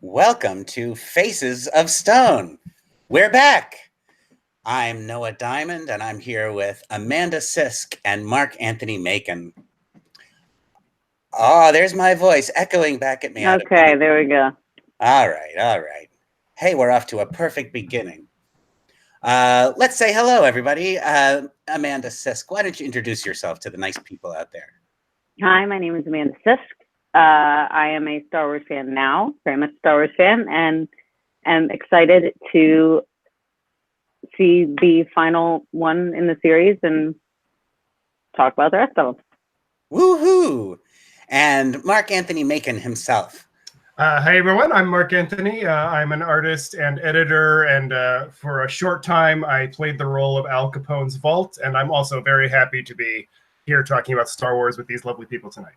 Welcome to Faces of Stone. We're back. I'm Noah Diamond, and I'm here with Amanda Sisk and Marc-Anthony Macon. Oh, there's my voice echoing back at me. Okay, there we go. All right. Hey, we're off to a perfect beginning. Let's say hello, everybody. Amanda Sisk, why don't you introduce yourself to the nice people out there? Hi, my name is Amanda Sisk. I am a Star Wars fan now, very much Star Wars fan, and am excited to see the final one in the series and talk about the rest of them. Woohoo! And Marc-Anthony Macon himself. Hi, everyone. I'm Marc-Anthony. I'm an artist and editor, and for a short time, I played the role of Al Capone's Vault, and I'm also very happy to be here talking about Star Wars with these lovely people tonight.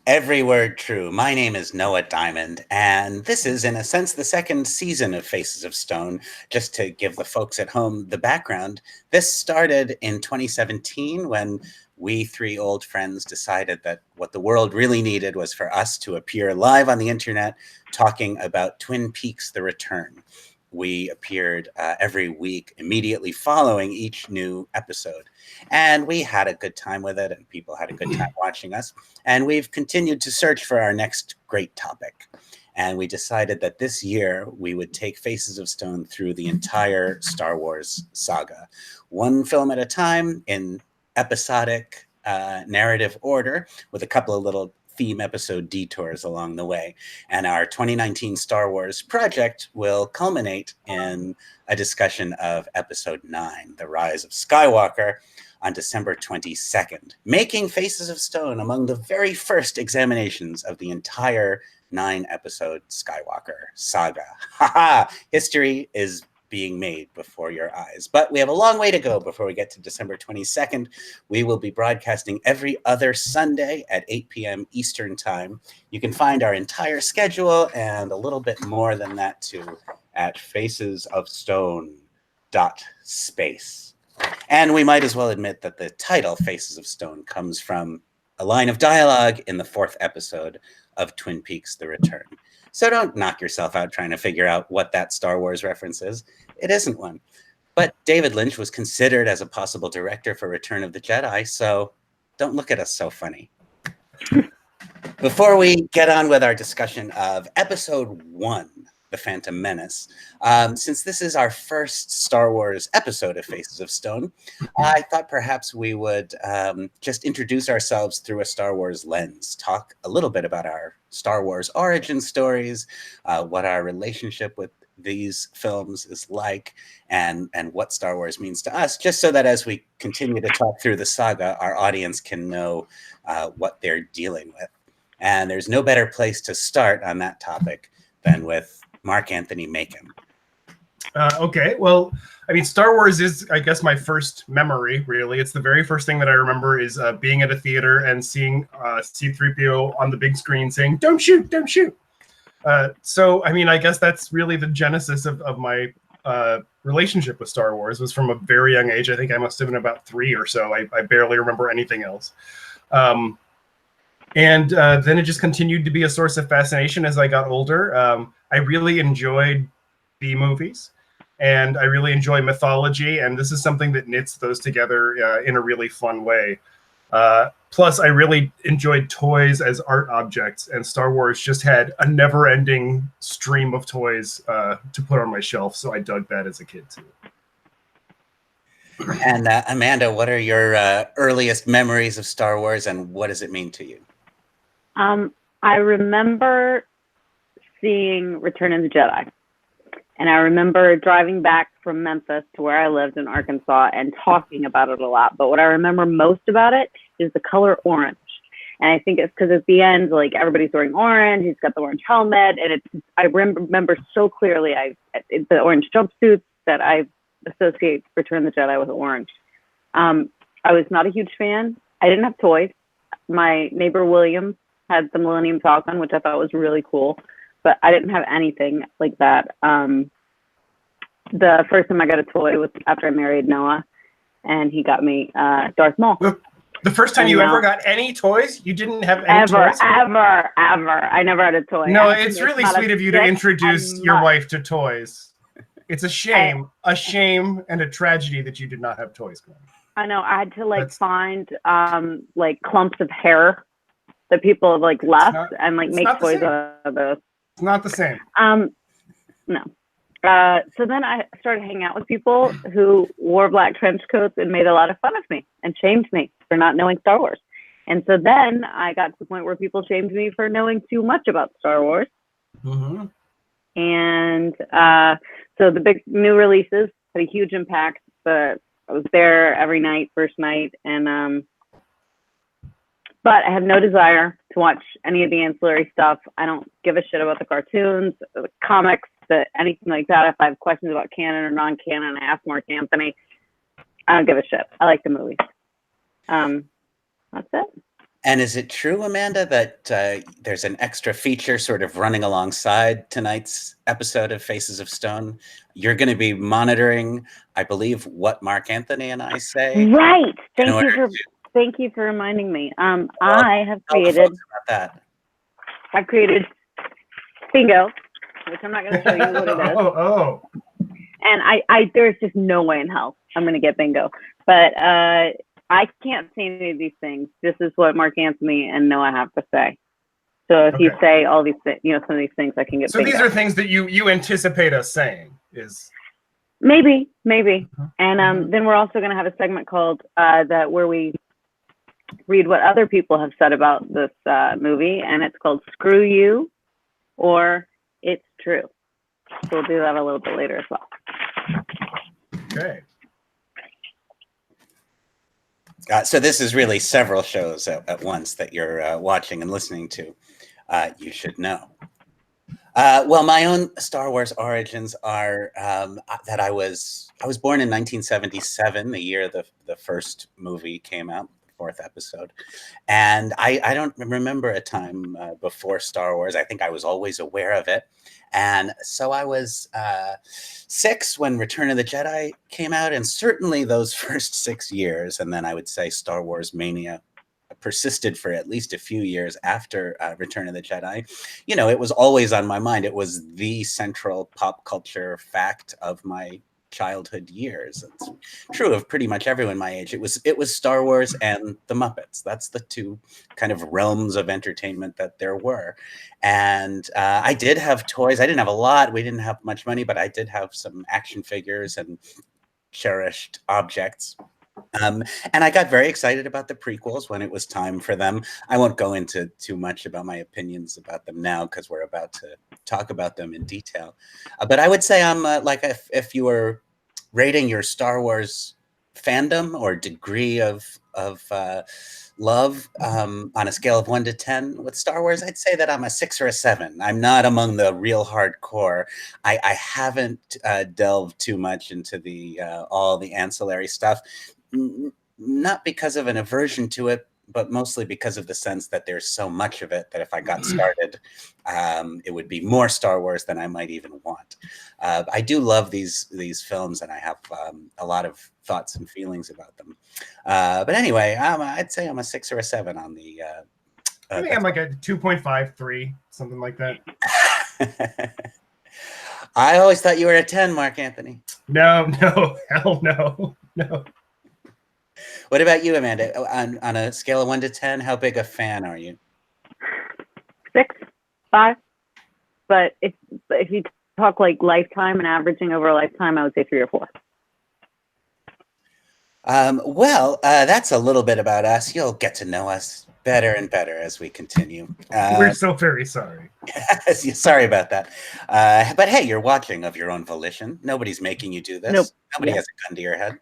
Every word true. My name is Noah Diamond, and this is, in a sense, the second season of Faces of Stone. Just to give the folks at home the background, this started in 2017 when we three old friends decided that what the world really needed was for us to appear live on the internet talking about Twin Peaks: The Return. We appeared every week immediately following each new episode. And we had a good time with it, and people had a good time watching us. And we've continued to search for our next great topic. And we decided that this year we would take Faces of Stone through the entire Star Wars saga, one film at a time in episodic narrative order, with a couple of little theme episode detours along the way. And our 2019 Star Wars project will culminate in a discussion of episode 9, The Rise of Skywalker, on December 22nd, making Faces of Stone among the very first examinations of the entire 9-episode Skywalker saga. Haha! History is being made before your eyes. But we have a long way to go before we get to December 22nd. We will be broadcasting every other Sunday at 8 p.m. Eastern Time. You can find our entire schedule and a little bit more than that too at facesofstone.space. And we might as well admit that the title Faces of Stone comes from a line of dialogue in the 4th episode of Twin Peaks: The Return. So don't knock yourself out trying to figure out what that Star Wars reference is. It isn't one. But David Lynch was considered as a possible director for Return of the Jedi, so don't look at us so funny. Before we get on with our discussion of episode 1, The Phantom Menace, since this is our first Star Wars episode of Faces of Stone, I thought perhaps we would just introduce ourselves through a Star Wars lens, talk a little bit about our Star Wars origin stories, what our relationship with these films is like, and what Star Wars means to us, just so that as we continue to talk through the saga, our audience can know what they're dealing with. And there's no better place to start on that topic than with Marc-Anthony Macon. Okay, well, I mean, Star Wars is, I guess, my first memory, really. It's the very first thing that I remember is being at a theater and seeing C-3PO on the big screen saying, "Don't shoot, don't shoot." So, I mean, I guess that's really the genesis of my relationship with Star Wars, was from a very young age. I think I must have been about 3 or so. I barely remember anything else. And then it just continued to be a source of fascination as I got older. I really enjoyed B movies, and I really enjoy mythology, and this is something that knits those together in a really fun way. Plus, I really enjoyed toys as art objects, and Star Wars just had a never-ending stream of toys to put on my shelf, so I dug that as a kid, too. And Amanda, what are your earliest memories of Star Wars, and what does it mean to you? I remember seeing Return of the Jedi. And I remember driving back from Memphis to where I lived in Arkansas and talking about it a lot. But what I remember most about it is the color orange. And I think it's because at the end, like, everybody's wearing orange. He's got the orange helmet. And I remember so clearly the orange jumpsuits that I associate Return of the Jedi with orange. I was not a huge fan. I didn't have toys. My neighbor William had the Millennium Falcon, which I thought was really cool. But I didn't have anything like that. The first time I got a toy was after I married Noah, and he got me Darth Maul. The first time you ever got any toys? You didn't have any toys? Ever. I never had a toy. No, it's really sweet of you to introduce your wife to toys. It's a shame, and a tragedy that you did not have toys. I know. I had to find like clumps of hair that people have left and make toys out of those. It's not the same. No. So then I started hanging out with people who wore black trench coats and made a lot of fun of me and shamed me for not knowing Star Wars. And so then I got to the point where people shamed me for knowing too much about Star Wars. Mm-hmm. And so the big new releases had a huge impact. But I was there every night, first night, and but I have no desire to watch any of the ancillary stuff. I don't give a shit about the cartoons, the comics, anything like that. If I have questions about canon or non-canon, I ask Marc-Anthony. I don't give a shit. I like the movie. That's it. And is it true, Amanda, that there's an extra feature sort of running alongside tonight's episode of Faces of Stone? You're going to be monitoring, I believe, what Marc-Anthony and I say. Right. Thank you for reminding me. I have created I've created Bingo, which I'm not going to show you what it is. Oh. And I there's just no way in hell I'm going to get Bingo. But I can't say any of these things. This is what Marc-Anthony and Noah have to say. So if you say all these things, some of these things, I can get So Bingo. These are things that you anticipate us saying is... Maybe. And then we're also going to have a segment called where we read what other people have said about this movie, and it's called Screw You or It's True. So we'll do that a little bit later as well. Okay. So this is really several shows at once that you're watching and listening to. You should know. Well, my own Star Wars origins are that I was born in 1977, the year the first movie came out, the fourth episode, and I don't remember a time before Star Wars. I think I was always aware of it, and so I was 6 when Return of the Jedi came out, and certainly those first 6 years, and then I would say Star Wars mania persisted for at least a few years after Return of the Jedi. It was always on my mind. It was the central pop culture fact of my childhood years. It's true of pretty much everyone my age. It was Star Wars and the Muppets. That's the two kind of realms of entertainment that there were. And I did have toys. I didn't have a lot. We didn't have much money, but I did have some action figures and cherished objects. And I got very excited about the prequels when it was time for them. I won't go into too much about my opinions about them now because we're about to talk about them in detail. But I would say I'm if you were rating your Star Wars fandom or degree of love on a scale of 1 to 10 with Star Wars, I'd say that I'm a 6 or a 7. I'm not among the real hardcore. I haven't delved too much into all the ancillary stuff. Not because of an aversion to it, but mostly because of the sense that there's so much of it that if I got started, it would be more Star Wars than I might even want. I do love these films, and I have a lot of thoughts and feelings about them. But anyway, I'd say I'm a 6 or a 7 on the. I think I'm like a 2.53, something like that. I always thought you were a 10, Marc-Anthony. No, hell no. What about you, Amanda? On a scale of 1 to 10, how big a fan are you? 6, 5. But if you talk like lifetime and averaging over a lifetime, I would say 3 or 4. Well, that's a little bit about us. You'll get to know us better and better as we continue. We're so very sorry. Sorry about that. But hey, you're watching of your own volition. Nobody's making you do this. Nope. Nobody has a gun to your head.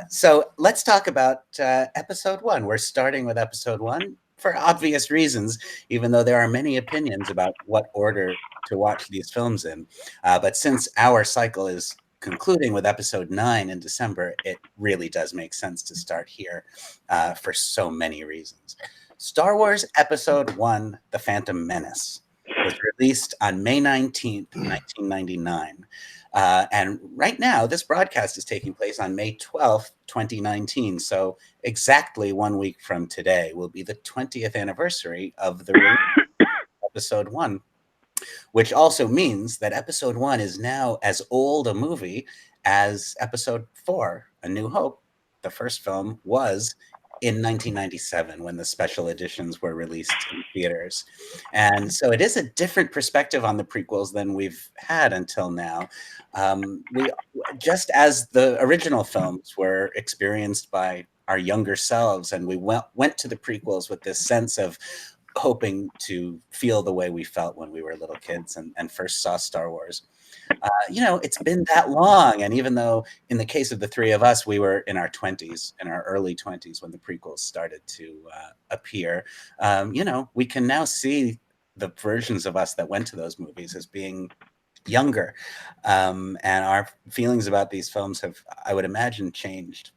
So let's talk about episode 1. We're starting with episode 1 for obvious reasons, even though there are many opinions about what order to watch these films in. But since our cycle is concluding with episode 9 in December, it really does make sense to start here for so many reasons. Star Wars Episode 1, The Phantom Menace. was released on May 19th, 1999. And right now, this broadcast is taking place on May 12th, 2019. So exactly 1 week from today will be the 20th anniversary of the release of episode 1, which also means that episode 1 is now as old a movie as episode 4, A New Hope. The first film was in 1997 when the special editions were released in theaters. And so it is a different perspective on the prequels than we've had until now. We, just as the original films were experienced by our younger selves, and we went to the prequels with this sense of hoping to feel the way we felt when we were little kids and first saw Star Wars. It's been that long. And even though in the case of the three of us, we were in our 20s, in our early 20s when the prequels started to appear, we can now see the versions of us that went to those movies as being younger. And our feelings about these films have, I would imagine, changed.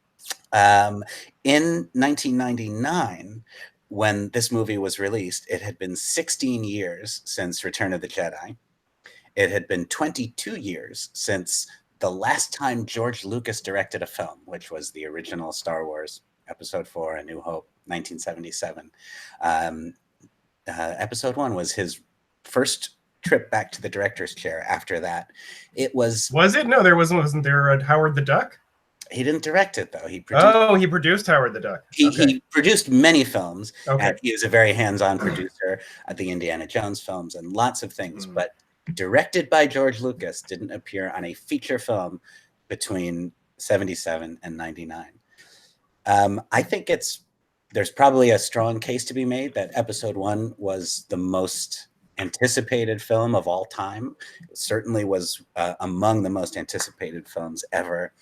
In 1999, when this movie was released, it had been 16 years since Return of the Jedi. It had been 22 years since the last time George Lucas directed a film, which was the original Star Wars Episode 4, A New Hope, 1977. Episode 1 was his first trip back to the director's chair after that. It was... Was it? No, wasn't there a Howard the Duck? He didn't direct it, though. He produced Howard the Duck. He produced many films. Okay. And he was a very hands-on producer at the Indiana Jones films and lots of things. But directed by George Lucas, didn't appear on a feature film between 77 and 99. I think there's probably a strong case to be made that Episode 1 was the most anticipated film of all time. It certainly was among the most anticipated films ever.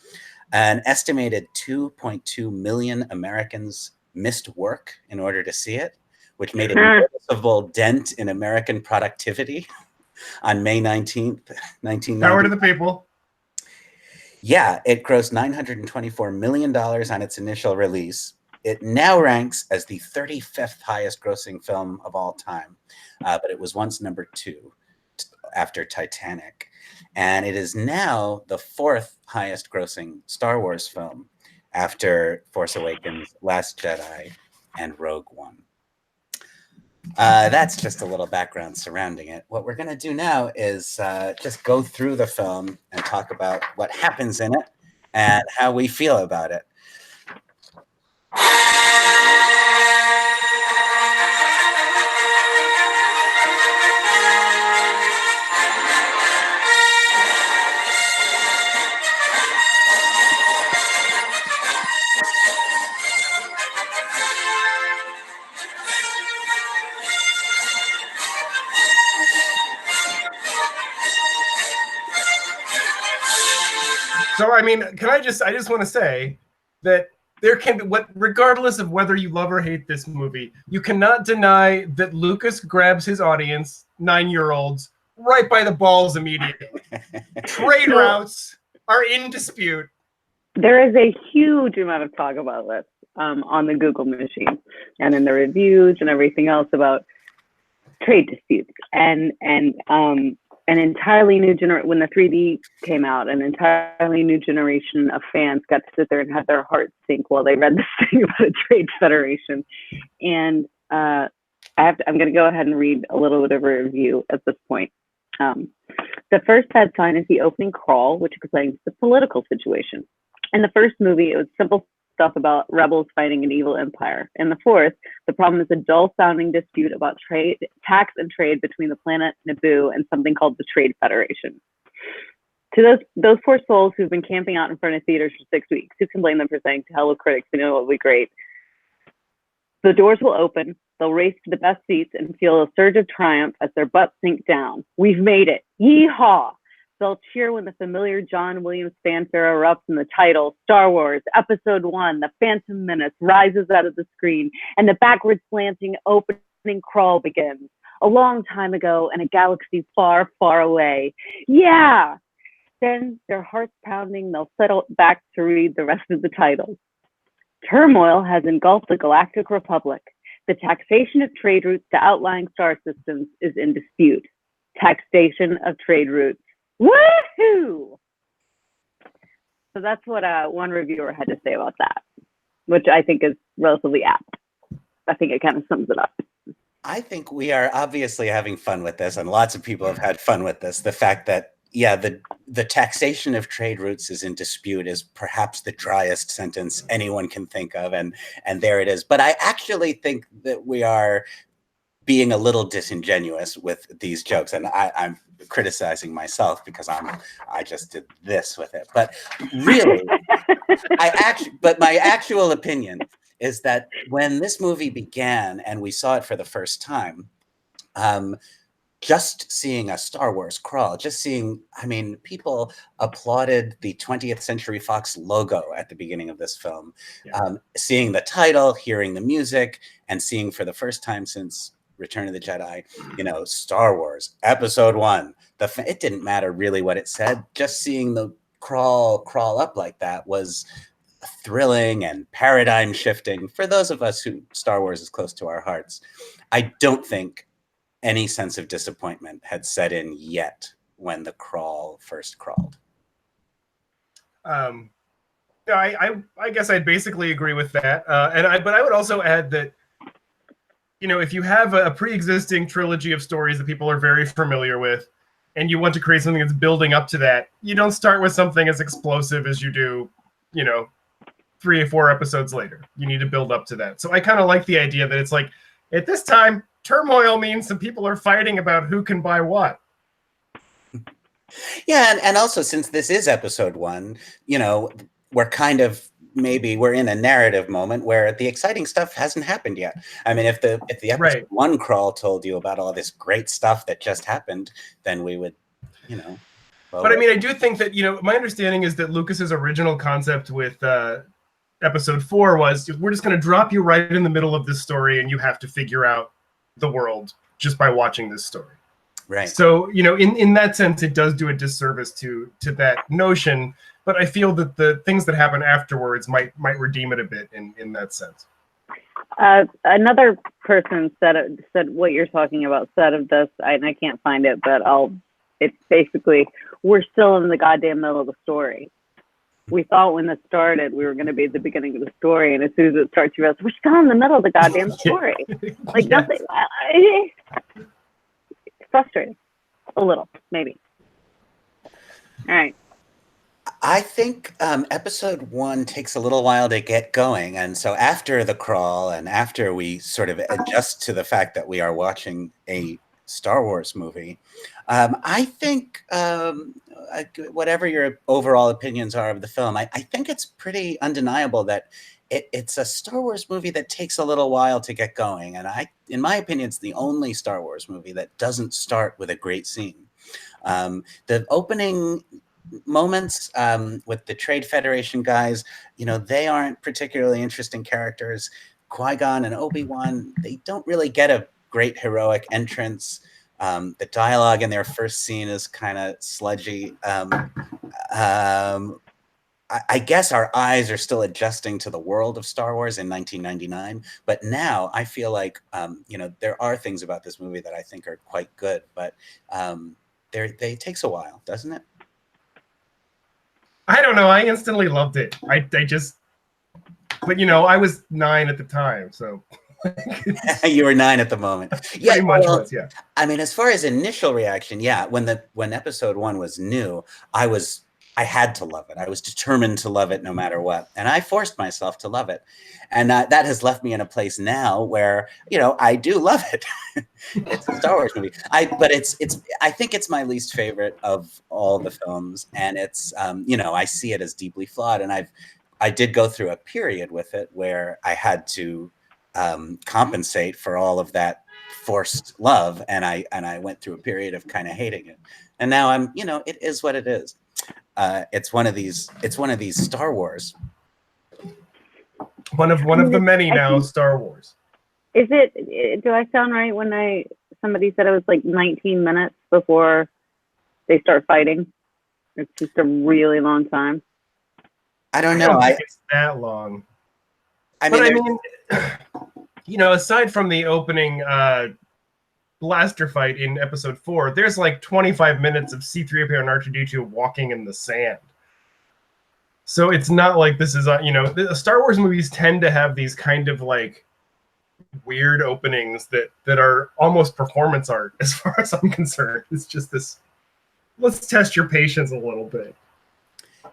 An estimated 2.2 million Americans missed work in order to see it, which made a noticeable dent in American productivity on May 19th, 1990. Power to the people. Yeah, it grossed $924 million on its initial release. It now ranks as the 35th highest grossing film of all time, but it was once number 2 after Titanic. And it is now the 4th highest grossing Star Wars film after Force Awakens, Last Jedi, and Rogue One. That's just a little background surrounding it. What we're going to do now is just go through the film and talk about what happens in it and how we feel about it. So, I mean, I just want to say that there can be, regardless of whether you love or hate this movie, you cannot deny that Lucas grabs his audience, 9-year-olds, right by the balls immediately. Trade routes are in dispute. There is a huge amount of talk about this on the Google machine and in the reviews and everything else about trade disputes and an entirely new generation. When the 3D came out, an entirely new generation of fans got to sit there and have their hearts sink while they read this thing about a trade federation. And I'm going to go ahead and read a little bit of a review at this point. The first sad sign is the opening crawl, which explains the political situation. In the first movie, it was simple stuff about rebels fighting an evil empire. In the fourth, the problem is a dull-sounding dispute about trade, tax and trade between the planet Naboo and something called the Trade Federation. To those poor souls who've been camping out in front of theaters for 6 weeks, who can blame them for saying, to hell with critics, we know it will be great. The doors will open, they'll race to the best seats and feel a surge of triumph as their butts sink down. We've made it. Yeehaw! They'll cheer when the familiar John Williams fanfare erupts in the title, Star Wars, Episode 1, The Phantom Menace rises out of the screen, and the backward slanting opening crawl begins. A long time ago in a galaxy far, far away. Yeah! Then, their hearts pounding, they'll settle back to read the rest of the title. Turmoil has engulfed the Galactic Republic. The taxation of trade routes to outlying star systems is in dispute. taxation of trade routes. Woohoo! So that's what one reviewer had to say about that, which I think is relatively apt. I think it kind of sums it up. I think we are obviously having fun with this, and lots of people have had fun with this. The fact that, yeah, the taxation of trade routes is in dispute is perhaps the driest sentence anyone can think of, and there it is. But I actually think that we are being a little disingenuous with these jokes, and I'm criticizing myself because I just did this with it. But really, but my actual opinion is that when this movie began and we saw it for the first time, just seeing a Star Wars crawl, just seeing, I mean, people applauded the 20th Century Fox logo at the beginning of this film. Yeah. Seeing the title, hearing the music, and seeing for the first time since Return of the Jedi, you know, Star Wars Episode 1. It didn't matter really what it said. Just seeing the crawl up like that was thrilling and paradigm shifting for those of us who Star Wars is close to our hearts. I don't think any sense of disappointment had set in yet when the crawl first crawled. Yeah, I guess I'd basically agree with that. But I would also add that, you know, if you have a pre-existing trilogy of stories that people are very familiar with, and you want to create something that's building up to that, you don't start with something as explosive as you do, you know, 3 or 4 episodes later. You need to build up to that. So I kind of like the idea that it's like, at this time, turmoil means some people are fighting about who can buy what. Yeah, and also since this is Episode 1, you know, we're kind of, maybe we're in a narrative moment where the exciting stuff hasn't happened yet. I mean, if the Episode 1 crawl told you about all this great stuff that just happened, then we would, you know. But I mean, I do think that, you know, my understanding is that Lucas's original concept with Episode 4 was, we're just going to drop you right in the middle of this story and you have to figure out the world just by watching this story. Right. So, you know, in that sense, it does do a disservice to that notion. But I feel that the things that happen afterwards might redeem it a bit in that sense. Another person said what you're talking about, said of this, and I can't find it, but it's basically, we're still in the goddamn middle of the story. We thought when this started, we were going to be at the beginning of the story, and as soon as it starts, you realize we're still in the middle of the goddamn story. Like, yes. Nothing. It's frustrating. A little, maybe. All right. I think Episode 1 takes a little while to get going. And so after the crawl and after we sort of adjust to the fact that we are watching a Star Wars movie, I think whatever your overall opinions are of the film, I think it's pretty undeniable that it's a Star Wars movie that takes a little while to get going. And in my opinion, it's the only Star Wars movie that doesn't start with a great scene. The opening moments with the Trade Federation guys, you know, they aren't particularly interesting characters. Qui-Gon and Obi-Wan, they don't really get a great heroic entrance. The dialogue in their first scene is kind of sludgy. I guess our eyes are still adjusting to the world of Star Wars in 1999, but now I feel like, you know, there are things about this movie that I think are quite good, but it takes a while, doesn't it? I don't know. I instantly loved it. But you know, I was 9 at the time, so. You were 9 at the moment. Yeah, pretty much was, yeah. I mean, as far as initial reaction, yeah, when Episode 1 was new, I had to love it. I was determined to love it no matter what. And I forced myself to love it. And that has left me in a place now where, you know, I do love it. It's a Star Wars movie. But I think it's my least favorite of all the films. And it's, you know, I see it as deeply flawed. And I did go through a period with it where I had to compensate for all of that forced love. And I went through a period of kind of hating it. And now I'm, you know, it is what it is. It's one of these Star Wars. One of the many now Star Wars. Is it? Do I sound right when somebody said it was like 19 minutes before they start fighting? It's just a really long time. I don't know. I don't think it's that long. I mean, you know, aside from the opening blaster fight in episode 4, there's like 25 minutes of C-3PO and R2-D2 walking in the sand. So it's not like this is, the Star Wars movies tend to have these kind of like weird openings that are almost performance art as far as I'm concerned. It's just this, let's test your patience a little bit.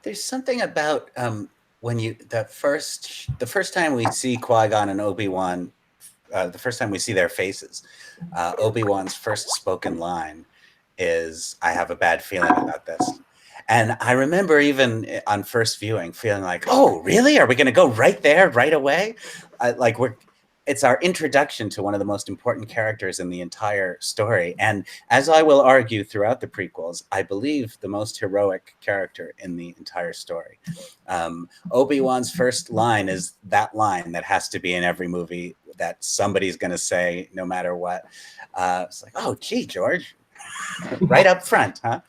There's something about when the first time we see Qui-Gon and Obi-Wan, the first time we see their faces, Obi-Wan's first spoken line is, "I have a bad feeling about this." And I remember even on first viewing feeling like, oh, really? Are we going to go right there right away? It's our introduction to one of the most important characters in the entire story. And as I will argue throughout the prequels, I believe the most heroic character in the entire story. Obi-Wan's first line is that line that has to be in every movie that somebody's going to say no matter what. It's like, oh, gee, George, right up front, huh?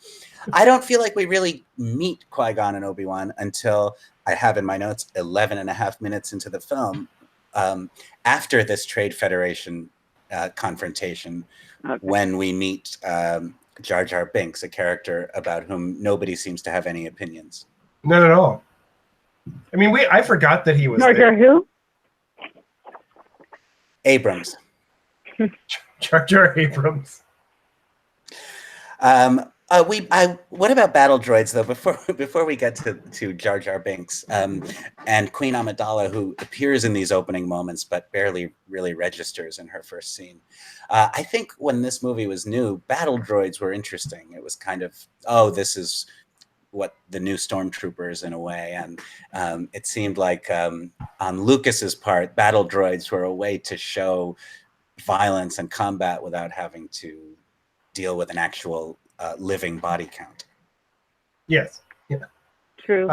I don't feel like we really meet Qui-Gon and Obi-Wan until, I have in my notes, 11 and a half minutes into the film, after this Trade Federation confrontation, when we meet Jar Jar Binks, a character about whom nobody seems to have any opinions. Not at all. I mean, I forgot that he was Jar Jar who? Abrams. Jar Jar Abrams. What about battle droids though? Before we get to Jar Jar Binks and Queen Amidala, who appears in these opening moments but barely really registers in her first scene. I think when this movie was new, battle droids were interesting. It was kind of, oh, this is what the new stormtroopers in a way, and it seemed like on Lucas's part, battle droids were a way to show violence and combat without having to deal with an actual living body count. Yes. Yeah. True.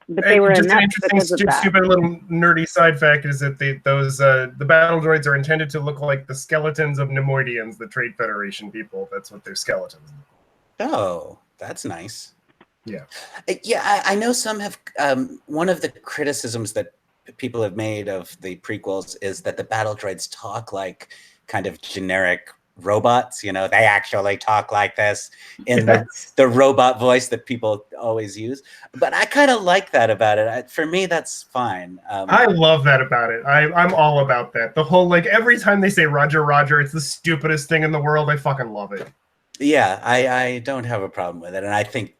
But they were just an interesting, stupid little nerdy side fact is that the battle droids are intended to look like the skeletons of Nemoidians, the Trade Federation people. That's what their skeletons look like. Oh, that's nice. Yeah. Yeah, I know some have. One of the criticisms that people have made of the prequels is that the battle droids talk like kind of generic robots. They actually talk like this in the robot voice that people always use. But I kind of like that about it. For me, that's fine. I love that about it. I'm all about that. The whole, like, every time they say Roger, Roger, it's the stupidest thing in the world. I fucking love it. Yeah, I don't have a problem with it. And I think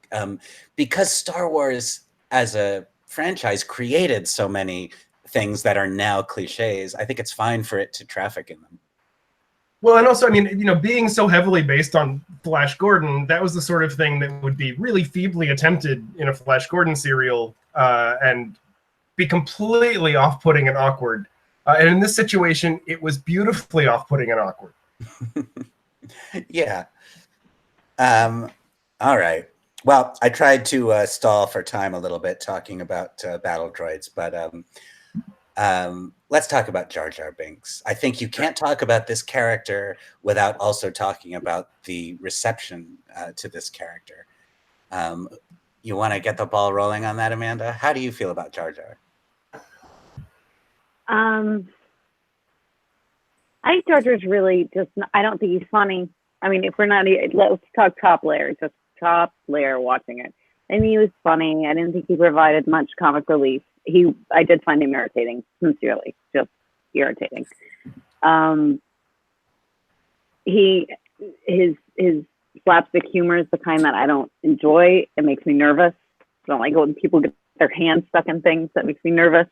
because Star Wars as a franchise created so many things that are now cliches, I think it's fine for it to traffic in them. Well, and also, I mean, being so heavily based on Flash Gordon, that was the sort of thing that would be really feebly attempted in a Flash Gordon serial and be completely off-putting and awkward. And in this situation, it was beautifully off-putting and awkward. Yeah. All right. Well, I tried to stall for time a little bit talking about battle droids, but let's talk about Jar Jar Binks. I think you can't talk about this character without also talking about the reception to this character. You want to get the ball rolling on that, Amanda? How do you feel about Jar Jar? I think Jar Jar's really just, I don't think he's funny. I mean, if we're not, let's talk top layer, just top layer watching it. I mean, he was funny. I didn't think he provided much comic relief. I did find him irritating, sincerely, just irritating. His slapstick humor is the kind that I don't enjoy. It makes me nervous. I don't like it when people get their hands stuck in things. That makes me nervous.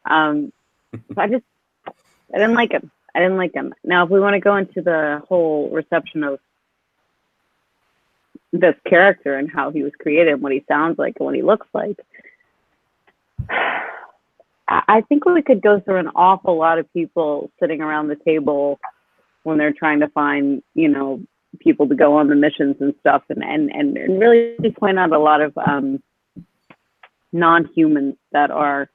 So I didn't like him. Now, if we want to go into the whole reception of this character and how he was created, and what he sounds like, and what he looks like, I think we could go through an awful lot of people sitting around the table when they're trying to find, people to go on the missions and stuff, and really point out a lot of non-humans that are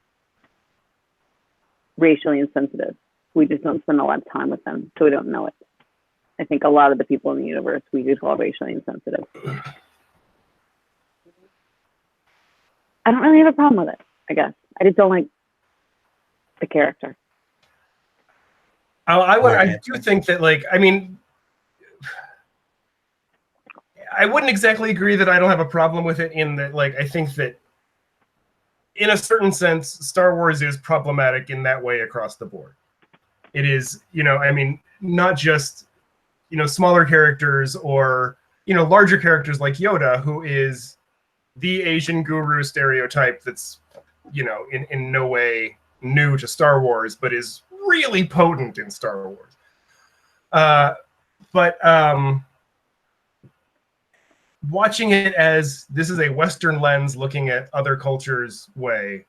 racially insensitive. We just don't spend a lot of time with them, so we don't know it. I think a lot of the people in the universe we do call racially insensitive. I don't really have a problem with it, I guess. I just don't like the character. I do think that, like, I mean, I wouldn't exactly agree that I don't have a problem with it, in that, like, I think that in a certain sense, Star Wars is problematic in that way across the board. It is, you know, I mean, not just, you know, smaller characters or, you know, larger characters like Yoda, who is the Asian guru stereotype that's, you know, in no way new to Star Wars, but is really potent in Star Wars. But watching it as this is a Western lens looking at other cultures' way,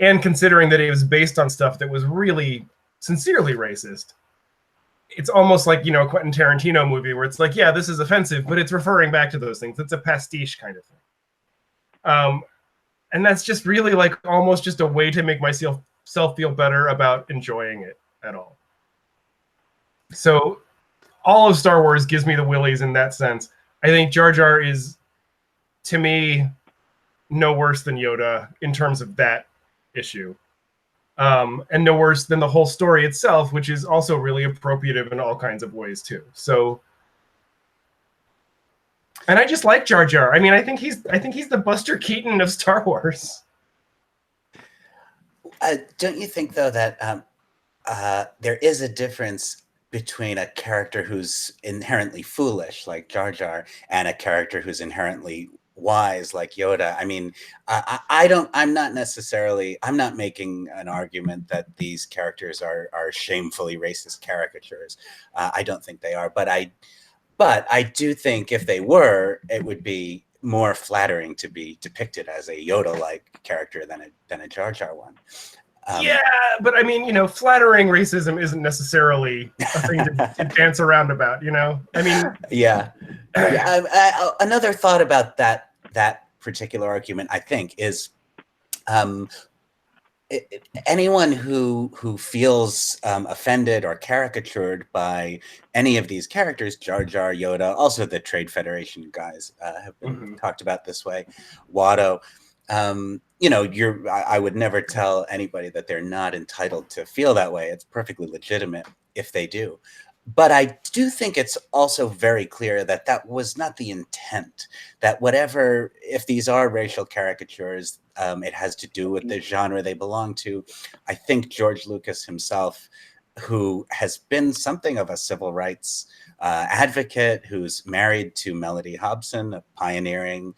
and considering that it was based on stuff that was really sincerely racist, it's almost like, you know, a Quentin Tarantino movie where it's like, yeah, this is offensive, but it's referring back to those things. It's a pastiche kind of thing. And that's just really, like, almost just a way to make myself feel better about enjoying it at all. So all of Star Wars gives me the willies in that sense. I think Jar Jar is, to me, no worse than Yoda in terms of that issue. And no worse than the whole story itself, which is also really appropriative in all kinds of ways too. So, and I just like Jar Jar. I mean, I think he's the Buster Keaton of Star Wars. Don't you think, though, that there is a difference between a character who's inherently foolish, like Jar Jar, and a character who's inherently wise, like Yoda? I mean, I'm not making an argument that these characters are shamefully racist caricatures. I don't think they are, but I do think if they were, it would be more flattering to be depicted as a Yoda-like character than a Jar Jar one. Yeah, but I mean, you know, flattering racism isn't necessarily a thing to dance around about, you know? I mean... Yeah. Another thought about that particular argument, I think, is anyone who feels offended or caricatured by any of these characters, Jar Jar, Yoda, also the Trade Federation guys have been talked about this way, Watto, you know, I would never tell anybody that they're not entitled to feel that way. It's perfectly legitimate if they do. But I do think it's also very clear that that was not the intent, that whatever, if these are racial caricatures, it has to do with the genre they belong to. I think George Lucas himself, who has been something of a civil rights advocate, who's married to Melody Hobson, a pioneering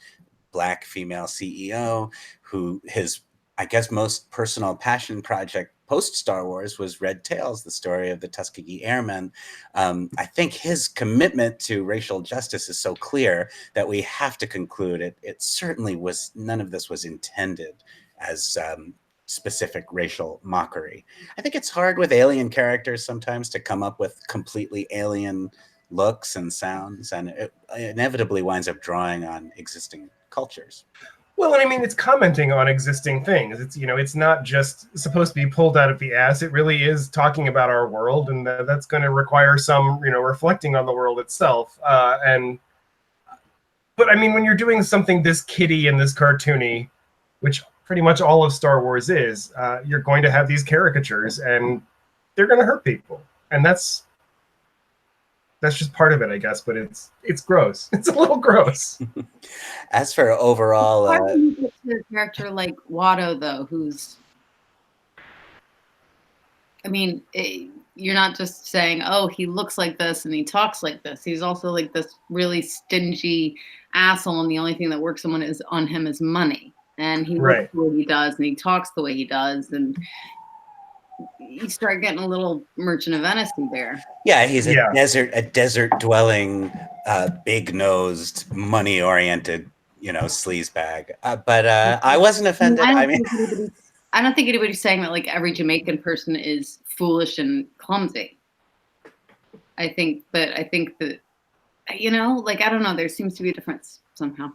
Black female CEO, who his, I guess, most personal passion project post Star Wars was Red Tails, the story of the Tuskegee Airmen. I think his commitment to racial justice is so clear that we have to conclude it certainly was, none of this was intended as specific racial mockery. I think it's hard with alien characters sometimes to come up with completely alien looks and sounds, and it inevitably winds up drawing on existing cultures. Well, and I mean, it's commenting on existing things. It's, you know, it's not just supposed to be pulled out of the ass. It really is talking about our world, and that's going to require some, you know, reflecting on the world itself. But I mean, when you're doing something this kiddie and this cartoony, which pretty much all of Star Wars is, you're going to have these caricatures, and they're going to hurt people, and that's just part of it, I guess, but it's gross. It's a little gross. As for overall... a character like Watto, though, who's... I mean, you're not just saying, oh, he looks like this and he talks like this. He's also like this really stingy asshole, and the only thing that works on him is money. And he looks the way he does, and he talks the way he does, and... you start getting a little Merchant of Venice there. Yeah, he's a desert dwelling, big nosed, money oriented, you know, sleazebag. But I wasn't offended. I don't think anybody's saying that like every Jamaican person is foolish and clumsy. I think that, you know, like, I don't know, there seems to be a difference somehow.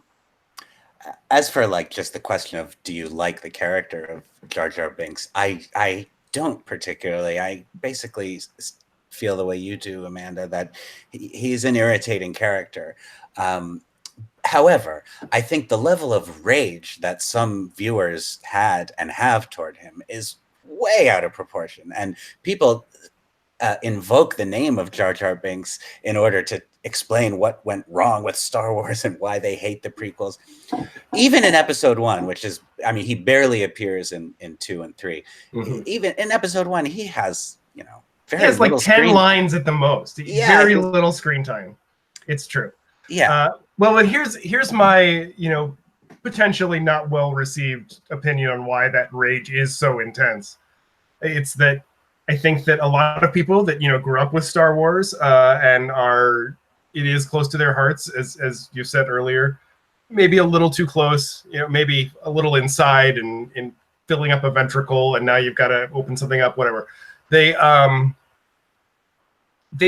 As for like just the question of, do you like the character of Jar Jar Binks? I don't particularly. I basically feel the way you do, Amanda, that he's an irritating character. However, I think the level of rage that some viewers had and have toward him is way out of proportion. And people invoke the name of Jar Jar Binks in order to explain what went wrong with Star Wars and why they hate the prequels. Even in episode 1, which is, I mean, he barely appears in 2 and 3. Mhm. Even in episode 1, he has, very He has like little 10 screen lines at the most. Very little screen time. It's true. Yeah. Well, and here's my, potentially not well-received opinion on why that rage is so intense. It's that I think that a lot of people that, grew up with Star Wars and it is close to their hearts, as you said earlier, maybe a little too close, maybe a little inside and filling up a ventricle, and now you've got to open something up, whatever. They've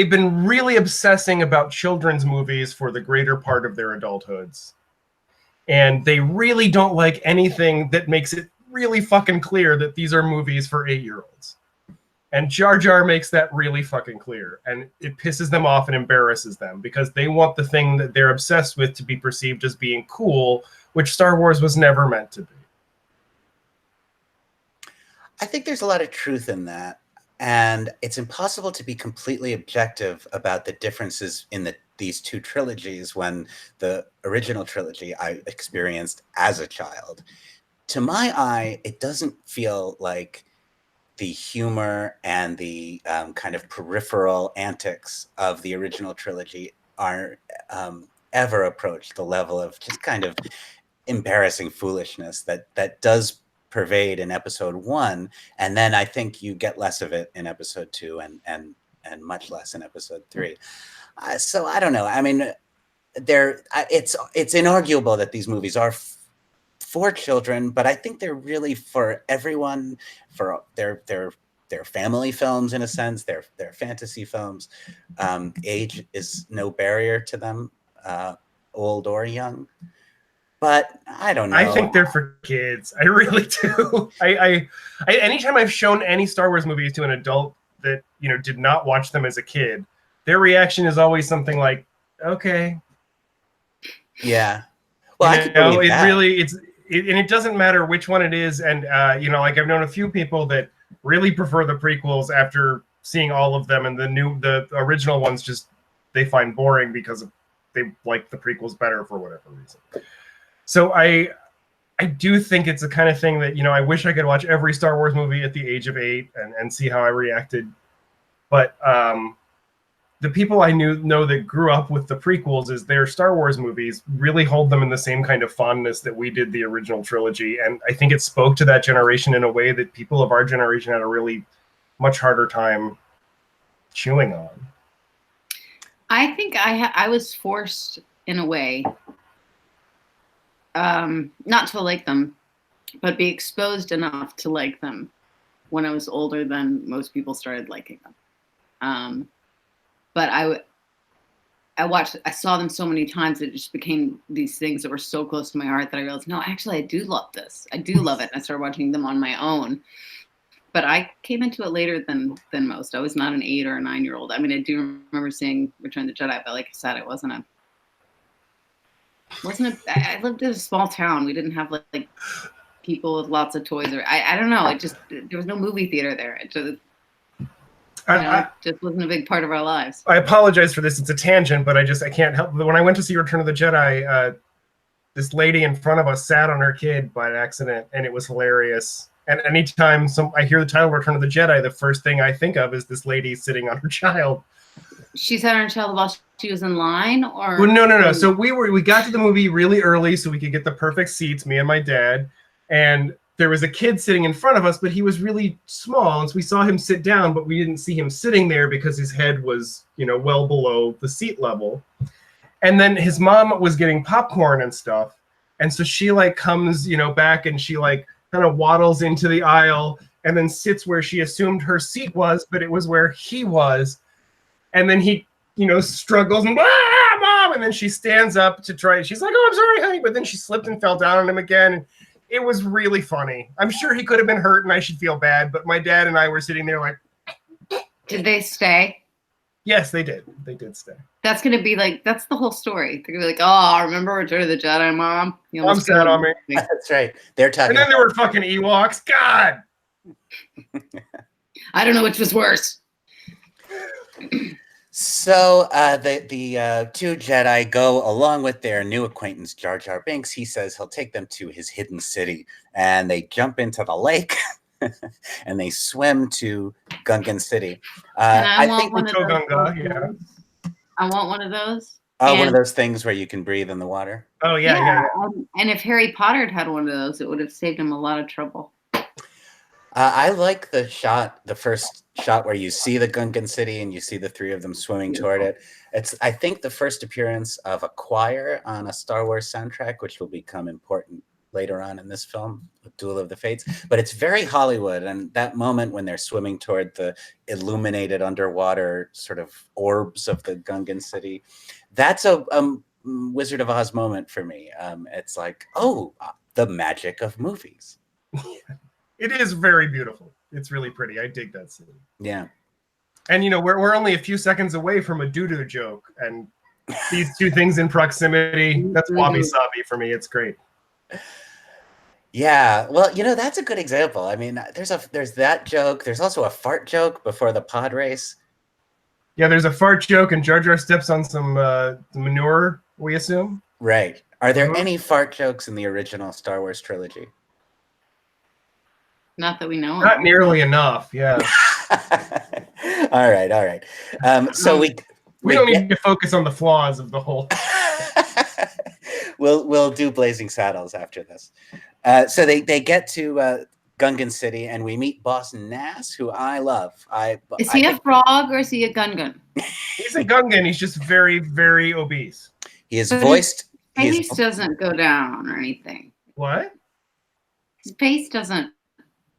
been really obsessing about children's movies for the greater part of their adulthoods. And they really don't like anything that makes it really fucking clear that these are movies for 8-year-olds. And Jar Jar makes that really fucking clear. And it pisses them off and embarrasses them because they want the thing that they're obsessed with to be perceived as being cool, which Star Wars was never meant to be. I think there's a lot of truth in that. And it's impossible to be completely objective about the differences in these two trilogies when the original trilogy I experienced as a child. To my eye, it doesn't feel like the humor and the kind of peripheral antics of the original trilogy are ever approach the level of just kind of embarrassing foolishness that does pervade in episode 1, and then I think you get less of it in episode 2 and much less in episode 3. So I don't know. I mean, it's inarguable that these movies are for children, but I think they're really for everyone. For their family films in a sense. They're fantasy films. Age is no barrier to them, old or young. But I don't know. I think they're for kids. I really do. I anytime I've shown any Star Wars movies to an adult that did not watch them as a kid, their reaction is always something like, "Okay." Yeah. Well, I could believe that. And it doesn't matter which one it is. And like I've known a few people that really prefer the prequels after seeing all of them, and the original ones just they find boring because they like the prequels better for whatever reason. So I do think it's the kind of thing that, I wish I could watch every Star Wars movie at the age of 8 and see how I reacted. But the people I know that grew up with the prequels is their Star Wars movies really hold them in the same kind of fondness that we did the original trilogy. And I think it spoke to that generation in a way that people of our generation had a really much harder time chewing on. I think I was forced in a way not to like them, but be exposed enough to like them when I was older than most people started liking them. But I saw them so many times that it just became these things that were so close to my heart that I realized, no, actually, I do love this. I do love it. And I started watching them on my own. But I came into it later than most. I was not an 8 or a 9-year-old. I mean, I do remember seeing Return of the Jedi, but like I said, it wasn't a. I lived in a small town. We didn't have like people with lots of toys, or I don't know. There was no movie theater there. It just just wasn't a big part of our lives. I apologize for this. It's a tangent, but I can't help. When I went to see Return of the Jedi, this lady in front of us sat on her kid by accident, and it was hilarious. And anytime I hear the title Return of the Jedi, the first thing I think of is this lady sitting on her child. She sat on her child while she was in line, or well, no. So we got to the movie really early so we could get the perfect seats, me and my dad, and there was a kid sitting in front of us, but he was really small, and so we saw him sit down, but we didn't see him sitting there because his head was, well below the seat level. And then his mom was getting popcorn and stuff, and so she comes, back, and she kind of waddles into the aisle and then sits where she assumed her seat was, but it was where he was. And then he, struggles and, Mom! And then she stands up to try. She's like, oh, I'm sorry, honey. But then she slipped and fell down on him again. And it was really funny. I'm sure he could have been hurt and I should feel bad. But my dad and I were sitting there like. Did they stay? Yes, they did. They did stay. That's going to be that's the whole story. They're going to be like, oh, remember Return of the Jedi, Mom? Mom sat on me. That's right. They're talking. And then there were fucking Ewoks. God. I don't know which was worse. So the two Jedi go along with their new acquaintance Jar Jar Binks. He says he'll take them to his hidden city, and they jump into the lake, and they swim to Gungan City. And I I want think one of Gunga, those. yeah. I want one of those. one of those things where you can breathe in the water. Oh yeah. And if Harry Potter had one of those, it would have saved him a lot of trouble. I like the first shot where you see the Gungan city and you see the three of them swimming toward it. It's, I think, the first appearance of a choir on a Star Wars soundtrack, which will become important later on in this film, Duel of the Fates. But it's very Hollywood, and that moment when they're swimming toward the illuminated underwater sort of orbs of the Gungan city, that's a Wizard of Oz moment for me. It's like, oh, the magic of movies. It is very beautiful. It's really pretty. I dig that scene. Yeah. And, you know, we're only a few seconds away from a doo-doo joke. And these two things in proximity, that's wabi-sabi for me. It's great. Yeah. Well, you know, that's a good example. I mean, there's that joke. There's also a fart joke before the pod race. Yeah, there's a fart joke and Jar Jar steps on some manure, we assume. Right. Are there any fart jokes in the original Star Wars trilogy? Not that we know of. Not nearly enough, yeah. All right. So we don't need to focus on the flaws of the whole. We'll do Blazing Saddles after this. So they get to Gungan City, and we meet Boss Nass, who I love. Is he a frog or is he a Gungan? He's a Gungan. He's just very, very obese. He is voiced. His face doesn't go down or anything. What? His face doesn't.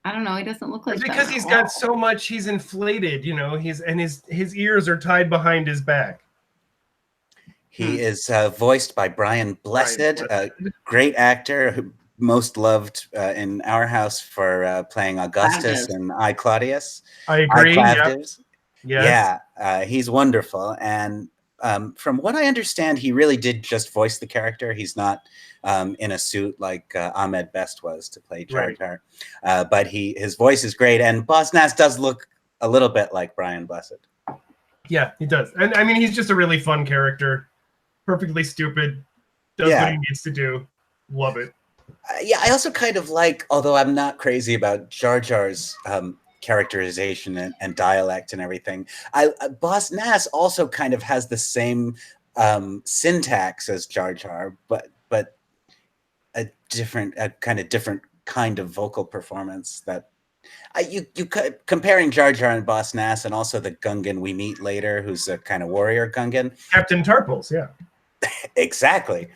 I don't know. He doesn't look like that. Because he's got so much. He's inflated. You know. His ears are tied behind his back. He is voiced by Brian Blessed, a great actor who most loved in our house for playing Augustus and I, Claudius. I agree. Yeah, he's wonderful. And from what I understand, he really did just voice the character. He's not in a suit like Ahmed Best was to play Jar Jar. But his voice is great. And Boss Nass does look a little bit like Brian Blessed. Yeah, he does. And I mean, he's just a really fun character. Perfectly stupid. Does what he needs to do. Love it. Yeah, I also kind of like, although I'm not crazy about Jar Jar's characterization and dialect and everything, Boss Nass also kind of has the same syntax as Jar Jar, but a kind of different kind of vocal performance that comparing Jar Jar and Boss Nass, and also the Gungan we meet later, who's a kind of warrior Gungan. Captain Tarples, yeah. Exactly.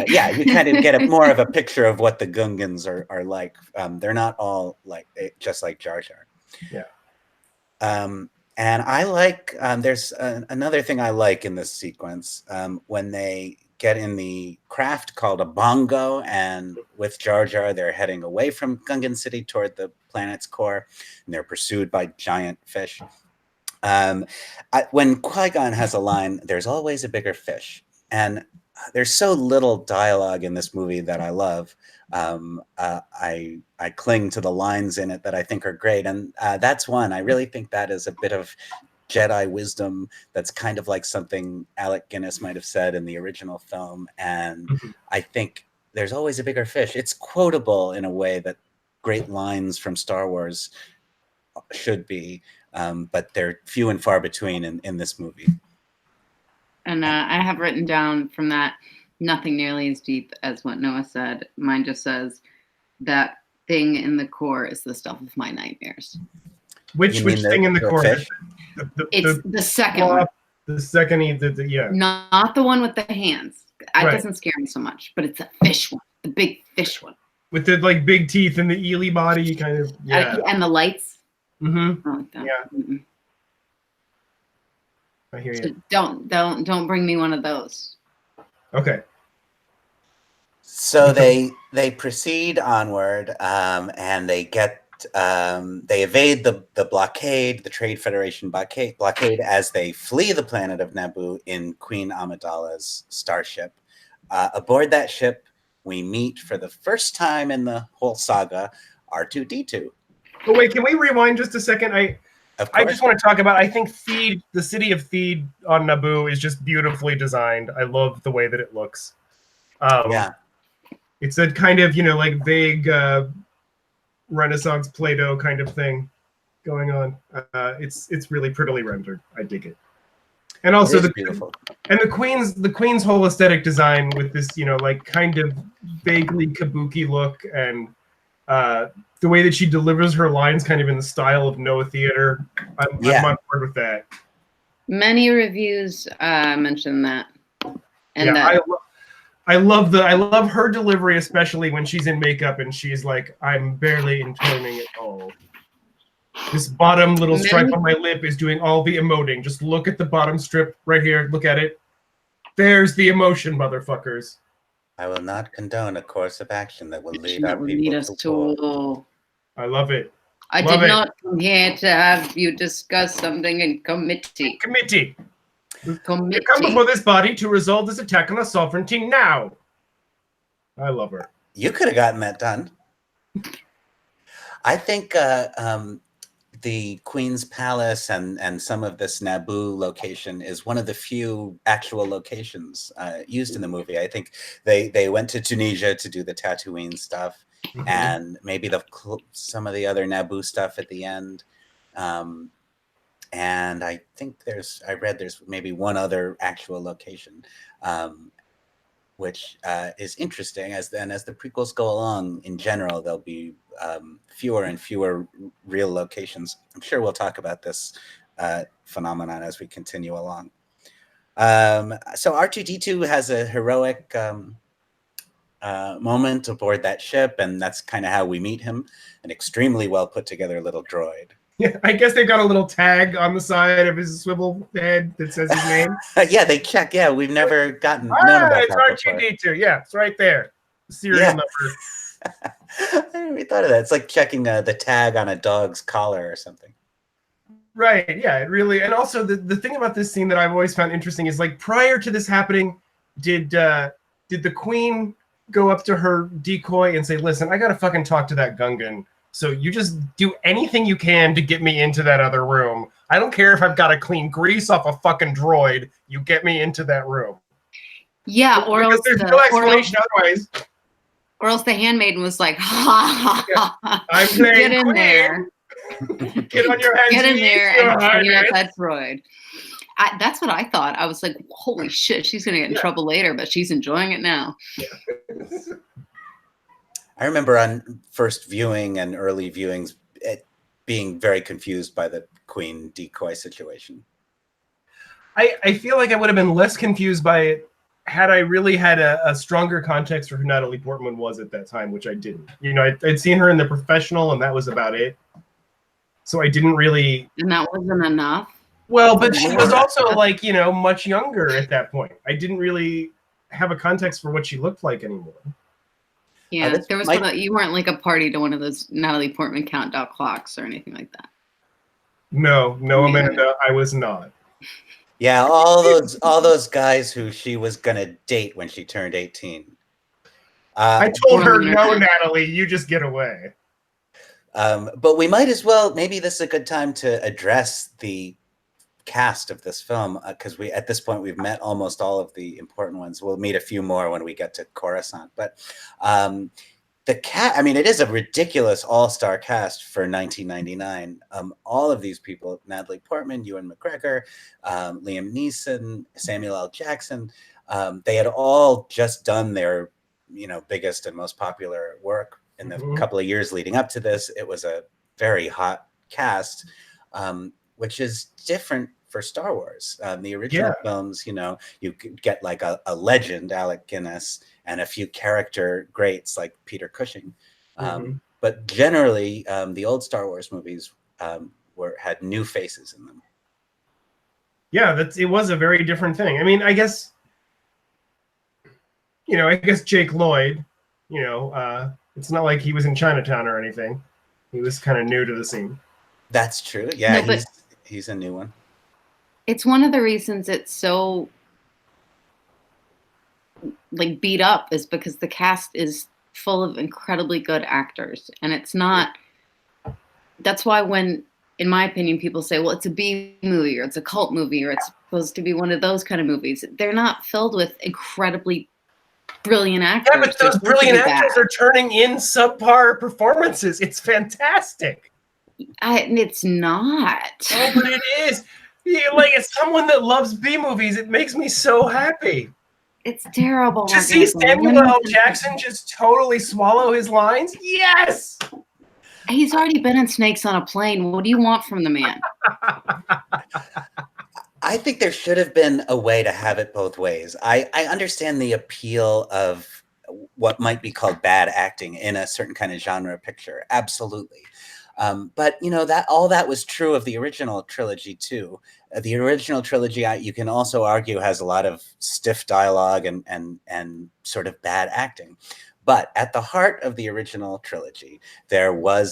Yeah, you kind of get more of a picture of what the Gungans are like. They're not all like just like Jar Jar. Yeah. And I like, there's another thing I like in this sequence, when they get in the craft called a bongo, and with Jar Jar, they're heading away from Gungan City toward the planet's core, and they're pursued by giant fish. When Qui-Gon has a line, "There's always a bigger fish," and there's so little dialogue in this movie that I love. I cling to the lines in it that I think are great, and that's one. I really think that is a bit of Jedi wisdom that's kind of like something Alec Guinness might have said in the original film, and I think there's always a bigger fish. It's quotable in a way that great lines from Star Wars should be, but they're few and far between in this movie. And I have written down from that, nothing nearly as deep as what Noah said. Mine just says that thing in the core is the stuff of my nightmares. Which thing in the core? It's the second one. The second, yeah. Not the one with the hands. That doesn't scare me so much, but it's the fish one, the big fish one. With the like big teeth and the eely body, kind of. Yeah. And the lights. Mm-hmm. I like that. Yeah. I hear you. So don't bring me one of those. Okay. So they proceed onward, and they get they evade the blockade, the Trade Federation blockade, as they flee the planet of Naboo in Queen Amidala's starship. Aboard that ship, we meet for the first time in the whole saga R2-D2. Oh wait, can we rewind just a second? Of I course. just want to talk about, I think Theed, the city of Theed on Naboo is just beautifully designed. I love the way that it looks. Yeah. It's a kind of, like vague Renaissance Play-Doh kind of thing going on. It's really prettily rendered. I dig it. And also beautiful. And the Queen's whole aesthetic design with this, like kind of vaguely kabuki look, and the way that she delivers her lines kind of in the style of Noah Theater. I'm on board with that. Many reviews mention that. And yeah, I love her delivery, especially when she's in makeup and she's like, I'm barely intoning at all. This bottom little stripe on my lip is doing all the emoting. Just look at the bottom strip right here. Look at it. There's the emotion, motherfuckers. I will not condone a course of action that will lead our people to war. I love it. I did not come here to have you discuss something in committee. We come before this body to resolve this attack on our sovereignty now. I love her. You could have gotten that done. I think the Queen's Palace and some of this Naboo location is one of the few actual locations used in the movie. I think they went to Tunisia to do the Tatooine stuff, and maybe some of the other Naboo stuff at the end. And I think I read there's maybe one other actual location, which is interesting. As the prequels go along, in general, there'll be fewer and fewer real locations. I'm sure we'll talk about this phenomenon as we continue along. So R2-D2 has a heroic moment aboard that ship, and that's kind of how we meet him, an extremely well put together little droid. Yeah, I guess they've got a little tag on the side of his swivel head that says his name. Yeah, they check. Yeah, we've never gotten known about it's R2-D2. Yeah, it's right there. Serial number. I never thought of that. It's like checking the tag on a dog's collar or something. Right. Yeah. It really. And also the thing about this scene that I've always found interesting is, like, prior to this happening, did the Queen go up to her decoy and say, "Listen, I gotta fucking talk to that Gungan. So you just do anything you can to get me into that other room. I don't care if I've got to clean grease off a fucking droid. You get me into that room." Yeah, or else there's no explanation otherwise. Or else the handmaiden was like, "Ha ha ha! I'm playing Get in Queen. there, get on your hands, get in there, and clean up up that droid." That's what I thought. I was like, "Holy shit, she's gonna get in trouble later, but she's enjoying it now." I remember on first viewing and early viewings being very confused by the Queen decoy situation. I feel like I would have been less confused by it had I really had a stronger context for who Natalie Portman was at that time, which I didn't. I'd seen her in The Professional, and that was about it. So I didn't really... And that wasn't enough? Well, but she was also, like, much younger at that point. I didn't really have a context for what she looked like anymore. Yeah, there was you weren't like a party to one of those Natalie Portman countdown clocks or anything like that. No, Amanda, I was not. Yeah, all those guys who she was gonna date when she turned 18. I told her, "No, Natalie, you just get away." But we might as well. Maybe this is a good time to address the cast of this film, because at this point we've met almost all of the important ones. We'll meet a few more when we get to Coruscant, but it is a ridiculous all-star cast for 1999. All of these people: Natalie Portman, Ewan McGregor, Liam Neeson, Samuel L. Jackson, they had all just done their biggest and most popular work in the couple of years leading up to this. It was a very hot cast, which is different for Star Wars. The original films, you could get like a legend, Alec Guinness, and a few character greats like Peter Cushing. But generally, the old Star Wars movies had new faces in them. Yeah, it was a very different thing. I mean, I guess Jake Lloyd, it's not like he was in Chinatown or anything. He was kind of new to the scene. That's true. Yeah, no, he's a new one. It's one of the reasons it's so like beat up is because the cast is full of incredibly good actors, and it's not. That's why when in my opinion, people say, well, it's a B movie or it's a cult movie or it's supposed to be one of those kind of movies. They're not filled with incredibly brilliant actors. Yeah, but those brilliant actors are turning in subpar performances. It's fantastic. It's not. Oh, but it is. Yeah, like, as someone that loves B movies, it makes me so happy. It's terrible. To see Samuel L. Jackson just totally swallow his lines? Yes! He's already been in Snakes on a Plane. What do you want from the man? I think there should have been a way to have it both ways. I understand the appeal of what might be called bad acting in a certain kind of genre picture. Absolutely. But, you know, that all that was true of the original trilogy, too. The original trilogy, you can also argue, has a lot of stiff dialogue and sort of bad acting. But at the heart of the original trilogy, there were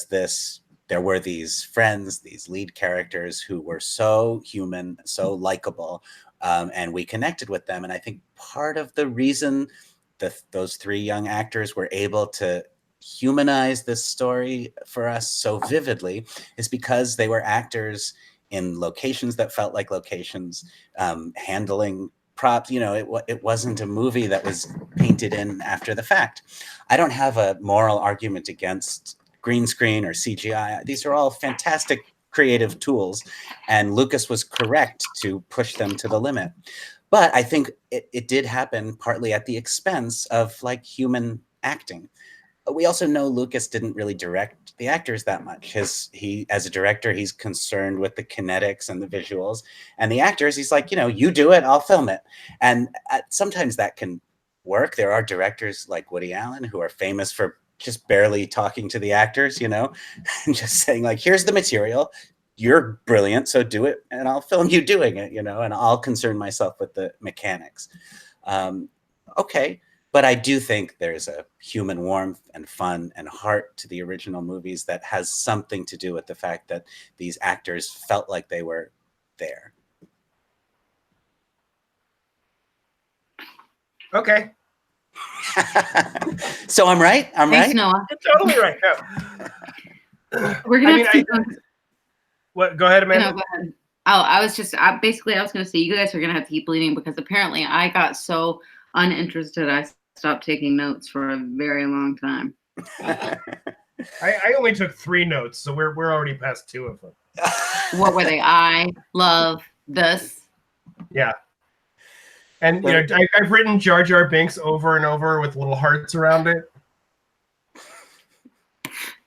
these friends, these lead characters who were so human, so likable, and we connected with them. And I think part of the reason that those three young actors were able to humanize this story for us so vividly is because they were actors in locations that felt like locations, handling props. You know, it wasn't a movie that was painted in after the fact. I don't have a moral argument against green screen or CGI. These are all fantastic creative tools, and Lucas was correct to push them to the limit. But I think it did happen partly at the expense of like human acting. We also know Lucas didn't really direct the actors that much. As a director, he's concerned with the kinetics and the visuals, and the actors, he's like, you know, you do it, I'll film it. And sometimes that can work. There are directors like Woody Allen who are famous for just barely talking to the actors, you know, and just saying like, here's the material, you're brilliant, so do it, and I'll film you doing it, you know, and I'll concern myself with the mechanics. Okay. But I do think there's a human warmth and fun and heart to the original movies that has something to do with the fact that these actors felt like they were there. Okay. So I'm right? I'm Thanks, right? Noah. You're totally right. No. We're going to keep What? Go ahead, Amanda. No, go ahead. Oh, I was going to say, you guys are going to have to keep bleeding because apparently I got so uninterested, I stopped taking notes for a very long time. I only took 3 notes, so we're already past 2 of them. What were they? I love this. Yeah. And you know, I've written Jar Jar Binks over and over with little hearts around it.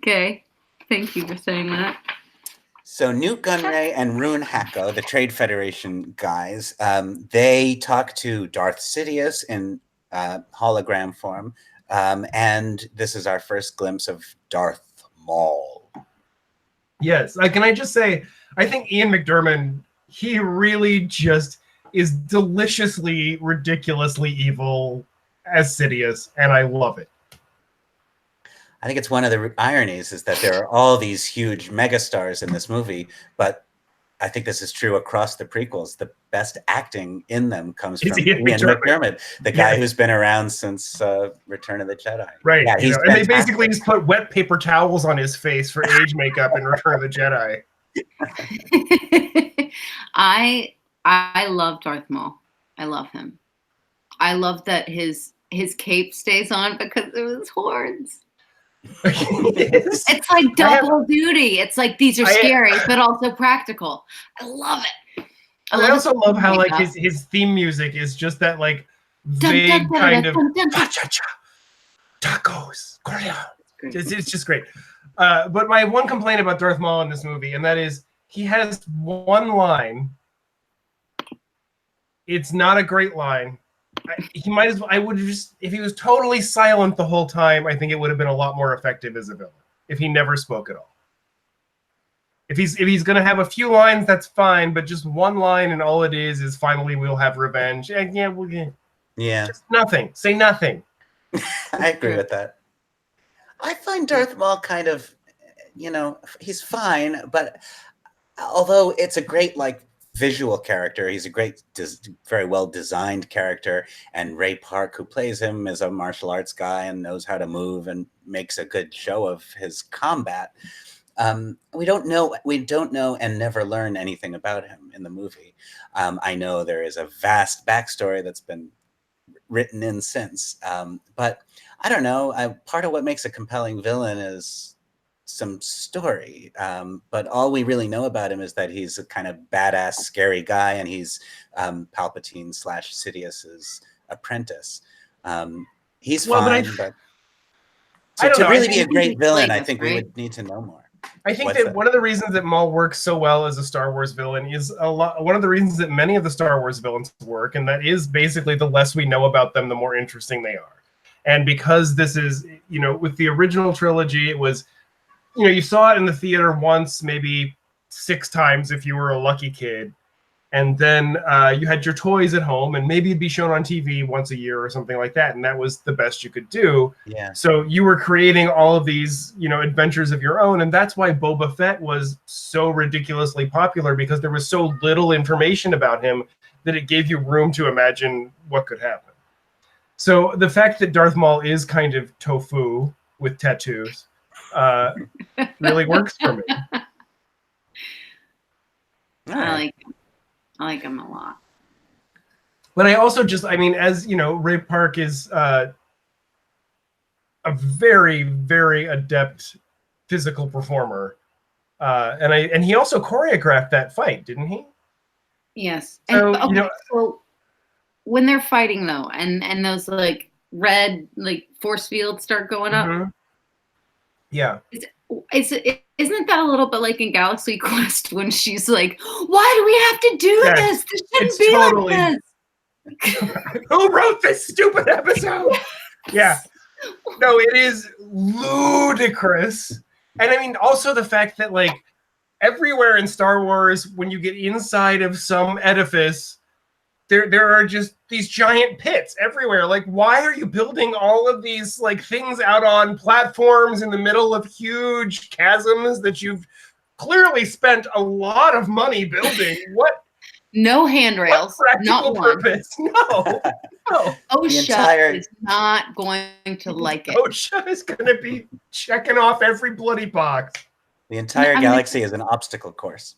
Okay. Thank you for saying that. So Newt Gunray and Rune Hacko, the Trade Federation guys, they talk to Darth Sidious in hologram form, and this is our first glimpse of Darth Maul. Yes, can I just say, I think Ian McDiarmid, he really just is deliciously, ridiculously evil as Sidious, and I love it. I think it's one of the ironies is that there are all these huge megastars in this movie, but I think this is true across the prequels. The best acting in them comes from Ian McDiarmid, the guy who's been around since Return of the Jedi. Right. Yeah, and they basically just put wet paper towels on his face for age makeup in Return of the Jedi. I love Darth Maul. I love him. I love that his cape stays on because of his horns. Yes. It's like double duty. It's like these are scary, but also practical. I love it. I also love how like his theme music is just that like vague kind of tacos. It's just great. But my one complaint about Darth Maul in this movie, and that is he has one line. It's not a great line. He might as well. I would just, if he was totally silent the whole time, I think it would have been a lot more effective as a villain. If he never spoke at all. If he's gonna have a few lines, that's fine. But just one line and all it is finally we'll have revenge. Yeah. Just nothing. Say nothing. I agree with that. I find Darth Maul kind of, you know, he's fine, but although it's a great like visual character, he's a great, very well designed character, and Ray Park, who plays him, is a martial arts guy and knows how to move and makes a good show of his combat. we don't know and never learn anything about him in the movie. I know there is a vast backstory that's been written in since, but I don't know. Part of what makes a compelling villain is some story, but all we really know about him is that he's a kind of badass, scary guy, and he's Palpatine / Sidious's apprentice. He's fine, but to really be a great villain, I think we would need to know more. I think that one of the reasons that Maul works so well as a Star Wars villain is one of the reasons that many of the Star Wars villains work, and that is basically the less we know about them, the more interesting they are. And because this is, with the original trilogy, it was, you saw it in the theater once, maybe 6 times if you were a lucky kid. And then you had your toys at home, and maybe it'd be shown on TV once a year or something like that, and that was the best you could do. Yeah. So you were creating all of these, adventures of your own, and that's why Boba Fett was so ridiculously popular, because there was so little information about him that it gave you room to imagine what could happen. So the fact that Darth Maul is kind of tofu with tattoos really works for me. I like him a lot. But I also as Ray Park is a very, very adept physical performer, and he also choreographed that fight, didn't he? Yes. So, so when they're fighting though, and those red force fields start going up. Mm-hmm. Yeah. Isn't that a little bit like in Galaxy Quest when she's like, why do we have to do this? This shouldn't be like this. Who wrote this stupid episode? Yeah. No, it is ludicrous. And also the fact that everywhere in Star Wars, when you get inside of some edifice, there are just these giant pits everywhere. Why are you building all of these things out on platforms in the middle of huge chasms that you've clearly spent a lot of money building? What? No handrails. Not purpose? One. No. OSHA is not going to like it. OSHA is going to be checking off every bloody box. The entire galaxy is an obstacle course.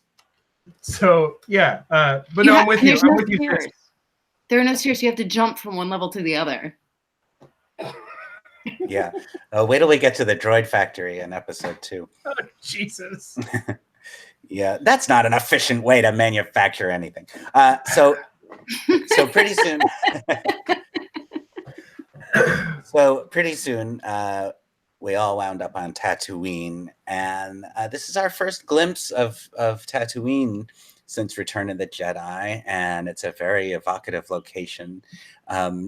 So yeah, but I'm with you. I'm with you. There are no stairs. You have to jump from one level to the other. Yeah. Wait till we get to the droid factory in episode 2. Oh, Jesus. Yeah, that's not an efficient way to manufacture anything. So pretty soon. We all wound up on Tatooine, and this is our first glimpse of Tatooine since Return of the Jedi, and it's a very evocative location.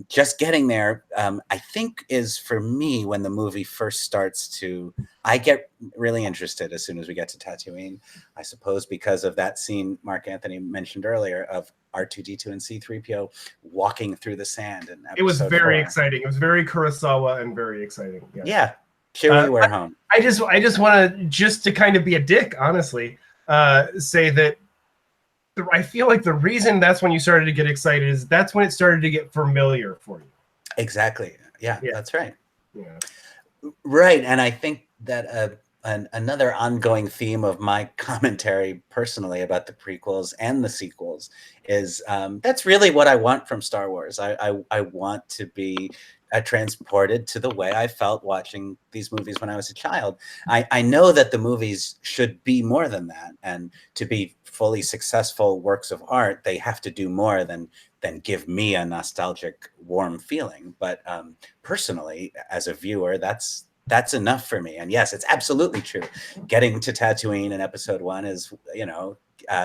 Just getting there, I think, is for me when the movie first starts I get really interested as soon as we get to Tatooine, I suppose because of that scene Marc-Anthony mentioned earlier of R2-D2 and C-3PO walking through the sand. And it was very exciting. It was very Kurosawa and very exciting. Yes. Yeah. Chewie, we're home. I just want to kind of be a dick, honestly, say that I feel like the reason that's when you started to get excited is that's when it started to get familiar for you. Exactly. Yeah. That's right. Yeah. Right. And I think that another ongoing theme of my commentary personally about the prequels and the sequels is that's really what I want from Star Wars. I want to be transported to the way I felt watching these movies when I was a child. I know that the movies should be more than that, and to be fully successful works of art, they have to do more than give me a nostalgic, warm feeling. But personally, as a viewer, that's enough for me. And yes, it's absolutely true. Getting to Tatooine in episode 1 is,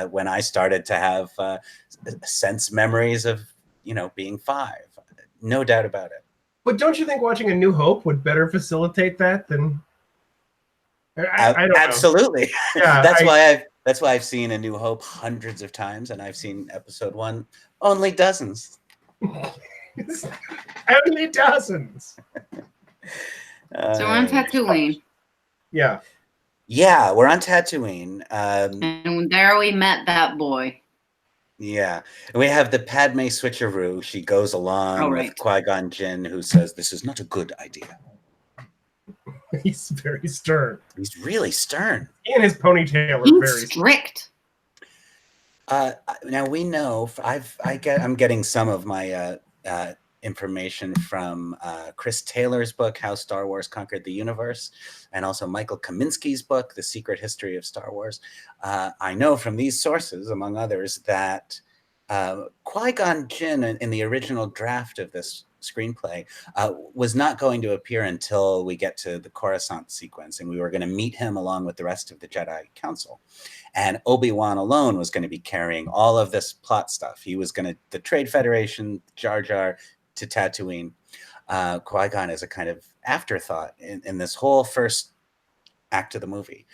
when I started to have sense memories of, being 5. No doubt about it. But don't you think watching A New Hope would better facilitate that than? I don't absolutely. Know. Yeah, that's why I've seen A New Hope hundreds of times, and I've seen episode 1 only dozens. Only dozens. So we're on Tatooine. Yeah. Yeah, we're on Tatooine. And there we met that boy. Yeah. And we have the Padme switcheroo. She goes along with Qui-Gon Jinn, who says, "This is not a good idea." He's very stern. He's really stern. He and his ponytail are He's very strict. Now we know. I'm getting some of my information from Chris Taylor's book, How Star Wars Conquered the Universe, and also Michael Kaminsky's book, The Secret History of Star Wars. I know from these sources, among others, that Qui-Gon Jinn in the original draft of this screenplay was not going to appear until we get to the Coruscant sequence, and we were going to meet him along with the rest of the Jedi Council. And Obi-Wan alone was going to be carrying all of this plot stuff. He was going to, the Trade Federation, Jar Jar to Tatooine. Qui-Gon is a kind of afterthought in this whole first act of the movie.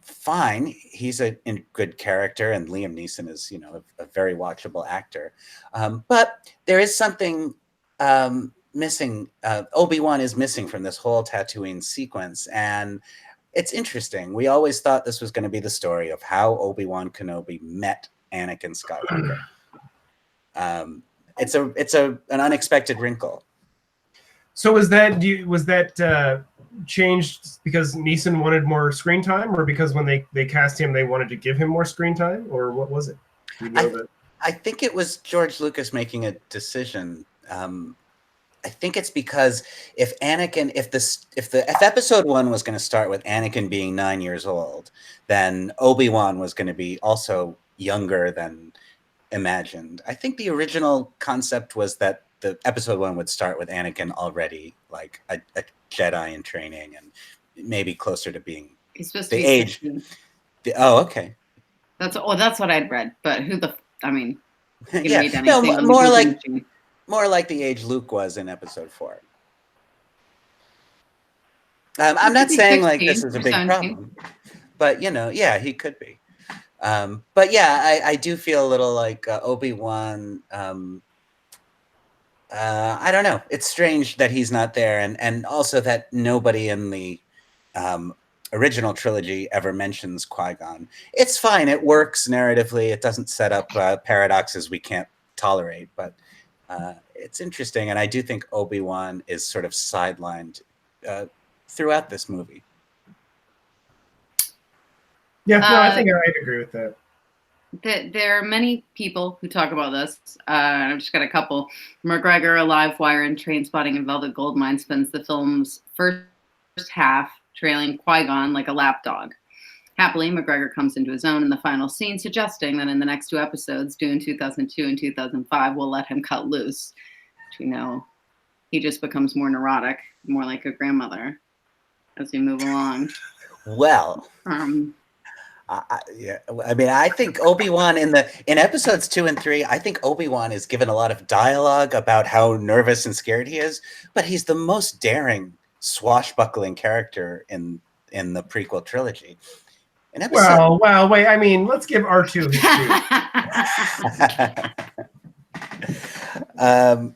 Fine, he's a good character, and Liam Neeson is, you know, a very watchable actor. But there is something missing. Obi-Wan is missing from this whole Tatooine sequence, and it's interesting. We always thought this was going to be the story of how Obi-Wan Kenobi met Anakin Skywalker. It's an unexpected wrinkle. So was that changed because Neeson wanted more screen time, or because when they cast him, they wanted to give him more screen time, or what was it? You know I think it was George Lucas making a decision. I think it's because if episode 1 was going to start with Anakin being 9 years old, then Obi-Wan was going to be also younger than imagined. I think the original concept was that the episode 1 would start with Anakin already like a Jedi in training, and maybe closer to being He's supposed the to be age. 16. Okay. That's what I'd read. But I mean, you can Yeah, read no, anything on more the like machine. more like the age Luke was in episode 4. I'm not saying like this is a big problem, but you know, yeah, he could be. But yeah, I do feel a little like Obi-Wan. I don't know. It's strange that he's not there, and also that nobody in the original trilogy ever mentions Qui-Gon. It's fine. It works narratively. It doesn't set up paradoxes we can't tolerate, but it's interesting. And I do think Obi-Wan is sort of sidelined throughout this movie. Yeah, no, I think I'd agree with that. There are many people who talk about this. I've just got a couple. McGregor, Alive Wire, and Trainspotting and Velvet Goldmine spends the film's first half trailing Qui-Gon like a lapdog. Happily, McGregor comes into his own in the final scene, suggesting that in the next 2 episodes, due in 2002 and 2005, we'll let him cut loose. Which we know he just becomes more neurotic, more like a grandmother as we move along. Well, yeah, I mean, I think Obi-Wan in episodes 2 and 3, I think Obi-Wan is given a lot of dialogue about how nervous and scared he is, but he's the most daring, swashbuckling character in the prequel trilogy. Well, wait. I mean, let's give R2 his due.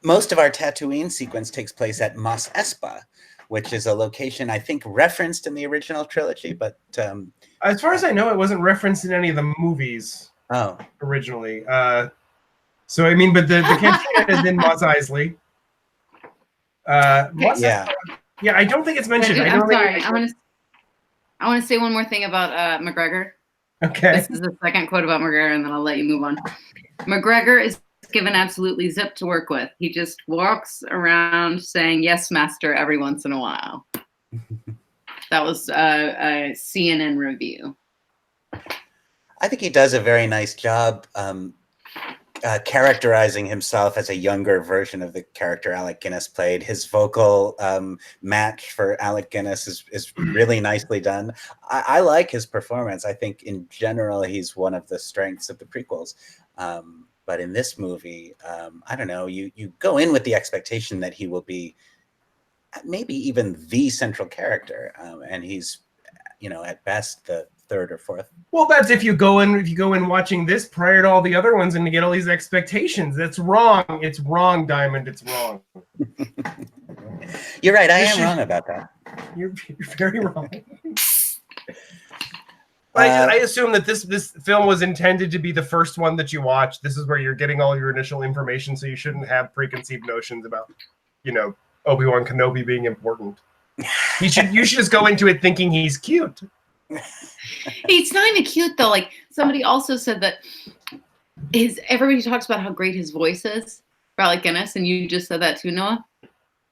Most of our Tatooine sequence takes place at Mos Espa, which is a location I think referenced in the original trilogy, but as far as I know, it wasn't referenced in any of the movies. Originally. So I mean, but the cantina is in Mos Eisley. Yeah, I don't think it's mentioned. I'm sorry. I want to say one more thing about McGregor. Okay. This is the second quote about McGregor, and then I'll let you move on. McGregor is given absolutely zip to work with. He just walks around saying, "Yes, master," every once in a while. That was a CNN review. I think he does a very nice job characterizing himself as a younger version of the character Alec Guinness played. His vocal match for Alec Guinness is really nicely done. I like his performance. I think in general he's one of the strengths of the prequels. But in this movie, I don't know, you go in with the expectation that he will be maybe even the central character, and he's, you know, at best the third or fourth. Well, that's if you go in watching this prior to all the other ones and to get all these expectations. That's wrong. It's wrong, Diamond. It's wrong. You're right. I am wrong about that. You're very wrong. I assume that this film was intended to be the first one that you watch. This is where you're getting all your initial information, so you shouldn't have preconceived notions about, you know, Obi-Wan Kenobi being important. You should just go into it thinking he's cute. He's not even cute though. Like somebody also said that everybody talks about how great his voice is for Alec Guinness, and you just said that too, Noah.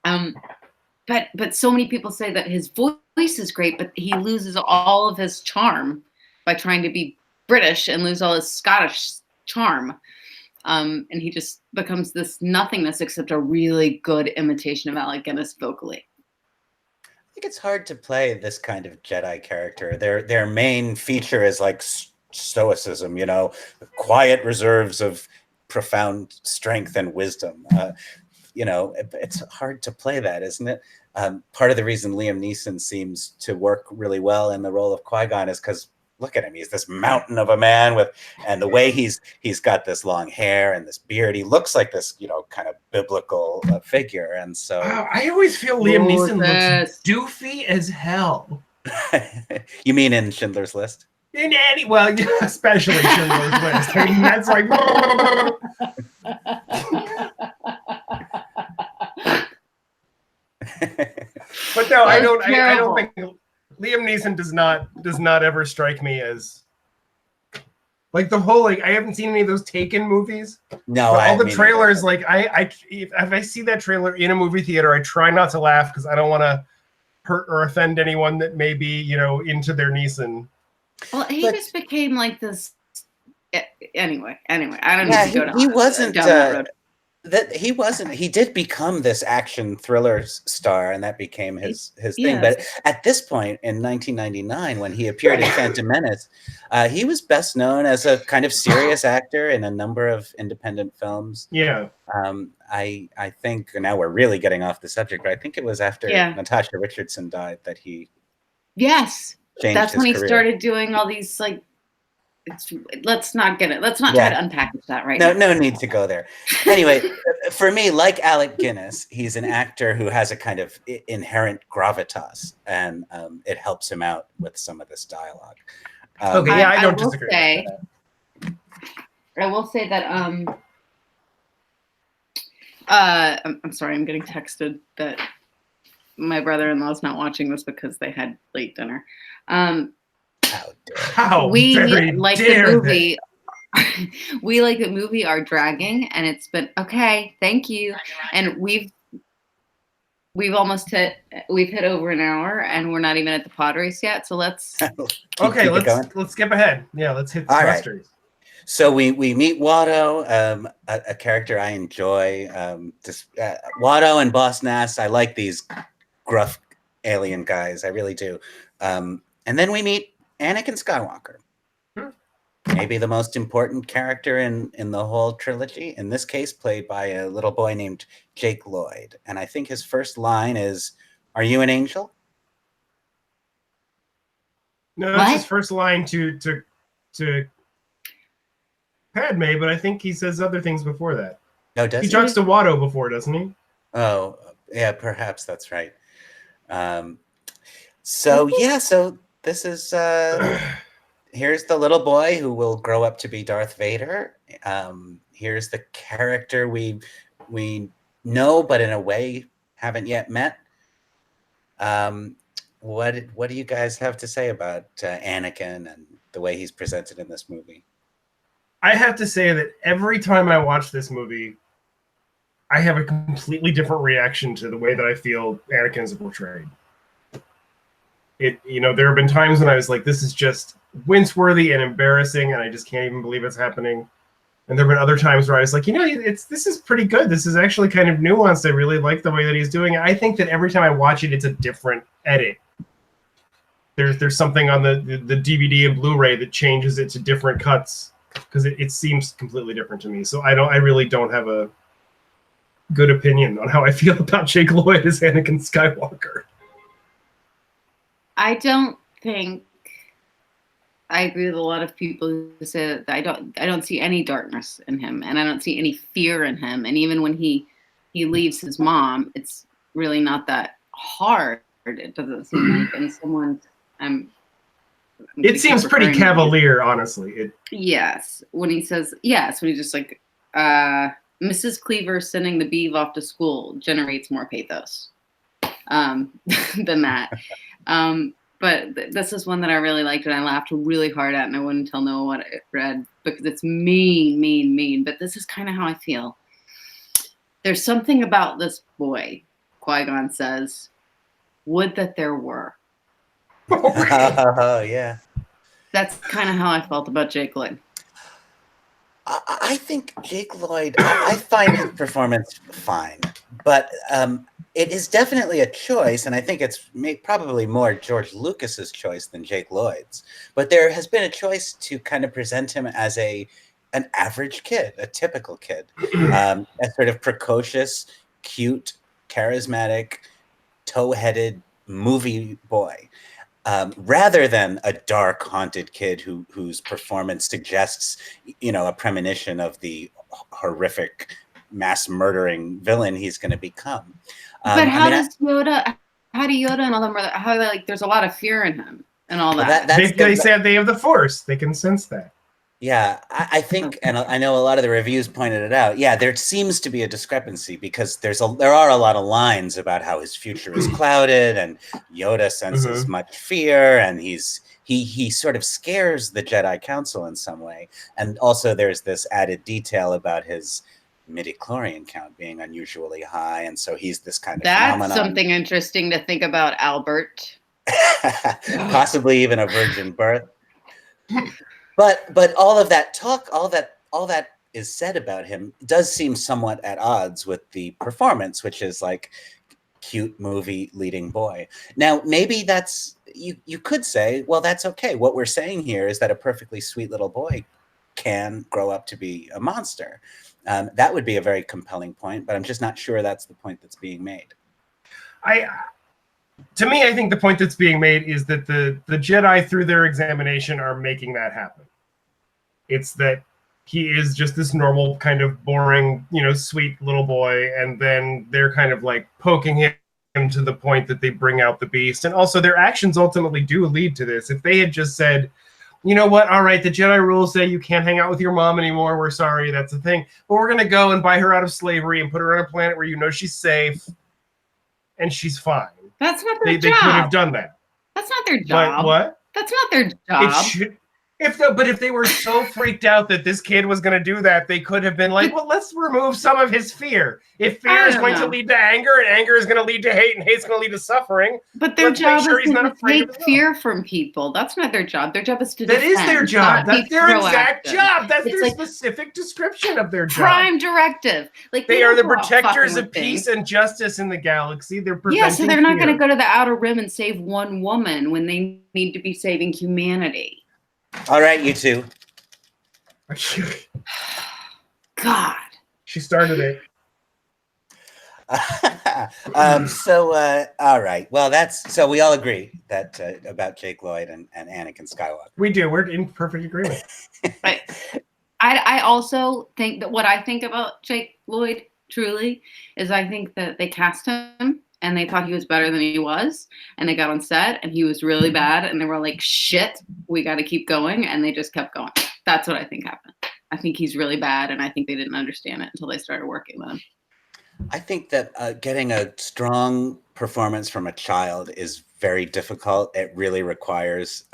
But so many people say that his voice is great, but he loses all of his charm by trying to be British and lose all his Scottish charm. And he just becomes this nothingness except a really good imitation of Alec Guinness vocally. I think it's hard to play this kind of Jedi character. Their main feature is like stoicism, you know, quiet reserves of profound strength and wisdom. You know, it's hard to play that, isn't it? Part of the reason Liam Neeson seems to work really well in the role of Qui-Gon is because look at him, he's this mountain of a man and the way he's got this long hair and this beard, he looks like this, you know, kind of biblical figure. And so I always feel Liam Neeson looks doofy as hell. You mean in Schindler's List? In any, well, yeah, especially Schindler's List. I mean, that's like. But no, I don't think Liam Neeson does not ever strike me as like the whole like I haven't seen any of those Taken movies. No, all the trailers like if I see that trailer in a movie theater, I try not to laugh because I don't want to hurt or offend anyone that may be, you know, into their Neeson. Well, he just became like this. Anyway, I don't need to go down. He wasn't down that road. He did become this action thriller star, and that became his thing. But at this point in 1999, when he appeared in Phantom Menace, he was best known as a kind of serious actor in a number of independent films. Yeah. I think now we're really getting off the subject, but I think it was after Natasha Richardson died that he. Yes, that's when he started doing all these like. Let's not get it. Let's not try to unpackage that right now. No need to go there. Anyway, for me, like Alec Guinness, he's an actor who has a kind of inherent gravitas, and it helps him out with some of this dialogue. Okay, yeah, I don't disagree. I will say that I'm sorry, I'm getting texted that my brother-in-law's not watching this because they had late dinner. We like the movie. We like the movie are dragging, and it's been okay. Thank you. And we've hit over an hour, and we're not even at the pod race yet. So let's let's skip ahead. Yeah, let's hit the quest race. So we meet Watto, a character I enjoy. Watto and Boss Nass. I like these gruff alien guys. I really do. And then we meet Anakin Skywalker, maybe the most important character in the whole trilogy, in this case played by a little boy named Jake Lloyd. And I think his first line is, "Are you an angel?" No, that's his first line to Padme, but I think he says other things before that. No, does he? He talks to Watto before, doesn't he? Oh, yeah, perhaps that's right. So this is here's the little boy who will grow up to be Darth Vader. Here's the character we know, but in a way haven't yet met. What do you guys have to say about Anakin and the way he's presented in this movie? I have to say that every time I watch this movie, I have a completely different reaction to the way that I feel Anakin is portrayed. There have been times when I was like, this is just wince-worthy and embarrassing, and I just can't even believe it's happening. And there have been other times where I was like, this is pretty good. This is actually kind of nuanced. I really like the way that he's doing it. I think that every time I watch it, it's a different edit. There's something on the DVD and Blu-ray that changes it to different cuts because it seems completely different to me. So I really don't have a good opinion on how I feel about Jake Lloyd as Anakin Skywalker. I don't think I agree with a lot of people who say that I don't see any darkness in him, and I don't see any fear in him. And even when he leaves his mom, it's really not that hard. It doesn't seem like, and someone it seems pretty cavalier, honestly. Yes, when he says yes, when he's just like, Mrs. Cleaver sending the beeve off to school generates more pathos than that. But this is one that I really liked and I laughed really hard at, and I wouldn't tell Noah what I read because it's mean. But this is kind of how I feel. There's something about this boy, Qui-Gon says, would that there were. Oh, yeah. That's kind of how I felt about Jake Lloyd. I think Jake Lloyd, I find his performance fine, but it is definitely a choice, and I think it's probably more George Lucas's choice than Jake Lloyd's. But there has been a choice to kind of present him as an average kid, a typical kid, a sort of precocious, cute, charismatic, tow-headed movie boy. Rather than a dark, haunted kid whose performance suggests, a premonition of the horrific, mass-murdering villain he's going to become. But how do Yoda and all them, there's a lot of fear in him and all that. They said they have the Force. They can sense that. Yeah, I think, and I know a lot of the reviews pointed it out. Yeah, there seems to be a discrepancy because there are a lot of lines about how his future is clouded, and Yoda senses much fear, and he sort of scares the Jedi Council in some way. And also, there's this added detail about his midichlorian count being unusually high, and so he's this kind of phenomenon. That's something interesting to think about, Albert. Possibly even a virgin birth. But all of that talk, all that is said about him does seem somewhat at odds with the performance, which is like cute movie leading boy. Now, maybe that's, you could say, well, that's okay. What we're saying here is that a perfectly sweet little boy can grow up to be a monster. That would be a very compelling point, but I'm just not sure that's the point that's being made. To me, I think the point that's being made is that the Jedi, through their examination, are making that happen. It's that he is just this normal, kind of boring, sweet little boy, and then they're kind of like poking him to the point that they bring out the beast. And also, their actions ultimately do lead to this. If they had just said, you know what, all right, the Jedi rules say you can't hang out with your mom anymore, we're sorry, that's the thing, but we're going to go and buy her out of slavery and put her on a planet where she's safe, and she's fine. That's not their job. They could have done that. That's not their job. But what? That's not their job. It should. But if they were so freaked out that this kid was going to do that, they could have been like, well, let's remove some of his fear. If fear is going to lead to anger, and anger is going to lead to hate, and hate is going to lead to suffering. But their job is to take fear from people. That's not their job. Their job is to defend. That is their job. That's their exact job. That's their specific description of their job. Prime directive. Like they are the protectors of peace and justice in the galaxy. They're preventing so they're not going to go to the Outer Rim and save one woman when they need to be saving humanity. All right, you two. God. She started it. All right. Well, so we all agree that about Jake Lloyd and Anakin Skywalker. We do. We're in perfect agreement. Right. I also think that what I think about Jake Lloyd truly is I think that they cast him and they thought he was better than he was, and they got on set and he was really bad, and they were like, shit, we got to keep going, and they just kept going. That's what I think happened. I think he's really bad, and I think they didn't understand it until they started working with him. I think that getting a strong performance from a child is very difficult. It really requires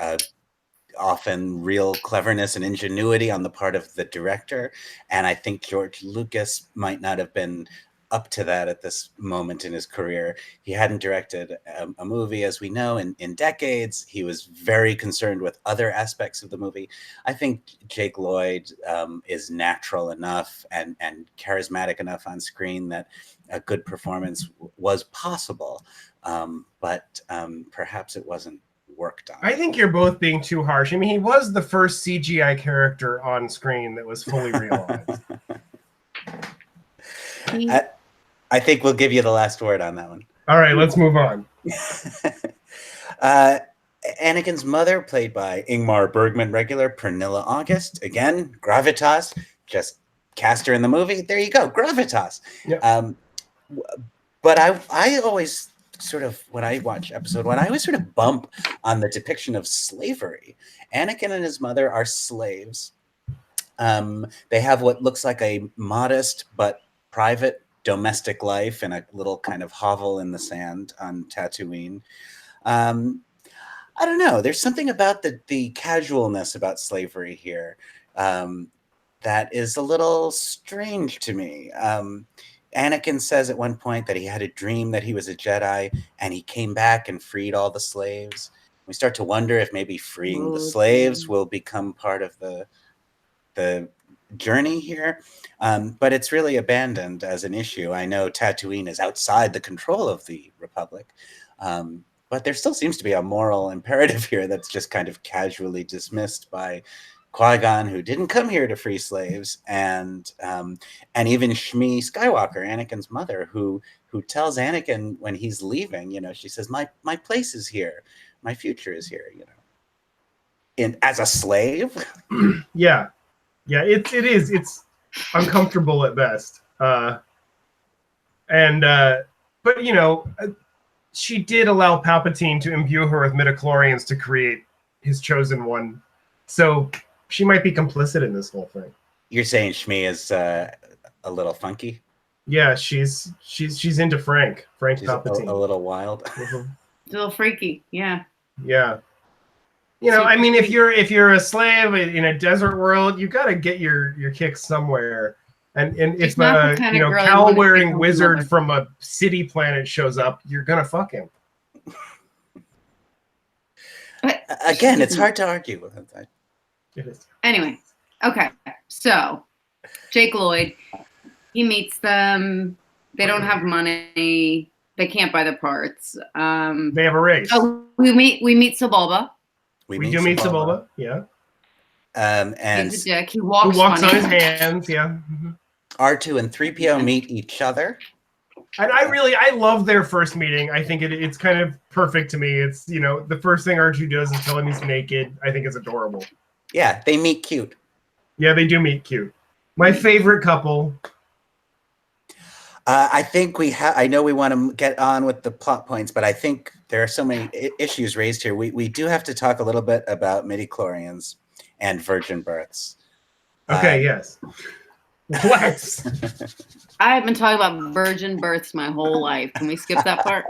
often real cleverness and ingenuity on the part of the director, and I think George Lucas might not have been up to that at this moment in his career. He hadn't directed a movie, as we know, in decades. He was very concerned with other aspects of the movie. I think Jake Lloyd is natural enough and charismatic enough on screen that a good performance was possible, but perhaps it wasn't worked on. I think you're both being too harsh. I mean, he was the first CGI character on screen that was fully realized. I think we'll give you the last word on that one. All right, let's move on. Anakin's mother, played by Ingmar Bergman regular Pernilla August. Again, gravitas. Just cast her in the movie. There you go, gravitas. Yeah. But I always sort of, when I watch episode 1, I always sort of bump on the depiction of slavery. Anakin and his mother are slaves. They have what looks like a modest but private domestic life in a little kind of hovel in the sand on Tatooine. I don't know. There's something about the casualness about slavery here that is a little strange to me. Anakin says at one point that he had a dream that he was a Jedi and he came back and freed all the slaves. We start to wonder if maybe freeing the slaves will become part of the journey here. But it's really abandoned as an issue. I know Tatooine is outside the control of the Republic. But there still seems to be a moral imperative here that's just kind of casually dismissed by Qui-Gon, who didn't come here to free slaves, and even Shmi Skywalker, Anakin's mother, who tells Anakin when he's leaving, she says, "My place is here, my future is here," as a slave. Yeah, it is. It's uncomfortable at best, but she did allow Palpatine to imbue her with midichlorians to create his chosen one. So she might be complicit in this whole thing. You're saying Shmi is a little funky? Yeah, she's into Frank She's Palpatine. A little wild. Mm-hmm. A little freaky, yeah. Yeah. I mean, if you're a slave in a desert world, you got to get your kicks somewhere. And if a cowl-wearing wizard from a city planet shows up, you're gonna fuck him. Again, it's hard to argue with that. It is. Anyway, okay. So Jake Lloyd, he meets them. They don't have money. They can't buy the parts. They have a race. Oh, we meet Sebulba. We do meet Sebulba. Yeah. And he's a dick. He walks on funny. his hands. Yeah. Mm-hmm. R2 and 3PO meet each other. And I love their first meeting. I think it's kind of perfect to me. It's, the first thing R2 does is tell him he's naked. I think it's adorable. Yeah, they meet cute. Yeah, they do meet cute. My favorite couple. I think I know we want to get on with the plot points, but I think there are so many issues raised here. We do have to talk a little bit about midichlorians and virgin births. Okay, yes. What? I've been talking about virgin births my whole life. Can we skip that part?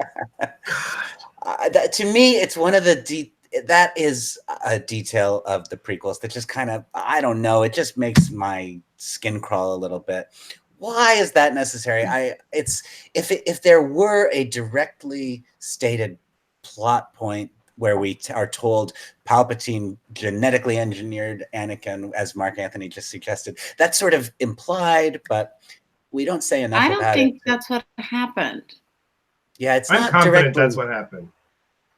To me, it's one of that is a detail of the prequels that just kind of, I don't know, it just makes my skin crawl a little bit. Why is that necessary? If there were a directly stated plot point where we are told Palpatine genetically engineered Anakin, as Marc-Anthony just suggested, that's sort of implied, but we don't say enough about it. I don't think that's what happened. Yeah, it's I'm not confident directly. that's what happened.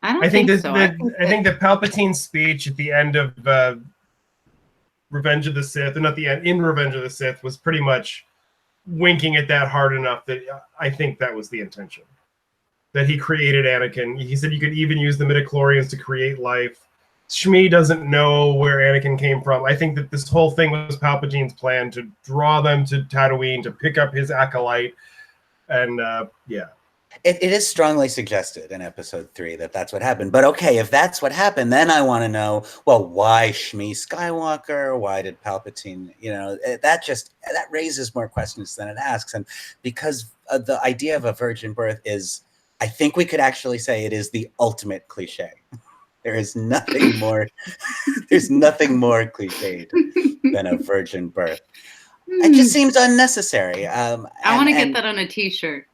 I think so. I think that Palpatine's speech at the end of Revenge of the Sith, or not the end, in Revenge of the Sith, was pretty much winking at that hard enough that I think that was the intention. That he created Anakin. He said you could even use the midichlorians to create life. Shmi doesn't know where Anakin came from. I think that this whole thing was Palpatine's plan to draw them to Tatooine, to pick up his acolyte. And yeah. It is strongly suggested in episode 3 that that's what happened. But okay, if that's what happened, then I want to know, well, why Shmi Skywalker? Why did Palpatine, that raises more questions than it asks. And because the idea of a virgin birth is, I think we could actually say it is the ultimate cliche. There is nothing more, there's nothing more cliched than a virgin birth. It just seems unnecessary. I want to get that on a t-shirt.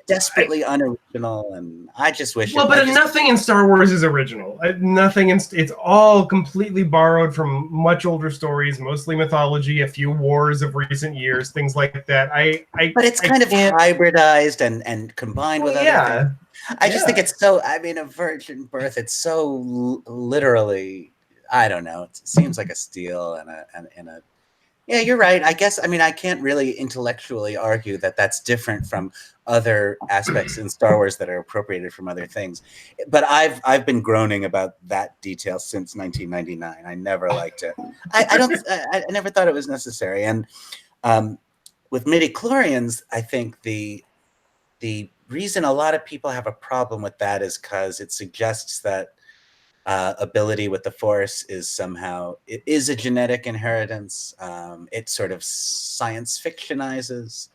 Desperately unoriginal, and I just wish. Nothing in Star Wars is original. It's all completely borrowed from much older stories, mostly mythology, a few wars of recent years, things like that. But it's kind of hybridized and combined with other things. I just think it's so. I mean, a virgin birth. It's so literally. I don't know. It seems like a steal and a. Yeah, you're right. I guess, I can't really intellectually argue that that's different from other aspects in Star Wars that are appropriated from other things. But I've been groaning about that detail since 1999. I never liked it. I never thought it was necessary. And with midichlorians, I think the reason a lot of people have a problem with that is because it suggests that ability with the Force is somehow, it is a genetic inheritance. It sort of science fictionizes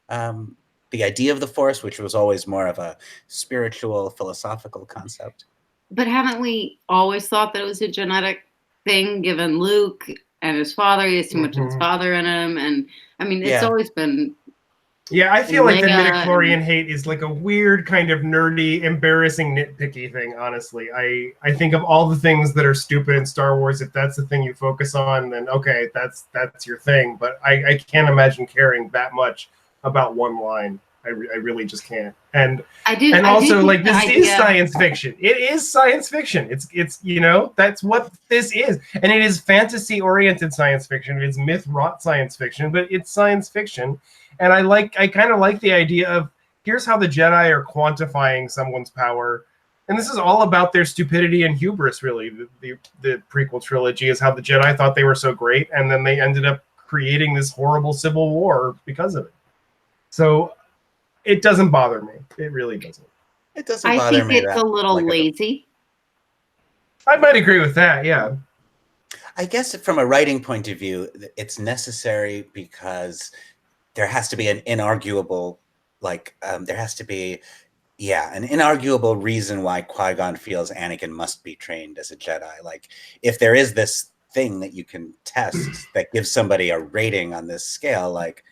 the idea of the Force, which was always more of a spiritual, philosophical concept. But haven't we always thought that it was a genetic thing, given Luke and his father? He has too much of his father in him. And I mean, it's always been. Yeah, I feel like the midichlorian hate is like a weird kind of nerdy, embarrassing, nitpicky thing, honestly. I think of all the things that are stupid in Star Wars. If that's the thing you focus on, then okay, that's your thing. But I can't imagine caring that much about one line. I really just can't. And also, like, this is science fiction. It is science fiction. It's you know, that's what this is. And it is fantasy-oriented science fiction. It's myth-wrought science fiction, but it's science fiction. And I kind of like the idea of, here's how the Jedi are quantifying someone's power. And this is all about their stupidity and hubris, really. The prequel trilogy is how the Jedi thought they were so great, and then they ended up creating this horrible civil war because of it. So it doesn't bother me. It really doesn't. It doesn't bother me. I think it's a little lazy. I might agree with that, yeah. I guess from a writing point of view, it's necessary because there has to be an inarguable, there has to be, an inarguable reason why Qui-Gon feels Anakin must be trained as a Jedi. Like, if there is this thing that you can test that gives somebody a rating on this scale, like.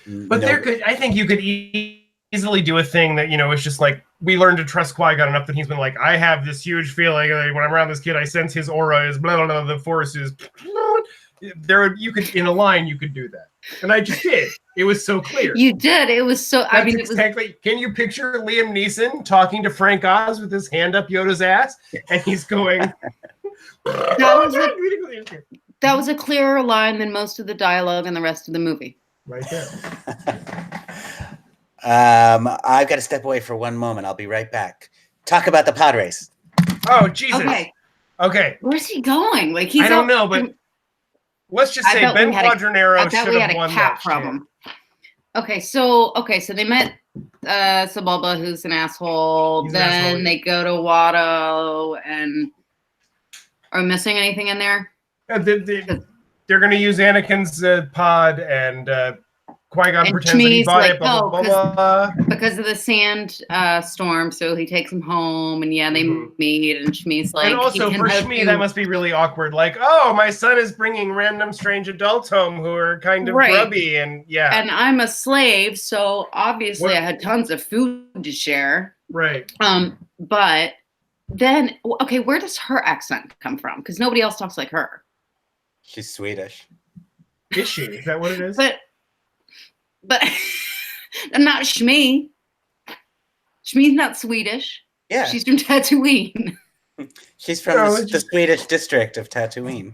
But I think you could easily do a thing that, you know, it's just like, we learned to trust Qui-Gon enough that he's been like, I have this huge feeling when I'm around this kid, I sense his aura is blah, blah, blah, the Force is blah. You could, in a line, you could do that. And I just did. It was so clear. You did. It was so, I mean, exactly. Can you picture Liam Neeson talking to Frank Oz with his hand up Yoda's ass? And he's going. That was a clearer line than most of the dialogue in the rest of the movie. Right there. I've got to step away for one moment. I'll be right back. Talk about the pod race. Oh, Jesus. Okay. Where's he going? Like, I don't know, but let's just say Ben Quadranero should have won that problem. Okay, so they met Sebulba, who's an asshole. Then they go to Watto, and are we missing anything in there? They're going to use Anakin's pod, and Qui-Gon pretends that he bought it, blah, blah, blah, blah. Because of the sand storm, so he takes him home, and they meet, and Shmi's like... And also, for Shmi, that must be really awkward. Like, oh, my son is bringing random strange adults home who are kind of grubby, and And I'm a slave, so obviously I had tons of food to share. Right. But then, okay, where does her accent come from? Because nobody else talks like her. She's Swedish. Is she? Is that what it is? But I'm not Shmi. Shmi's not Swedish. Yeah. She's from Tatooine. She's from the Swedish district of Tatooine.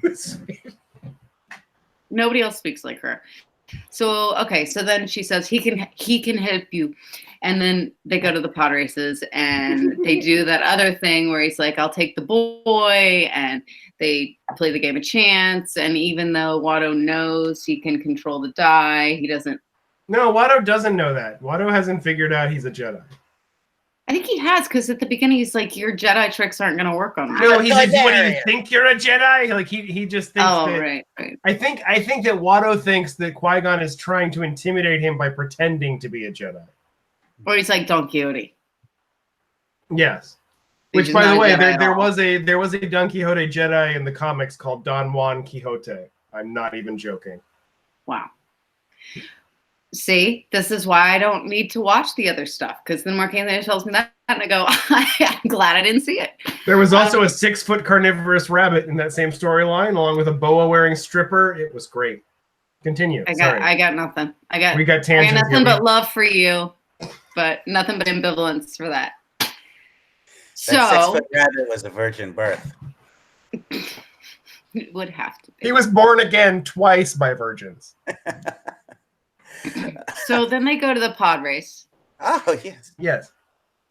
Nobody else speaks like her. So, okay, so then she says he can help you. And then they go to the pod races, and they do that other thing where he's like, I'll take the boy, and they play the game of chance. And even though Watto knows he can control the die, he doesn't. No, Watto doesn't know that. Watto hasn't figured out he's a Jedi. I think he has, because at the beginning he's like, your Jedi tricks aren't going to work on me. No, he's like, what, do you think you're a Jedi? Like, he just thinks that... right. I think that Watto thinks that Qui-Gon is trying to intimidate him by pretending to be a Jedi. Or he's like Don Quixote. Yes. Which, by the way, there was a Don Quixote Jedi in the comics called Don Juan Quixote. I'm not even joking. Wow. See, this is why I don't need to watch the other stuff, because then Marc-Anthony tells me that, and I go, I'm glad I didn't see it. There was also a 6-foot carnivorous rabbit in that same storyline, along with a boa-wearing stripper. It was great. Continue. I got nothing. We got tangents. I got nothing but love for you, but nothing but ambivalence for that. So that 6-foot rabbit was a virgin birth. It would have to be. He was born again twice by virgins. So then they go to the pod race. Oh, yes. Yes.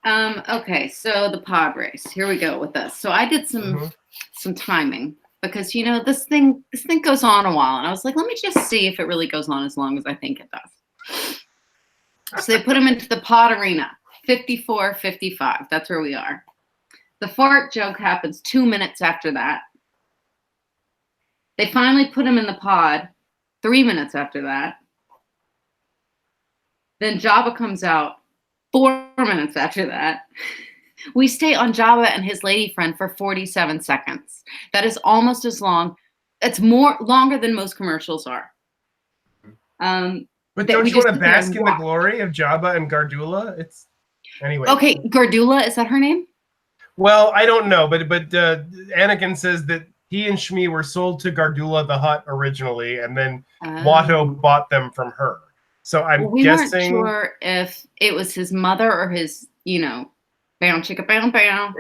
Okay, so the pod race. Here we go with this. So I did some timing, because this thing goes on a while, and I was like, let me just see if it really goes on as long as I think it does. So they put him into the pod arena, 54-55. That's where we are. The fart joke happens 2 minutes after that. They finally put him in the pod 3 minutes after that. Then Jabba comes out 4 minutes after that. We stay on Jabba and his lady friend for 47 seconds. That is almost as long. It's longer than most commercials are. But don't you want to bask in the glory of Jabba and Gardula? It's anyway. Okay, Gardula, is that her name? Well, I don't know, but Anakin says that he and Shmi were sold to Gardula the Hutt originally, and then Watto bought them from her. So I'm guessing. We weren't sure if it was his mother or his, bow chicka bow bow.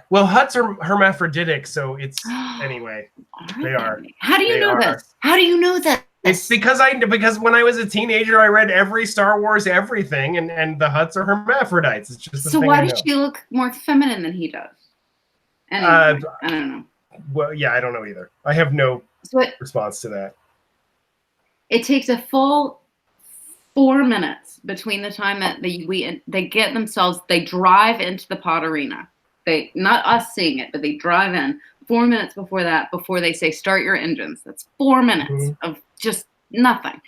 Well, Hutts are hermaphroditic, so it's anyway. They are. How do you know this? How do you know that? It's because when I was a teenager, I read every Star Wars everything, and the Hutts are hermaphrodites. It's just so why does she look more feminine than he does? Anyway, I don't know. Well, yeah, I don't know either. I have no response to that. It takes a full 4 minutes between the time that they get themselves. They drive into the pod arena. Not us seeing it, but they drive in 4 minutes before that. Before they say start your engines, that's 4 minutes of just nothing.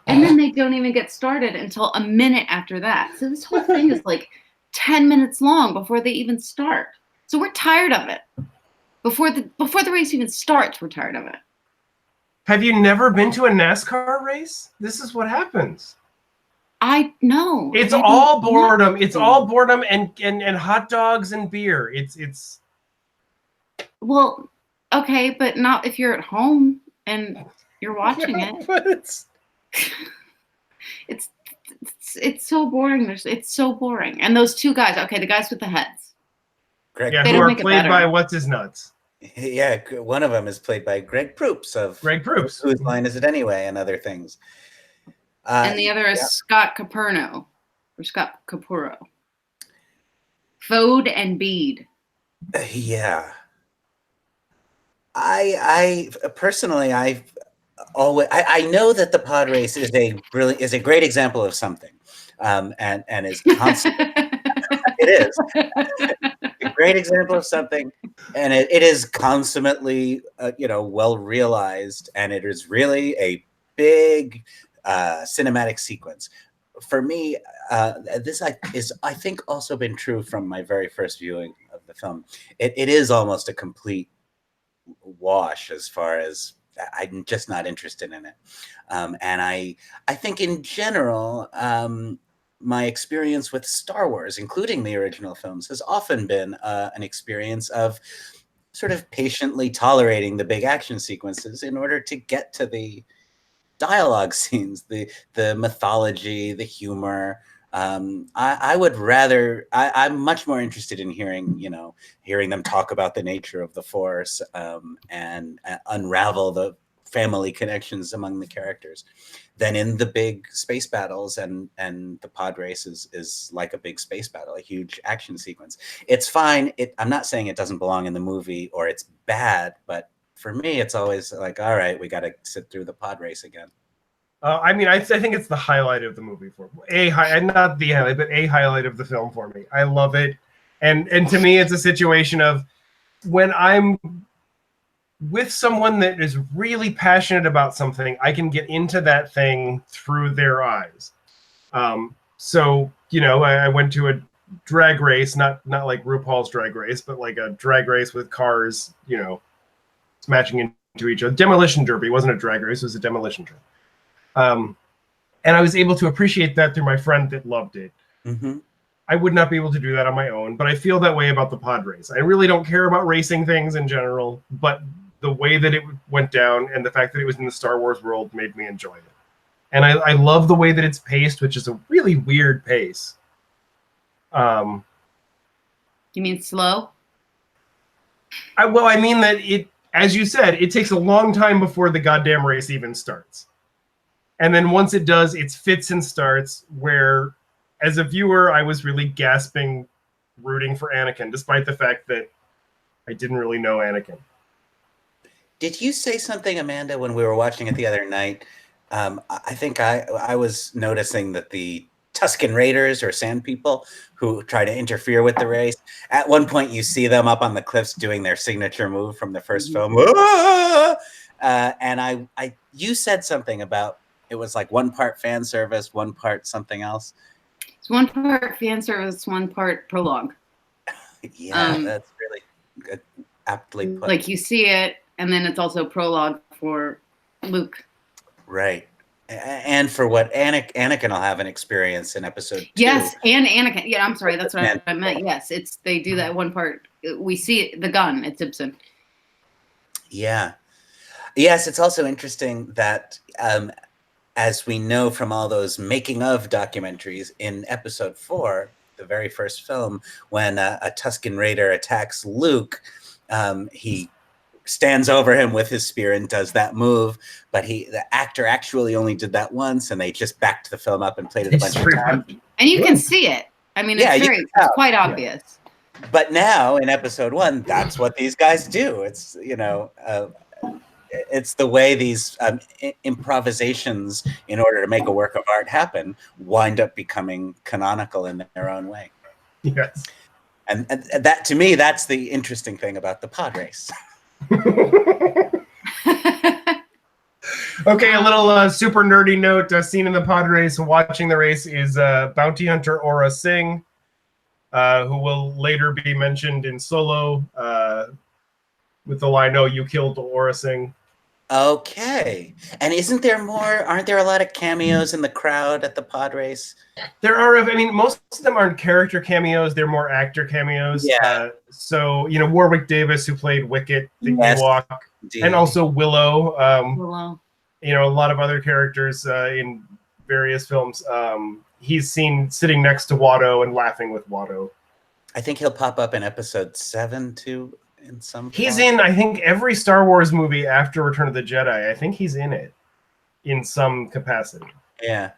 And then they don't even get started until a minute after that. So this whole thing is like 10 minutes long before they even start. So we're tired of it. Before the race even starts, we're tired of it. Have you never been to a NASCAR race? This is what happens. I know. It's all boredom. It's all boredom and hot dogs and beer. It's Well, okay, but not if you're at home and you're watching it. But it's so boring. It's so boring. And those two guys, okay, the guys with the heads. Greg, who are played by what's his nuts? Yeah, one of them is played by Greg Proops. Whose line is it anyway? And other things. And the other is Scott Capurro. Fode and Bede. Yeah. I personally, I know that the pod race is a great example of something, and is constant. It is a great example of something, and it is consummately, well realized, and it is really a big cinematic sequence. For me, this is, I think, also been true from my very first viewing of the film. It is almost a complete wash as far as I'm just not interested in it. And I think in general, my experience with Star Wars, including the original films, has often been an experience of sort of patiently tolerating the big action sequences in order to get to the dialogue scenes, the mythology, the humor. I would rather. I'm much more interested in hearing them talk about the nature of the Force and unravel the family connections among the characters than in the big space battles, and the pod race is like a big space battle, a huge action sequence. It's fine. I'm not saying it doesn't belong in the movie or it's bad, but for me, it's always like, all right, we got to sit through the pod race again. I think it's the highlight of the movie for me. Not the highlight, but a highlight of the film for me. I love it, and to me, it's a situation of when I'm with someone that is really passionate about something, I can get into that thing through their eyes. So I went to a drag race, not like RuPaul's Drag Race, but like a drag race with cars, smashing into each other. Demolition Derby. It wasn't a drag race, it was a demolition derby. And I was able to appreciate that through my friend that loved it. Mm-hmm. I would not be able to do that on my own, but I feel that way about the pod race. I really don't care about racing things in general, but the way that it went down and the fact that it was in the Star Wars world made me enjoy it. And I love the way that it's paced, which is a really weird pace. You mean slow? I mean that it, as you said, it takes a long time before the goddamn race even starts. And then once it does, it's fits and starts where, as a viewer, I was really gasping, rooting for Anakin, despite the fact that I didn't really know Anakin. Did you say something, Amanda, when we were watching it the other night? I think I was noticing that the Tusken Raiders or Sand People who try to interfere with the race. At one point, you see them up on the cliffs doing their signature move from the first film. And you said something about it was like one part fan service, one part something else. It's one part fan service, one part prologue. Yeah, that's really good, aptly put. Like you see it, and then it's also prologue for Luke. Right. And for what Anakin will have an experience in episode 2. Yes, and Anakin. Yeah, I'm sorry, that's what I meant. Yes, they do that one part. We see it, the gun. It's Ibsen. Yeah. Yes, it's also interesting that, as we know from all those making of documentaries, in episode 4, the very first film, when a Tusken Raider attacks Luke, he stands over him with his spear and does that move, but the actor actually only did that once, and they just backed the film up and played it a bunch of times. And you can see it. I mean, it's quite obvious. But now in episode 1, that's what these guys do. It's, it's the way these improvisations, in order to make a work of art happen, wind up becoming canonical in their own way. Yes. And that, to me, that's the interesting thing about the pod race. Okay, a little super nerdy note. Scene in the pod race, watching the race, is bounty hunter Aura Singh, who will later be mentioned in Solo with the line, "No, you killed Aura Singh." Okay. And aren't there a lot of cameos in the crowd at the pod race? There are. I mean, most of them aren't character cameos. They're more actor cameos. Yeah. So, Warwick Davis, who played Wicket, the Ewok, and also Willow. Willow. A lot of other characters in various films. He's seen sitting next to Watto and laughing with Watto. I think he'll pop up in episode 7 too. In some he's form. in, I think, every Star Wars movie after Return of the Jedi. I think he's in it in some capacity. Yeah.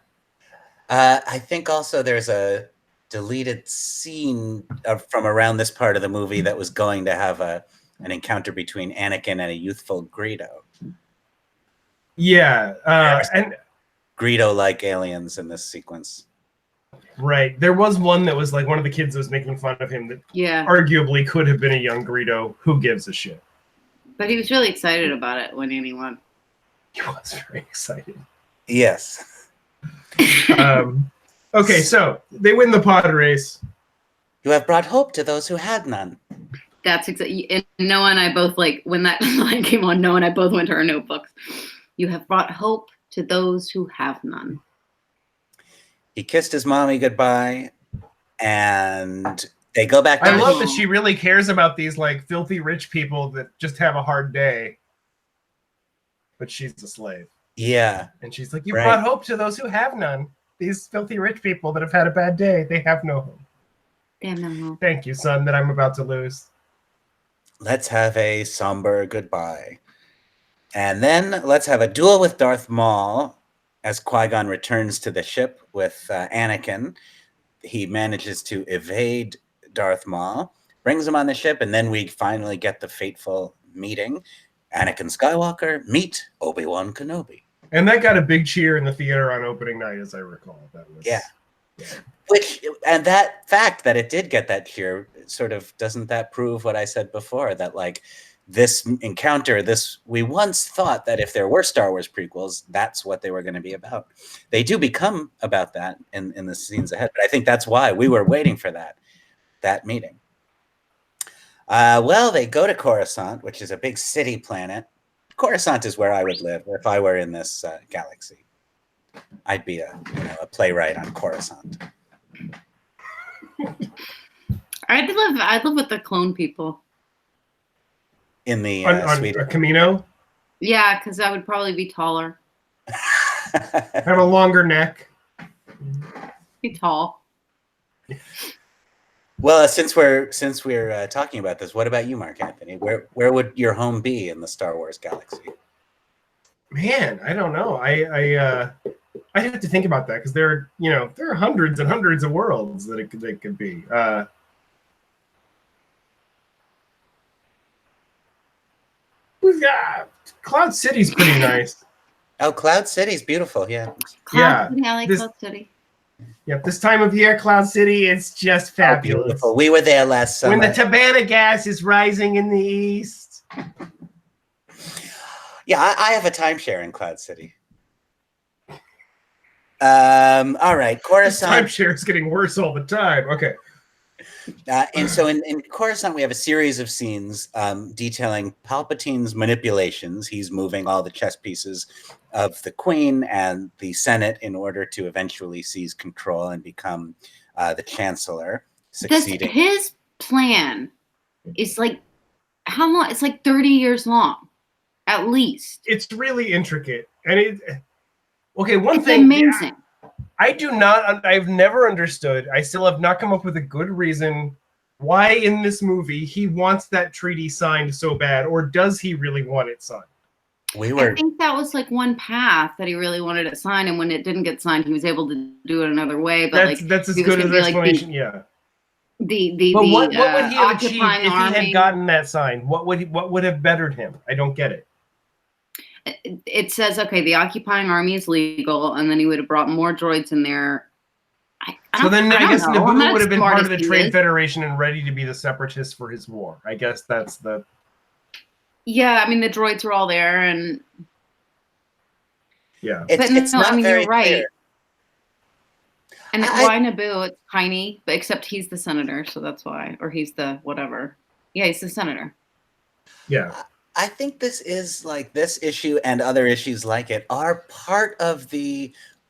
I think also there's a deleted scene from around this part of the movie that was going to have an encounter between Anakin and a youthful Greedo. Yeah. And Greedo-like aliens in this sequence. Right. There was one that was like one of the kids was making fun of him that arguably could have been a young Greedo. Who gives a shit? But he was really excited about it when Annie won. He was very excited. Yes. Okay, so they win the pod race. You have brought hope to those who had none. That's exactly. And Noah and I both, like, when that line came on, Noah and I both went to our notebooks. You have brought hope to those who have none. He kissed his mommy goodbye, and they go back to I love that she really cares about these, like, filthy rich people that just have a hard day. But she's a slave. Yeah. And she's like, you brought hope to those who have none. These filthy rich people that have had a bad day, they have no hope. They have no hope. Thank you, son, that I'm about to lose. Let's have a somber goodbye. And then let's have a duel with Darth Maul as Qui-Gon returns to the ship with Anakin. He manages to evade Darth Maul, brings him on the ship, and then we finally get the fateful meeting. Anakin Skywalker meet Obi-Wan Kenobi. And that got a big cheer in the theater on opening night, as I recall. That was, yeah. And that fact that it did get that cheer, sort of, doesn't that prove what I said before? That, like, this encounter, we once thought that if there were Star Wars prequels, that's what they were going to be about. They do become about that in the scenes ahead, but I think that's why we were waiting for that meeting. Well, they go to Coruscant, which is a big city planet. Coruscant is where I would live if I were in this galaxy. I'd be a playwright on Coruscant. I'd live with the clone people. In the on Camino? Yeah, because I would probably be taller. Have a longer neck. Be tall. Well, since we're talking about this, what about you, Marc-Anthony? Where would your home be in the Star Wars galaxy? Man, I don't know. I have to think about that because there are hundreds and hundreds of worlds that it could be. Cloud City's pretty nice. Oh, Cloud City's beautiful. Yeah. Cloud City, I like Cloud City. Yep, this time of year, Cloud City, it's just fabulous. Oh, beautiful. We were there last summer. When the Tabana gas is rising in the east. Yeah, I have a timeshare in Cloud City. All right, Coruscant. Timeshare is getting worse all the time. Okay. And so in Coruscant, we have a series of scenes detailing Palpatine's manipulations. He's moving all the chess pieces of the Queen and the Senate in order to eventually seize control and become the Chancellor, succeeding. His plan is like, how long? It's like 30 years long, at least. It's really intricate. And one it's thing. Amazing. I've never understood. I still have not come up with a good reason why in this movie he wants that treaty signed so bad, or does he really want it signed? I think that was like one path that he really wanted it signed, and when it didn't get signed, he was able to do it another way. But that's as good as an explanation. Yeah. What would he have achieved if army, he had gotten that signed? What would have bettered him? I don't get it. It says, okay, the occupying army is legal, and then he would have brought more droids in there. I guess Naboo would have been part of the Trade Federation and ready to be the separatists for his war. I guess that's the... Yeah, I mean, the droids were all there, and... Yeah. It's not very you're right. clear. And why Naboo? It's tiny, but except he's the senator, so that's why. Or he's the whatever. Yeah, he's the senator. Yeah. I think this is like this issue and other issues like it are part of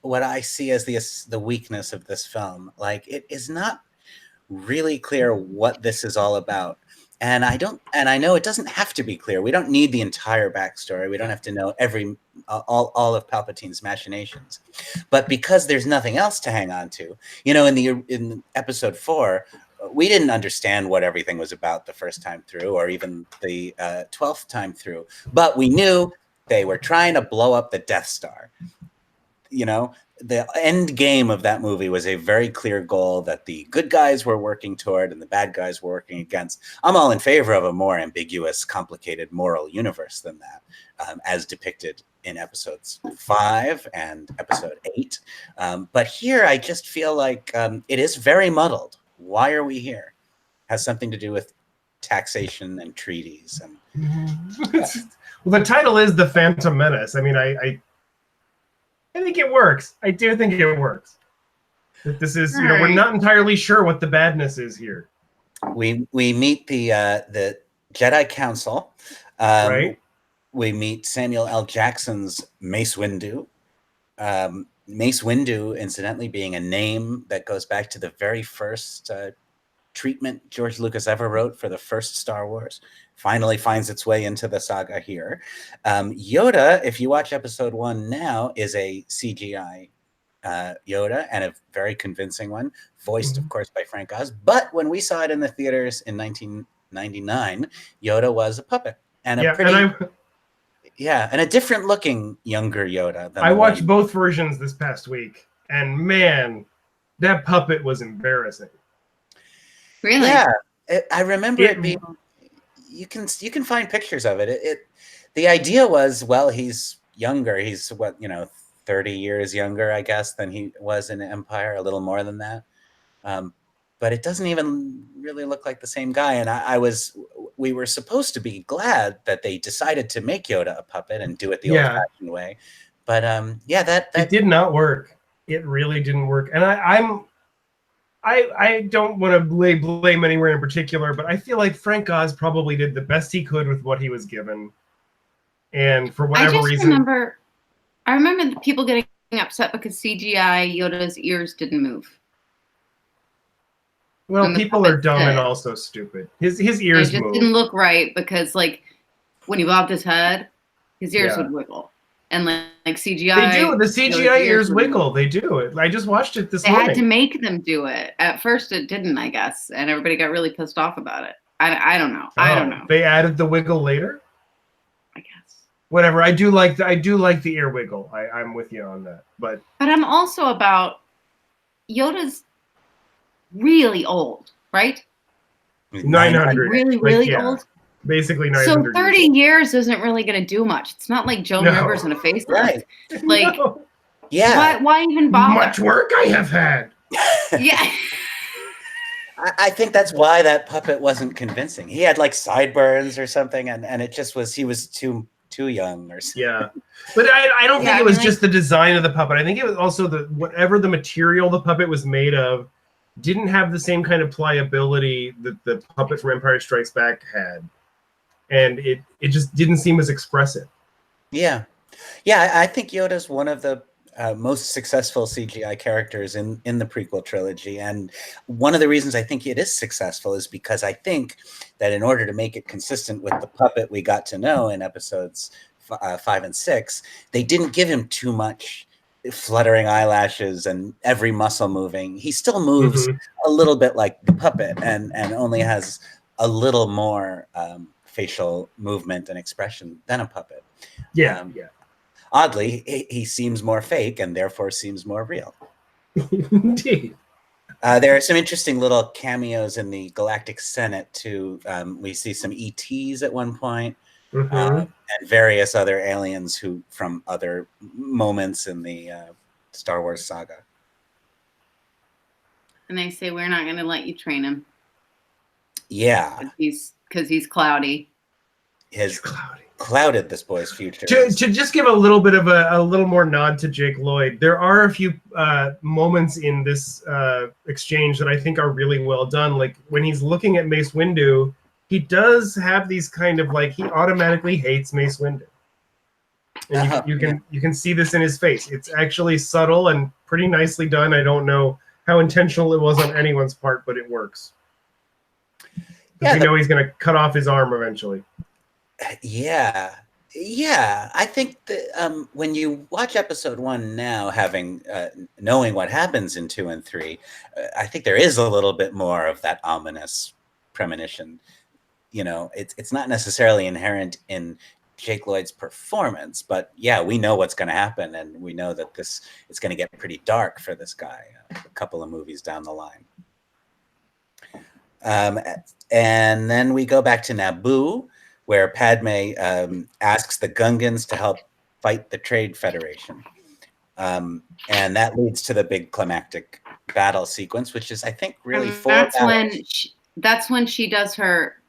what I see as the weakness of this film. Like, it is not really clear what this is all about. And I know it doesn't have to be clear. We don't need the entire backstory. We don't have to know all of Palpatine's machinations. But because there's nothing else to hang on to, in episode 4, we didn't understand what everything was about the first time through, or even the 12th time through. But we knew they were trying to blow up the Death Star. The end game of that movie was a very clear goal that the good guys were working toward and the bad guys were working against. I'm all in favor of a more ambiguous, complicated moral universe than that, as depicted in episodes 5 and episode 8. But here, I just feel like it is very muddled. Why are we here? Has something to do with taxation and treaties. And well, the title is The Phantom Menace. I mean, I think it works. I do think it works. That this is, we're not entirely sure what the badness is here. We meet the Jedi Council. Right. We meet Samuel L. Jackson's Mace Windu. Mace Windu, incidentally, being a name that goes back to the very first treatment George Lucas ever wrote for the first Star Wars. Finally finds its way into the saga here. Yoda, if you watch episode 1 now, is a CGI Yoda, and a very convincing one, voiced, of course, by Frank Oz. But when we saw it in the theaters in 1999, Yoda was a puppet. And and a different looking younger Yoda. I watched both versions this past week, and man, that puppet was embarrassing. Really? Yeah, I remember it being. You can find pictures of it. The idea was, well, he's younger. He's 30 years younger, I guess, than he was in Empire. A little more than that. But it doesn't even really look like the same guy. And we were supposed to be glad that they decided to make Yoda a puppet and do it the old-fashioned way. But that it did not work. It really didn't work. And I don't want to lay blame anywhere in particular, but I feel like Frank Oz probably did the best he could with what he was given. And for whatever reason... I remember people getting upset because CGI Yoda's ears didn't move. Well, people are dumb and also stupid. His ears just didn't look right because, like, when he bobbed his head, his ears would wiggle. And like CGI, they do. The CGI ears wiggle. They do it. I just watched it this morning. They had to make them do it. At first, it didn't, I guess, and everybody got really pissed off about it. I don't know. I don't know. They added the wiggle later. I guess. Whatever. I do like the ear wiggle. I'm with you on that. But I'm also about Yoda's really old, right? 900. Like really old. Basically 900. So 30 years isn't really going to do much. It's not like Joan Rivers in a facelift. Right. Like, Yeah. Why even bother? Much work I have had. Yeah. I think that's why that puppet wasn't convincing. He had like sideburns or something, and it just was, he was too young or something. Yeah. But I don't think Yeah, it was like, just the design of the puppet. I think it was also whatever the material the puppet was made of didn't have the same kind of pliability that the puppet from Empire Strikes Back had. And it just didn't seem as expressive. Yeah. Yeah, I think Yoda's one of the most successful CGI characters in the prequel trilogy. And one of the reasons I think it is successful is because I think that in order to make it consistent with the puppet we got to know in episodes 5 and 6, they didn't give him too much fluttering eyelashes and every muscle moving. He still moves a little bit like the puppet and only has a little more facial movement and expression than a puppet. Yeah. Oddly, he seems more fake and therefore seems more real. Indeed. There are some interesting little cameos in the Galactic Senate too. We see some ETs at one point, and various other aliens who from other moments in the Star Wars saga. And they say, we're not going to let you train him. Yeah. Because he's cloudy. He's clouded this boy's future. To just give a little bit of a little more nod to Jake Lloyd, there are a few moments in this exchange that I think are really well done. Like when he's looking at Mace Windu, he does have these kind of like, he automatically hates Mace Windu. And you can see this in his face. It's actually subtle and pretty nicely done. I don't know how intentional it was on anyone's part, but it works. Yeah, we know he's going to cut off his arm eventually. Yeah. I think that when you watch episode 1 now, having knowing what happens in 2 and 3, I think there is a little bit more of that ominous premonition. You know, it's not necessarily inherent in Jake Lloyd's performance, but yeah, we know what's going to happen, and we know that it's going to get pretty dark for this guy a couple of movies down the line. And then we go back to Naboo, where Padme asks the Gungans to help fight the Trade Federation. And that leads to the big climactic battle sequence, which is, I think, really that's when she does her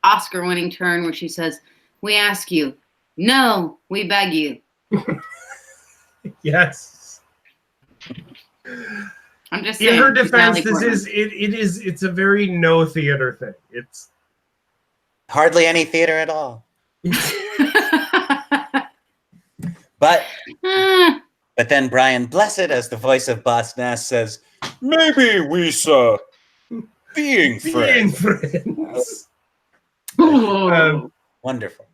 Oscar-winning turn where she says, "We ask you. No, we beg you." Yes. I'm just saying. In her defense, it's a very no theater thing. It's hardly any theater at all. But then Brian Blessed, as the voice of Boss Nass, says, "Maybe we saw being friends." Wonderful.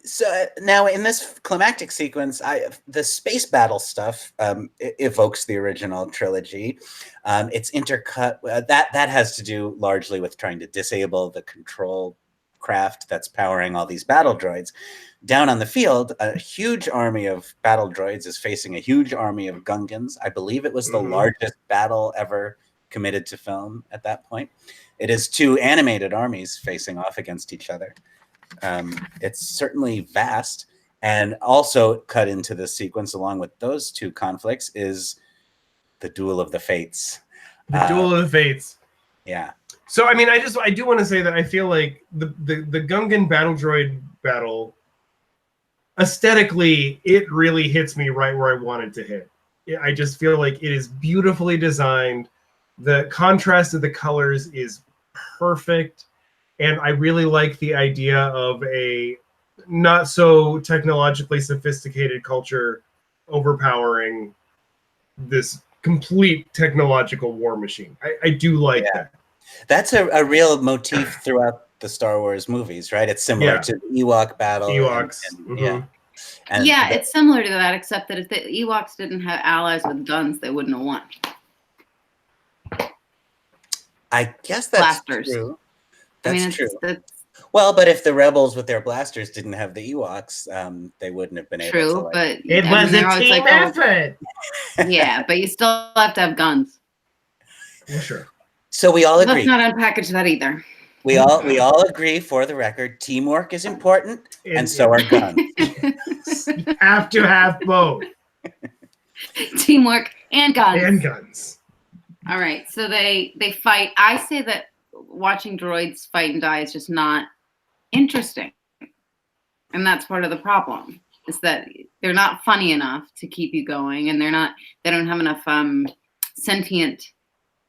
So now in this climactic sequence, the space battle stuff evokes the original trilogy. It's intercut. That has to do largely with trying to disable the control craft that's powering all these battle droids. Down on the field, a huge army of battle droids is facing a huge army of Gungans. I believe it was the largest battle ever committed to film at that point. It is 2 animated armies facing off against each other. It's certainly vast, and also cut into the sequence along with those 2 conflicts is the Duel of the Fates. The Duel of the Fates. Yeah. So I mean, I do want to say that I feel like the Gungan battle droid battle, aesthetically, it really hits me right where I want it to hit. I just feel like it is beautifully designed. The contrast of the colors is perfect. And I really like the idea of a not so technologically sophisticated culture overpowering this complete technological war machine. I do like that. That's a real motif throughout the Star Wars movies, right? It's similar to the Ewok battle. Ewoks. It's similar to that, except that if the Ewoks didn't have allies with guns, they wouldn't have won. I guess that's blasters. True. That's true. Well, but if the rebels with their blasters didn't have the Ewoks, they wouldn't have been able to. True, but it was a team effort. Yeah, but you still have to have guns. Well, sure. So we all agree. Let's not unpackage that either. We all agree, for the record, teamwork is important, and so are guns. You have to have both. Teamwork and guns. And guns. All right, so they fight. I say that watching droids fight and die is just not interesting, and that's part of the problem. Is that they're not funny enough to keep you going, and they don't have enough sentient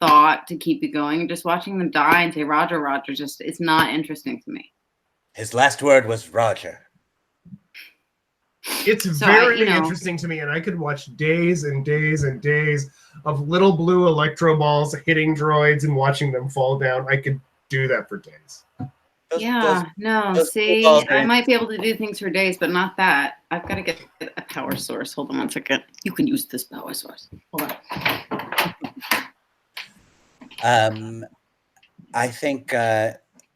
thought to keep you going. Just watching them die and say Roger, Roger, just it's not interesting to me. His last word was Roger. It's very interesting to me, and I could watch days and days and days of little blue electro balls hitting droids and watching them fall down. I could do that for days. See, I might be able to do things for days, but not that. I've got to get a power source. Hold on one second. You can use this power source. Hold on. I think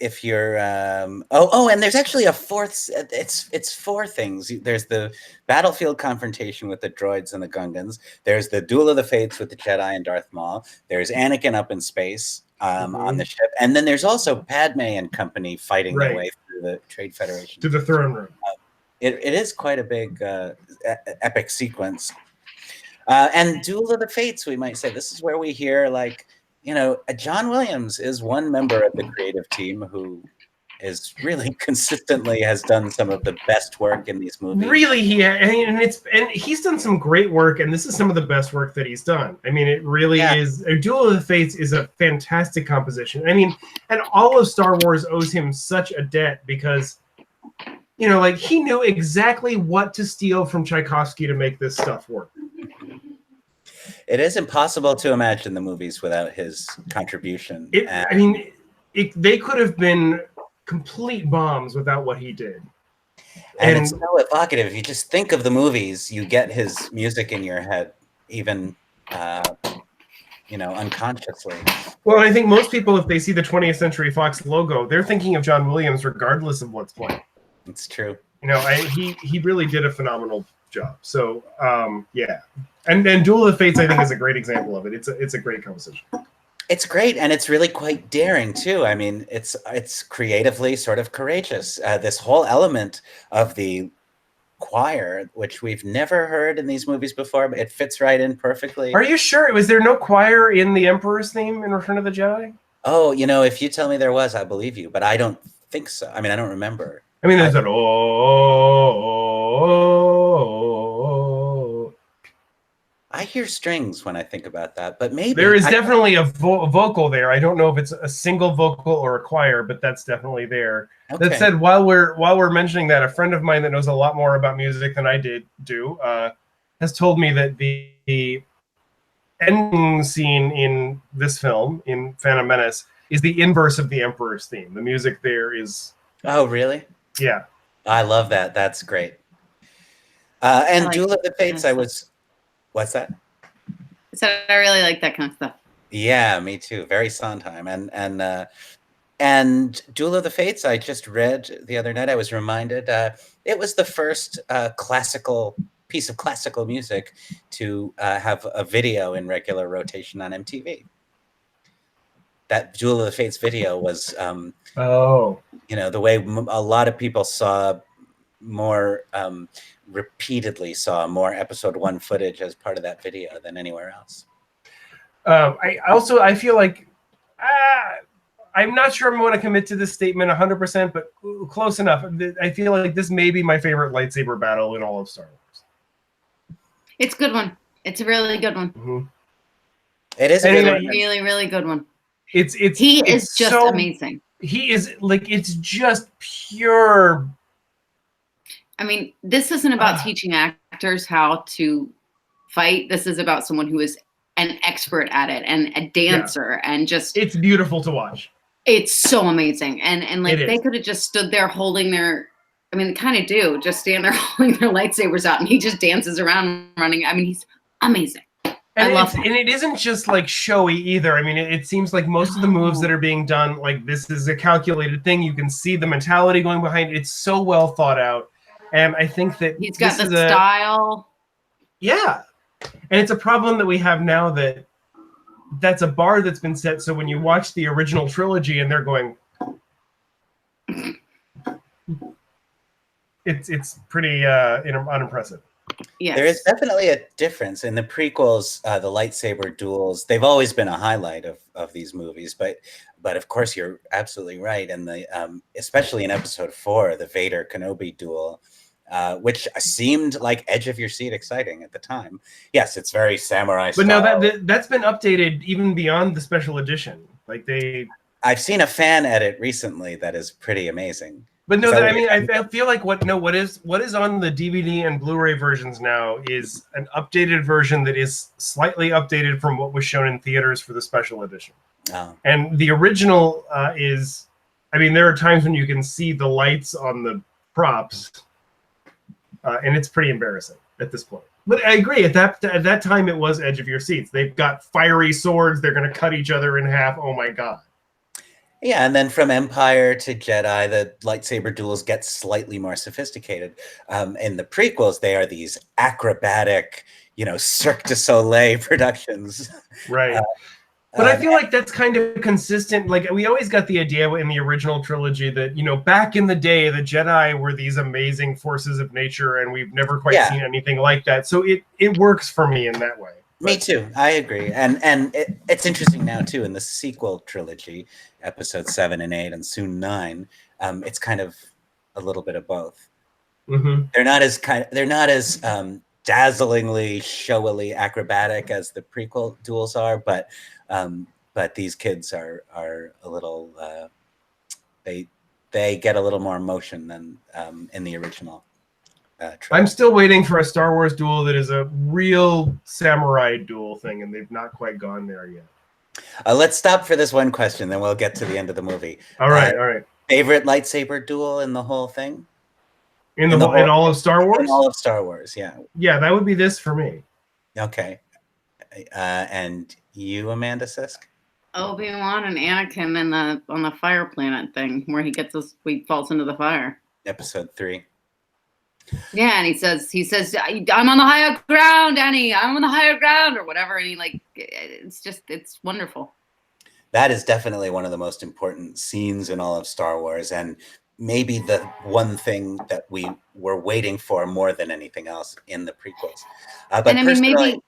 if you're and there's actually a fourth. It's four things. There's the battlefield confrontation with the droids and the Gungans. There's the duel of the fates with the Jedi and Darth Maul. There's Anakin up in space on the ship, and then there's also Padme and company fighting their way through the Trade Federation to the throne room. It is quite a big epic sequence. And Duel of the Fates, we might say, this is where we hear, like, John Williams is one member of the creative team who is really consistently has done some of the best work in these movies. Really, and he's done some great work, and this is some of the best work that he's done. I mean, it really is. Duel of the Fates is a fantastic composition. I mean, and all of Star Wars owes him such a debt because, like, he knew exactly what to steal from Tchaikovsky to make this stuff work. It is impossible to imagine the movies without his contribution. They could have been complete bombs without what he did. And it's so evocative. If you just think of the movies, you get his music in your head, even unconsciously. Well, I think most people, if they see the 20th Century Fox logo, they're thinking of John Williams regardless of what's playing. It's true. He really did a phenomenal job. So and Duel of the Fates, I think, is a great example of it. It's a great composition. It's great, and it's really quite daring too. I mean, it's creatively sort of courageous. This whole element of the choir, which we've never heard in these movies before, but it fits right in perfectly. Are you sure? Was there no choir in the Emperor's theme in Return of the Jedi? Oh, if you tell me there was, I believe you, but I don't think so. I mean, I don't remember. I mean, there's an I hear strings when I think about that, but maybe there is definitely a vocal there. I don't know if it's a single vocal or a choir, but that's definitely there. Okay. That said, while we're mentioning that, a friend of mine that knows a lot more about music than I do has told me that the ending scene in this film, in Phantom Menace, is the inverse of the Emperor's theme. The music there is... Oh, really? Yeah. I love that. That's great. And Duel of the Fates, What's that? So I really like that kind of stuff. Yeah, me too. Very Sondheim. And Duel of the Fates, I just read the other night. I was reminded it was the first classical piece of classical music to have a video in regular rotation on MTV. That Duel of the Fates video was, the way a lot of people saw more. Repeatedly saw more episode 1 footage as part of that video than anywhere else. I feel like I'm not sure I'm going to commit to this statement 100%, but close enough. I feel like this may be my favorite lightsaber battle in all of Star Wars. It's a good one. It's a really good one. Mm-hmm. It is a really, really good one. He is just amazing. He is it's just pure. I mean, this isn't about teaching actors how to fight. This is about someone who is an expert at it and a dancer and just... It's beautiful to watch. It's so amazing. And they could have just stood there holding their... I mean, they kind of do. Just stand there holding their lightsabers out and he just dances around running. I mean, he's amazing. I love him. And it isn't just showy either. I mean, it seems like most of the moves that are being done, this is a calculated thing. You can see the mentality going behind it. It's so well thought out. And I think that he's got the style. Yeah. And it's a problem that we have now that's a bar that's been set. So when you watch the original trilogy and they're going, It's pretty unimpressive. Yes. There is definitely a difference in the prequels. The lightsaber duels, they've always been a highlight of these movies, but of course you're absolutely right. And especially in episode 4, the Vader Kenobi duel, which seemed like edge of your seat exciting at the time. Yes, it's very samurai But style. no, that's been updated even beyond the special edition. Like I've seen a fan edit recently that is pretty amazing. But no, Is that I what mean, you're I feel like what is on the DVD and Blu-ray versions now is an updated version that is slightly updated from what was shown in theaters for the special edition. Oh. And the original is, I mean, there are times when you can see the lights on the props, and it's pretty embarrassing at this point. But I agree, at that time it was edge of your seats. They've got fiery swords. They're going to cut each other in half. Oh my god. Yeah, and then from Empire to Jedi, the lightsaber duels get slightly more sophisticated. In the prequels, they are these acrobatic, Cirque du Soleil productions. Right. But I feel like that's kind of consistent. Like, we always got the idea in the original trilogy that, back in the day, the Jedi were these amazing forces of nature, and we've never quite seen anything like that. So it works for me in that way. Me too. I agree. And it's interesting now, too, in the sequel trilogy, episode 7 and 8, and soon 9, it's kind of a little bit of both. Mm-hmm. They're not as dazzlingly, showily acrobatic as the prequel duels are, but these kids are a little they get a little more emotion than in the original. I'm still waiting for a Star Wars duel that is a real samurai duel thing, and they've not quite gone there yet. Let's stop for this one question, then we'll get to the end of the movie. All right. Favorite lightsaber duel in the whole thing? In all of Star Wars? In all of Star Wars, yeah. Yeah, that would be this for me. Okay. And you, Amanda Sisk? Obi-Wan and Anakin on the fire planet thing where he falls into the fire. Episode 3. Yeah, and he says, I'm on the higher ground, Annie. I'm on the higher ground, or whatever. And it's wonderful. That is definitely one of the most important scenes in all of Star Wars, and maybe the one thing that we were waiting for more than anything else in the prequels. But and I mean,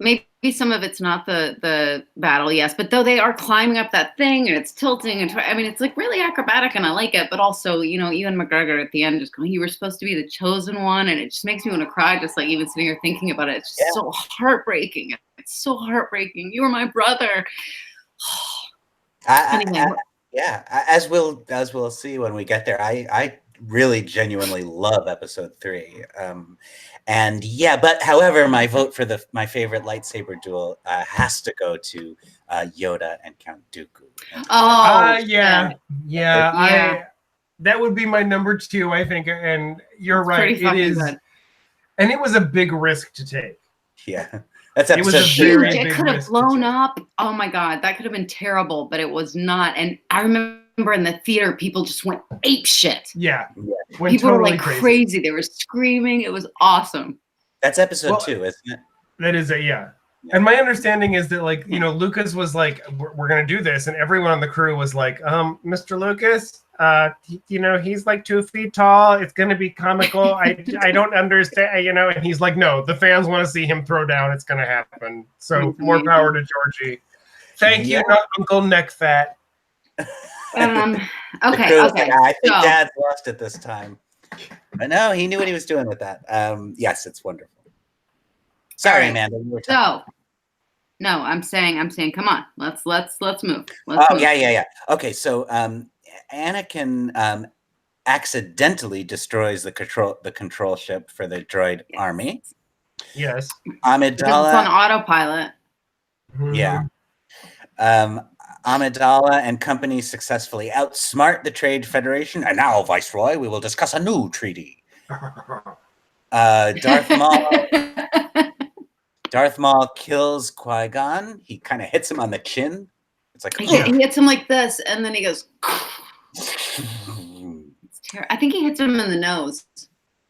maybe some of it's not the battle, yes, but though they are climbing up that thing and it's tilting, and I mean, it's like really acrobatic, and I like it. But also, Ewan McGregor at the end just going, "You were supposed to be the chosen one," and it just makes me want to cry. Just like even sitting here thinking about it, it's just so heartbreaking. It's so heartbreaking. You were my brother. As we'll see when we get there. I really genuinely love episode 3. But however, my vote for my favorite lightsaber duel has to go to Yoda and Count Dooku. That would be my number 2, I think. And you're right, it is good. And it was a big risk to take. Yeah. That's episode 2. It could have blown up. Oh my god, that could have been terrible, but it was not. And I remember in the theater, people just went ape shit. Yeah. People were like crazy. They were screaming. It was awesome. That's episode 2, isn't it? That is yeah. And my understanding is that, like, Lucas was like, we're going to do this. And everyone on the crew was like, Mr. Lucas, he's like 2 feet tall. It's going to be comical. I don't understand, and he's like, no, the fans want to see him throw down. It's going to happen. So more power to Georgie. Thank you, not Uncle Neck Fat. Okay. I think Dad's lost it this time. But no, he knew what he was doing with that. Yes, it's wonderful. Sorry, right. Amanda. You were talking. No, I'm saying, come on, let's move. Yeah. Okay, so Anakin accidentally destroys the control ship for the droid army. Yes. Amidala. It's on autopilot. Yeah. Amidala and company successfully outsmart the Trade Federation, and now, Viceroy, we will discuss a new treaty. Darth Maul kills Qui-Gon. He kind of hits him on the chin. It's like he hits him like this, and then he goes. It's terrible. I think he hits him in the nose.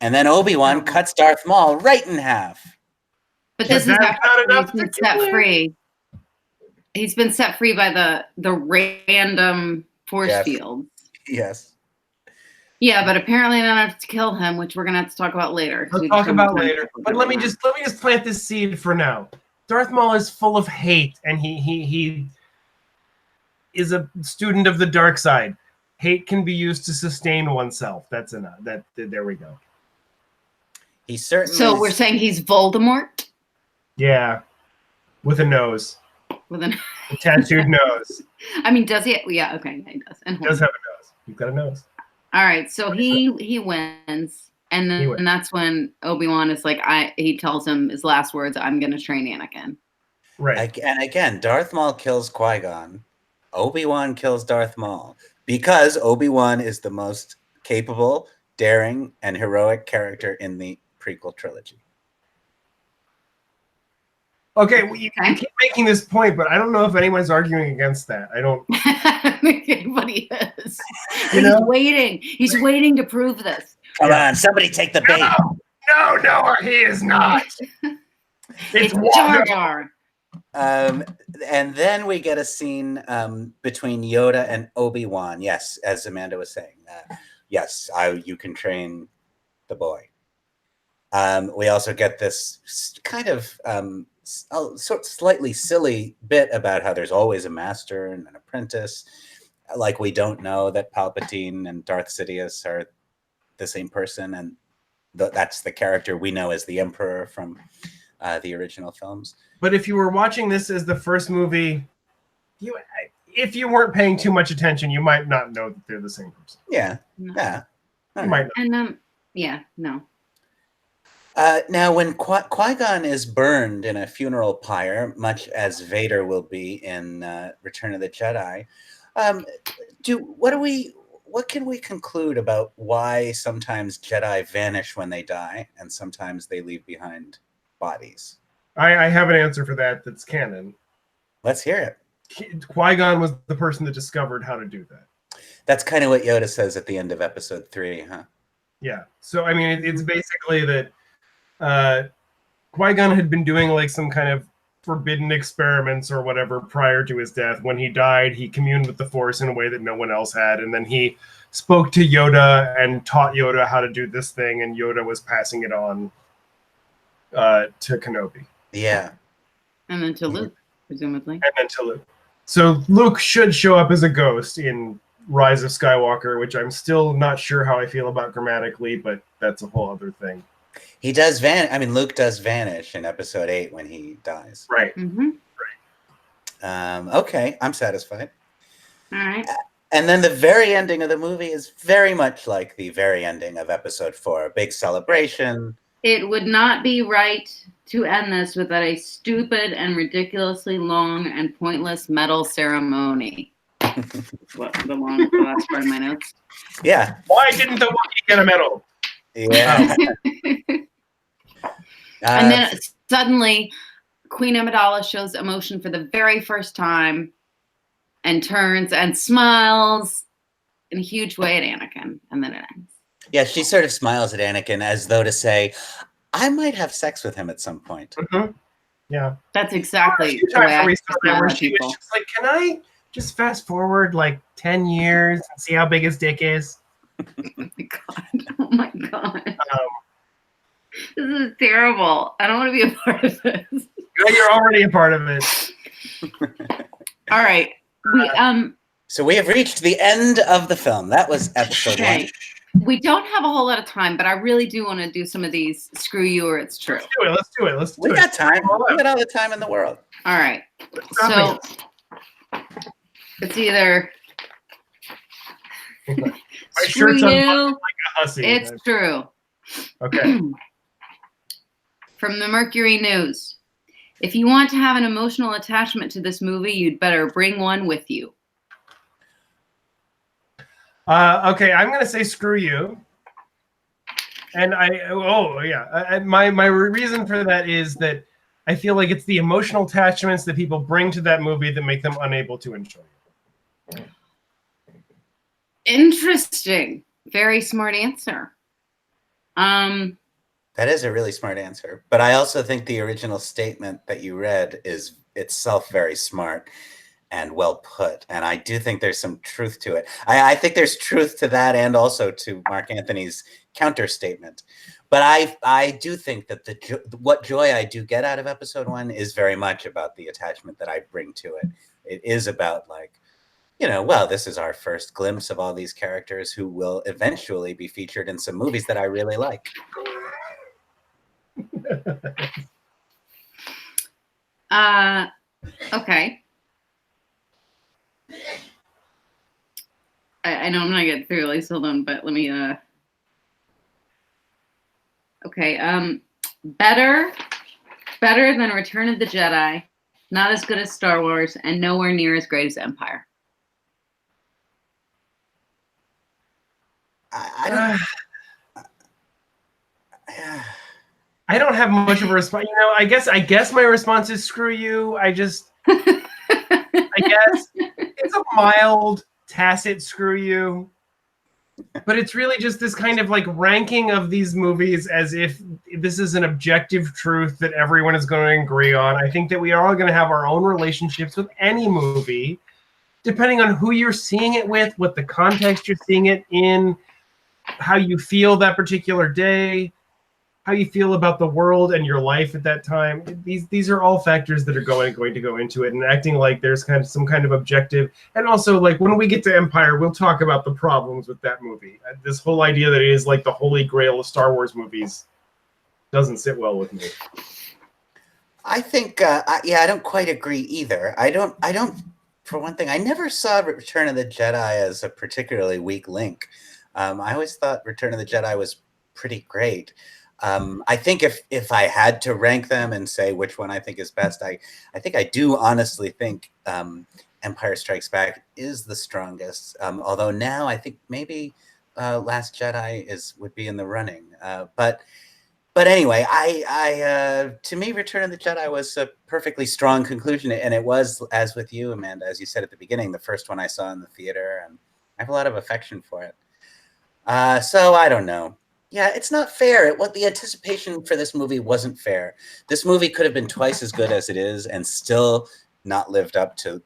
And then Obi-Wan cuts Darth Maul right in half. But this is after he's been set free. He's been set free by the random force field. Yes. Yeah, but apparently I don't have to kill him, which we're gonna have to talk about later. We'll talk about later. But let me just plant this seed for now. Darth Maul is full of hate, and he is a student of the dark side. Hate can be used to sustain oneself. That's enough. There we go. He certainly. So we're saying he's Voldemort? Yeah, with a nose. With a tattooed nose. I mean, does he? Yeah, okay, he does. And he does have a nose. He's got a nose. All right, so he wins, and then that's when Obi-Wan is like, he tells him his last words, "I'm going to train Anakin." Right. And again, Darth Maul kills Qui-Gon. Obi-Wan kills Darth Maul because Obi-Wan is the most capable, daring, and heroic character in the prequel trilogy. Okay, well, you keep making this point, but I don't know if anyone's arguing against that. I don't think anybody is. He's waiting. He's waiting to prove this. Come on, somebody take the bait. No, he is not. It's Jar Jar. And then we get a scene between Yoda and Obi-Wan. Yes, as Amanda was saying. Yes, you can train the boy. We also get this kind of sort of slightly silly bit about how there's always a master and an apprentice. Like we don't know that Palpatine and Darth Sidious are the same person, and that's the character we know as the Emperor from the original films. But if you were watching this as the first movie, if you weren't paying too much attention, you might not know that they're the same person. Yeah, yeah. You might not. And yeah, no. Now, when Qui-Gon is burned in a funeral pyre, much as Vader will be in Return of the Jedi, what can we conclude about why sometimes Jedi vanish when they die and sometimes they leave behind bodies? I have an answer for that that's canon. Let's hear it. Qui-Gon was the person that discovered how to do that. That's kind of what Yoda says at the end of episode 3, huh? Yeah. So, I mean, it's basically that Qui-Gon had been doing like some kind of forbidden experiments or whatever prior to his death. When he died, he communed with the Force in a way that no one else had. And then he spoke to Yoda and taught Yoda how to do this thing. And Yoda was passing it on to Kenobi. Yeah. And then to Luke, presumably. And then to Luke. So Luke should show up as a ghost in Rise of Skywalker, which I'm still not sure how I feel about grammatically, but that's a whole other thing. He does vanish. I mean, Luke does vanish in episode 8 when he dies. Right. Mm-hmm. Right. Okay, I'm satisfied. All right. And then the very ending of the movie is very much like the very ending of episode 4. A big celebration. It would not be right to end this without a stupid and ridiculously long and pointless medal ceremony. What, the last part of my notes? Yeah. Why didn't the Wookiee get a medal? Yeah. And then suddenly, Queen Amidala shows emotion for the very first time and turns and smiles in a huge way at Anakin, and then it ends. Yeah, she sort of smiles at Anakin as though to say, I might have sex with him at some point. Mm-hmm. Yeah. That's exactly the way I feel about she people. was just like, can I just fast forward like 10 years and see how big his dick is? Oh my god. This is terrible. I don't want to be a part of this. You're already a part of it. All right. So we have reached the end of the film. That was episode 1. We don't have a whole lot of time, but I really do want to do some of these screw you or it's true. Let's do it. We got time. We got all the time in the world. All right. So it's either screw you, like a hussy. it's true. Okay. From the Mercury News. If you want to have an emotional attachment to this movie, you'd better bring one with you. Okay, I'm going to say screw you. And my reason for that is that I feel like it's the emotional attachments that people bring to that movie that make them unable to enjoy it. Interesting. Very smart answer. That is a really smart answer. But I also think the original statement that you read is itself very smart. and well put. And I do think there's some truth to it. I think there's truth to that, and also to Marc-Anthony's counter statement. But I do think that what joy I do get out of episode 1 is very much about the attachment that I bring to it. It is about, like, you know, well, this is our first glimpse of all these characters who will eventually be featured in some movies that I really like. Okay. I know I'm not getting through, like, hold on, but let me, okay, better than Return of the Jedi, not as good as Star Wars, and nowhere near as great as Empire. I don't have much of a response. You know, I guess my response is screw you. I guess it's a mild, tacit screw you. But it's really just this kind of like ranking of these movies as if this is an objective truth that everyone is going to agree on. I think that we are all going to have our own relationships with any movie, depending on who you're seeing it with, what the context you're seeing it in, how you feel that particular day, how you feel about the world and your life at that time. These are all factors that are going to go into it, and acting like there's kind of some kind of objective. And also, like, when we get to Empire, we'll talk about the problems with that movie. This whole idea that it is like the holy grail of Star Wars movies doesn't sit well with me. I think, yeah, I don't quite agree either. I don't. For one thing, I never saw Return of the Jedi as a particularly weak link. I always thought Return of the Jedi was pretty great. I think if I had to rank them and say which one I think is best, I think I do honestly think Empire Strikes Back is the strongest. Although now I think maybe Last Jedi would be in the running. But anyway, to me, Return of the Jedi was a perfectly strong conclusion, and it was, as with you, Amanda, as you said at the beginning, the first one I saw in the theater, and I have a lot of affection for it. So I don't know. Yeah, it's not fair. The anticipation for this movie wasn't fair. This movie could have been twice as good as it is and still not lived up to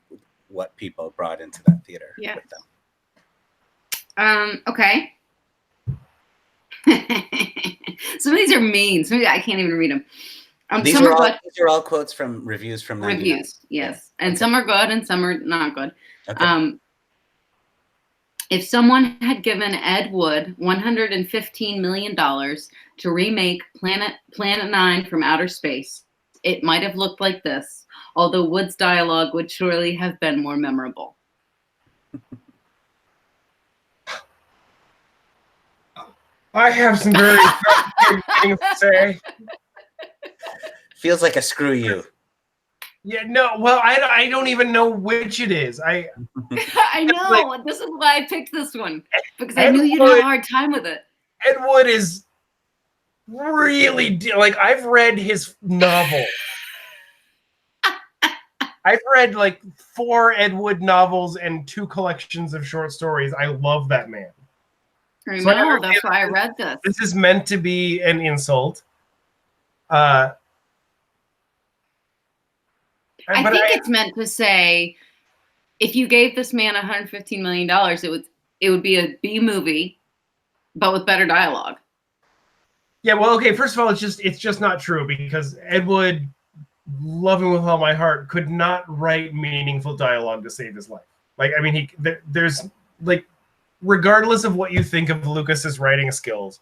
what people brought into that theater with them. Okay. Some of these are mean. Some of these, I can't even read them. These are all quotes from reviews from 99. Reviews, yes. And some are good and some are not good. Okay. If someone had given Ed Wood $115 million to remake Planet 9 from outer space, it might have looked like this, although Wood's dialogue would surely have been more memorable. I have some very things to say. Feels like a screw you. Yeah, no, well, I don't even know which it is. I know. Like, this is why I picked this one, because I knew you'd have a hard time with it. Ed Wood is really, like, I've read his novel. I've read like 4 Ed Wood novels and 2 collections of short stories. I love that man. I know, that's why I read this. This is meant to be an insult. I think it's meant to say, if you gave this man $115 million, it would be a B movie, but with better dialogue. Yeah, well, okay. First of all, it's just not true, because Ed Wood, love him with all my heart, could not write meaningful dialogue to save his life. Like, I mean, there's like, regardless of what you think of Lucas's writing skills,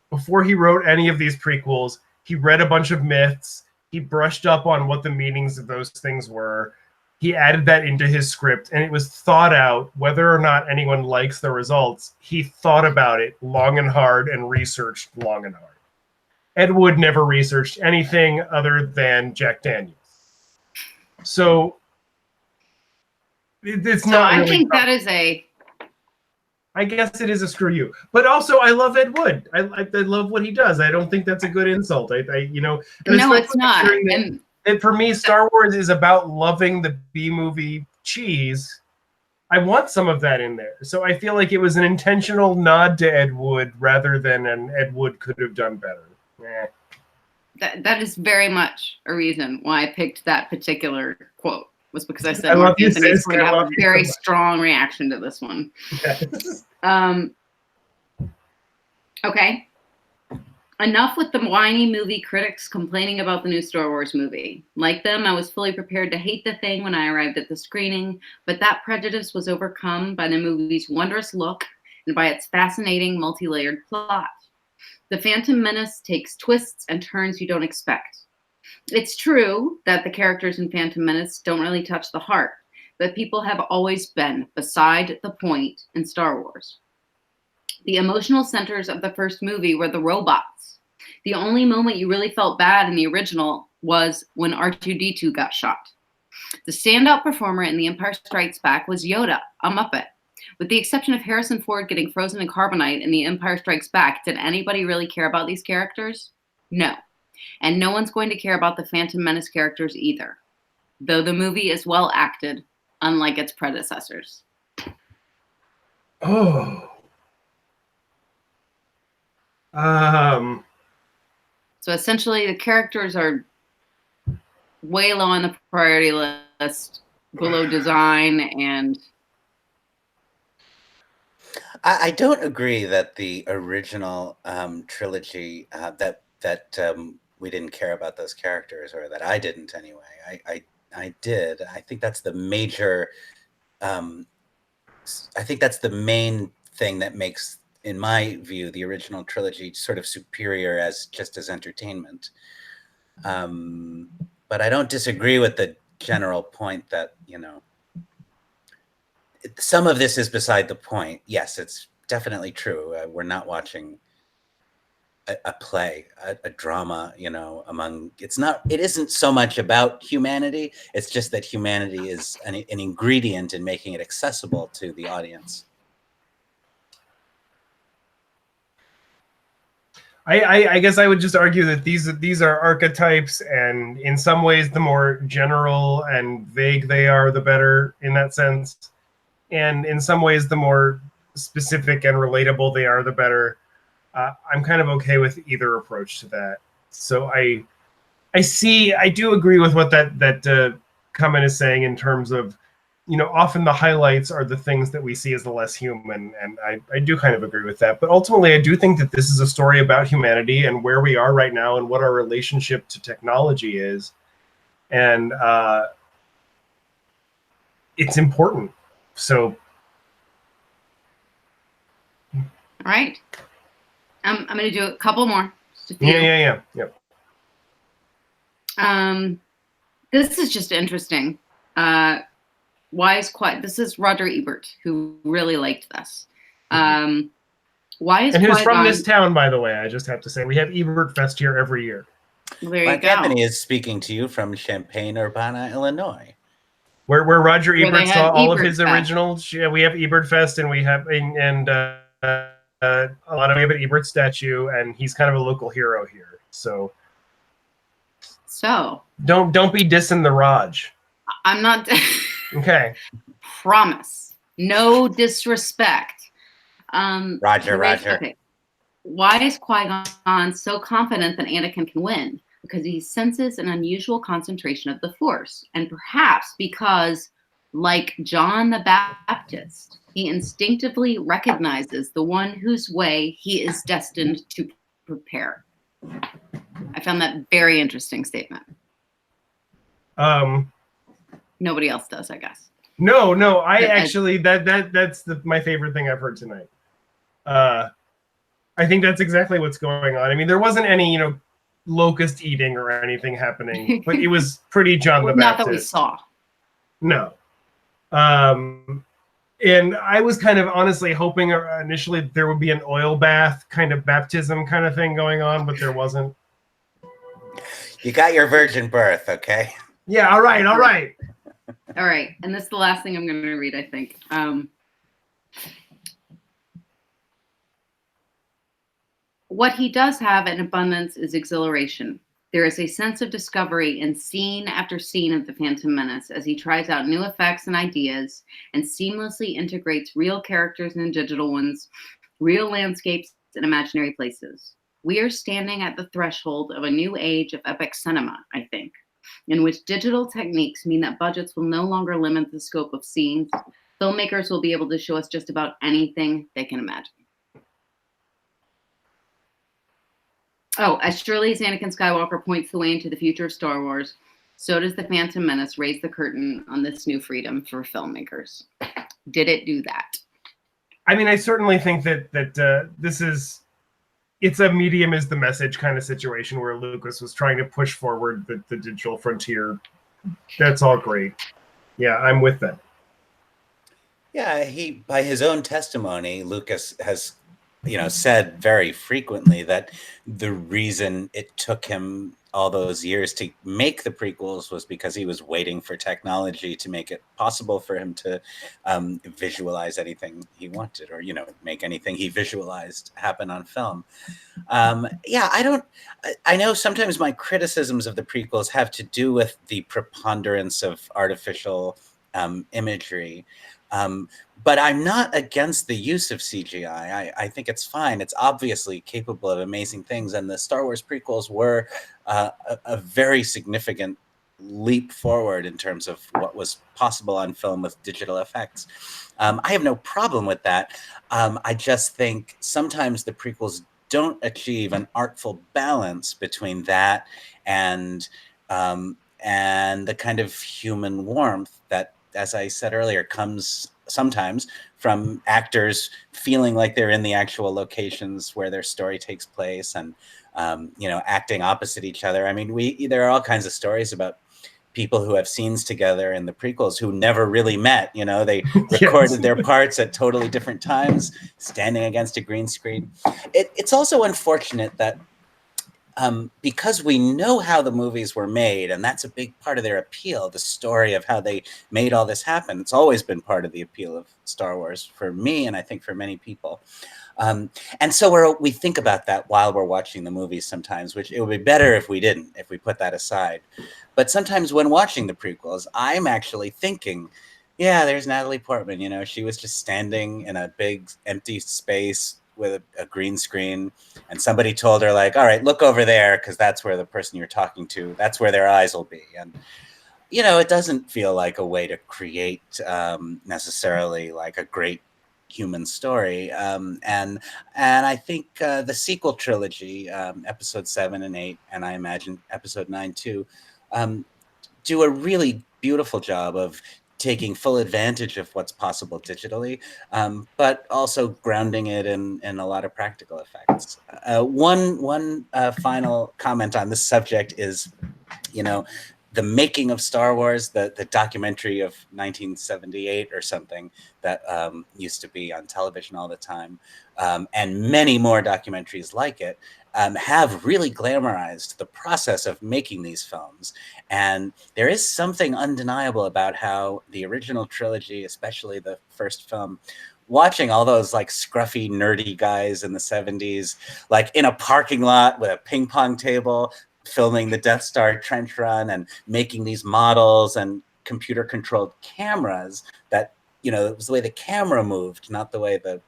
before he wrote any of these prequels, he read a bunch of myths. He brushed up on what the meanings of those things were. He added that into his script, and it was thought out. Whether or not anyone likes the results, he thought about it long and hard and researched long and hard. Ed Wood never researched anything other than Jack Daniels. So it's not. I really think that is I guess it is a screw you, but also I love Ed Wood. I love what he does. I don't think that's a good insult. No, it's not. And for me, Star Wars is about loving the B movie cheese. I want some of that in there. So I feel like it was an intentional nod to Ed Wood rather than an Ed Wood could have done better. That is very much a reason why I picked that particular quote. was because I I said love you, Marc-Anthony is Sisk. going to I have love a you very so much. strong reaction to this one. Yes. Okay. Enough with the whiny movie critics complaining about the new Star Wars movie. Like them, I was fully prepared to hate the thing when I arrived at the screening, but that prejudice was overcome by the movie's wondrous look and by its fascinating, multi-layered plot. The Phantom Menace takes twists and turns you don't expect. It's true that the characters in Phantom Menace don't really touch the heart, but people have always been beside the point in Star Wars. The emotional centers of the first movie were the robots. The only moment you really felt bad in the original was when R2-D2 got shot. The standout performer in The Empire Strikes Back was Yoda, a Muppet. With the exception of Harrison Ford getting frozen in carbonite in The Empire Strikes Back, did anybody really care about these characters? No. And no one's going to care about the Phantom Menace characters either, though the movie is well acted, unlike its predecessors. Oh. So essentially, the characters are way low on the priority list, below design, and I don't agree that the original trilogy that we didn't care about those characters, or that I didn't anyway. I did. I think that's the major. I think that's the main thing that makes, in my view, the original trilogy sort of superior as entertainment. But I don't disagree with the general point that, some of this is beside the point. Yes, it's definitely true. We're not watching a play, a drama, it isn't so much about humanity. It's just that humanity is an ingredient in making it accessible to the audience. I guess I would just argue that these are archetypes, and in some ways, the more general and vague they are, the better in that sense. And in some ways, the more specific and relatable they are, the better. I'm kind of okay with either approach to that. So I do agree with what that comment is saying in terms of, often the highlights are the things that we see as the less human, and I do kind of agree with that. But ultimately, I do think that this is a story about humanity and where we are right now and what our relationship to technology is, and it's important. So, all right, I'm going to do a couple more. Yeah. This is just interesting. Why is Qui? This is Roger Ebert, who really liked this. Why is and who's Qui-Gon, from this town, by the way? I just have to say, we have Ebert Fest here every year. There you Marc-Anthony go. is speaking to you from Champaign-Urbana, Illinois, Where Roger Where Ebert they saw had all of Ebert his Fest. originals. Yeah, we have Ebert Fest, and we have a lot of we have an Ebert statue, and he's kind of a local hero here. So don't be dissing the Raj. I'm not. Okay. Promise. No disrespect. Roger. Okay. Why is Qui-Gon so confident that Anakin can win? Because he senses an unusual concentration of the Force, and perhaps because, like John the Baptist, he instinctively recognizes the one whose way he is destined to prepare. I found that very interesting statement. Nobody else does, I guess. No. I actually that's my favorite thing I've heard tonight. I think that's exactly what's going on. I mean, there wasn't any, locust eating or anything happening, but it was pretty John the Baptist. Not that we saw. No. And I was kind of honestly hoping initially there would be an oil bath kind of baptism kind of thing going on, but there wasn't. You got your virgin birth, okay? Yeah, all right. All right, and this is the last thing I'm going to read, I think. What he does have in abundance is exhilaration. There is a sense of discovery in scene after scene of the Phantom Menace as he tries out new effects and ideas and seamlessly integrates real characters and digital ones, real landscapes and imaginary places. We are standing at the threshold of a new age of epic cinema, I think. in which digital techniques mean that budgets will no longer limit the scope of scenes. Filmmakers will be able to show us just about anything they can imagine. Oh, as surely as Anakin Skywalker points the way into the future of Star Wars, so does the Phantom Menace raise the curtain on this new freedom for filmmakers. Did it do that? I mean, I certainly think that this is, it's a medium is the message kind of situation where Lucas was trying to push forward the digital frontier. That's all great. Yeah, I'm with that. Yeah, he, by his own testimony, Lucas has, said very frequently that the reason it took him all those years to make the prequels was because he was waiting for technology to make it possible for him to visualize anything he wanted, or make anything he visualized happen on film. Yeah, I know sometimes my criticisms of the prequels have to do with the preponderance of artificial imagery. But I'm not against the use of CGI. I think it's fine. It's obviously capable of amazing things. And the Star Wars prequels were a very significant leap forward in terms of what was possible on film with digital effects. I have no problem with that. I just think sometimes the prequels don't achieve an artful balance between that and the kind of human warmth that, as I said earlier, comes sometimes from actors feeling like they're in the actual locations where their story takes place, and acting opposite each other. I mean, there are all kinds of stories about people who have scenes together in the prequels who never really met. They recorded their parts at totally different times, standing against a green screen. It's also unfortunate that because we know how the movies were made, and that's a big part of their appeal, the story of how they made all this happen. It's always been part of the appeal of Star Wars for me, and I think for many people. And so we think about that while we're watching the movies sometimes, which it would be better if we didn't, if we put that aside. But sometimes when watching the prequels, I'm actually thinking, yeah, there's Natalie Portman, she was just standing in a big empty space with a green screen, and somebody told her, like, all right, look over there, because that's where the person you're talking to, that's where their eyes will be. And it doesn't feel like a way to create necessarily like a great human story. And I think the sequel trilogy, episode 7 and 8, and I imagine episode 9 too, do a really beautiful job of taking full advantage of what's possible digitally, but also grounding it in a lot of practical effects. One final comment on this subject is, the making of Star Wars, the documentary of 1978 or something that used to be on television all the time, and many more documentaries like it, have really glamorized the process of making these films. And there is something undeniable about how the original trilogy, especially the first film, watching all those like scruffy, nerdy guys in the 70s, like in a parking lot with a ping pong table, filming the Death Star trench run and making these models and computer controlled cameras that, it was the way the camera moved, not the way the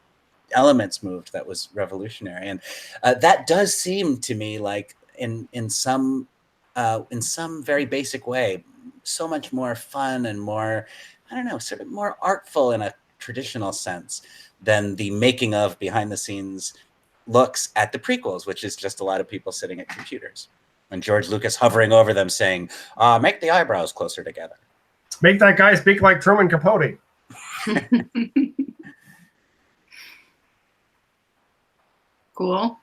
elements moved, that was revolutionary. And that does seem to me like in some very basic way, so much more fun and more, I don't know, sort of more artful in a traditional sense than the making of behind the scenes looks at the prequels, which is just a lot of people sitting at computers and George Lucas hovering over them saying, make the eyebrows closer together. Make that guy speak like Truman Capote. Cool.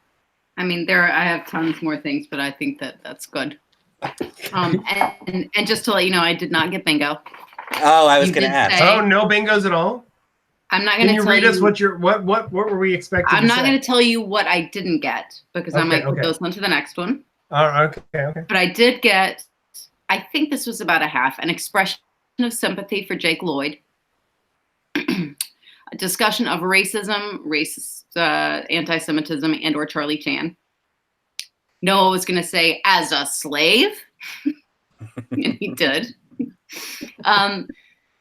I mean, I have tons more things, but I think that's good. And just to let you know, I did not get bingo. Oh, I was going to ask. Oh, no bingos at all? I'm not going to tell you. Can you read us what were we expecting? I'm not going to tell you what I didn't get, because I might put those on to the next one. Okay. But I did get, I think this was about a half, an expression of sympathy for Jake Lloyd, a discussion of racism, racist anti-Semitism, and or Charlie Chan. Noah was going to say, as a slave, and he did.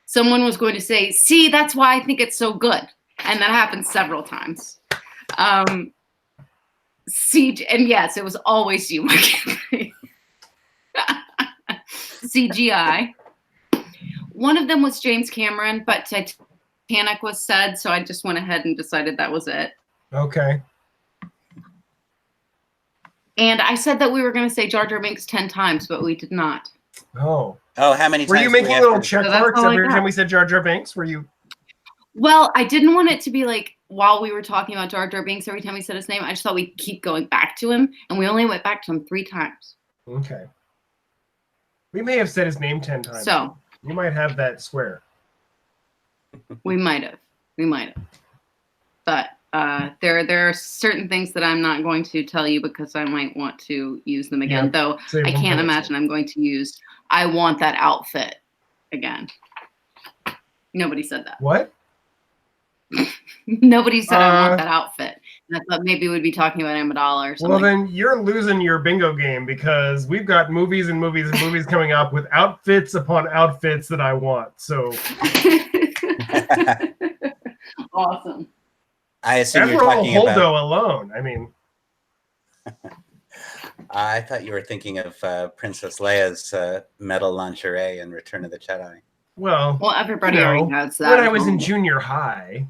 Someone was going to say, see, that's why I think it's so good. And that happened several times. And yes, it was always you, Marc-Anthony. CGI. One of them was James Cameron, but Titanic was said, so I just went ahead and decided that was it. Okay. And I said that we were going to say Jar Jar Binks 10 times, but we did not. Oh. Oh, how many times? Were you making little check marks all I every got. time we said Jar Jar Binks? Were you? Well, I didn't want it to be like while we were talking about Jar Jar Binks every time we said his name. I just thought we'd keep going back to him, and we only went back to him 3 times. Okay. We may have said his name 10 times. So you might have that swear. we might have. But there are certain things that I'm not going to tell you because I might want to use them again. Yep. Though Save I them can't for next imagine time. I'm going to use I want that outfit again. Nobody said that. What? Nobody said I want that outfit. And I thought maybe we'd be talking about Amidala or something. Well, then you're losing your bingo game because we've got movies and movies and movies coming up with outfits upon outfits that I want. So Awesome. I assume you're Admiral talking about. Holdo alone. I mean, I thought you were thinking of Princess Leia's metal lingerie in Return of the Jedi. well, Everybody you know, already has that. when at I was in home. junior high.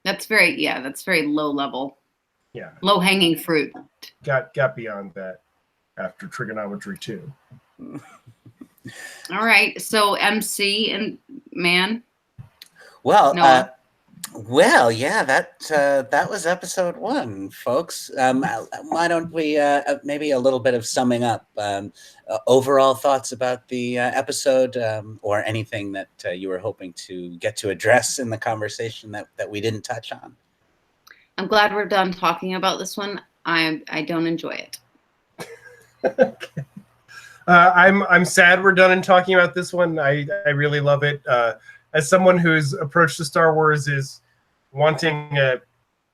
That's very low level, Yeah, low hanging fruit. got beyond that after trigonometry 2. All right, so MC and man. Well, Noah. Yeah, that was episode 1, folks. Why don't we maybe a little bit of summing up, overall thoughts about the episode, or anything that you were hoping to get to address in the conversation that we didn't touch on. I'm glad we're done talking about this one. I don't enjoy it. I'm sad we're done in talking about this one. I really love it. As someone whose approach to Star Wars is wanting a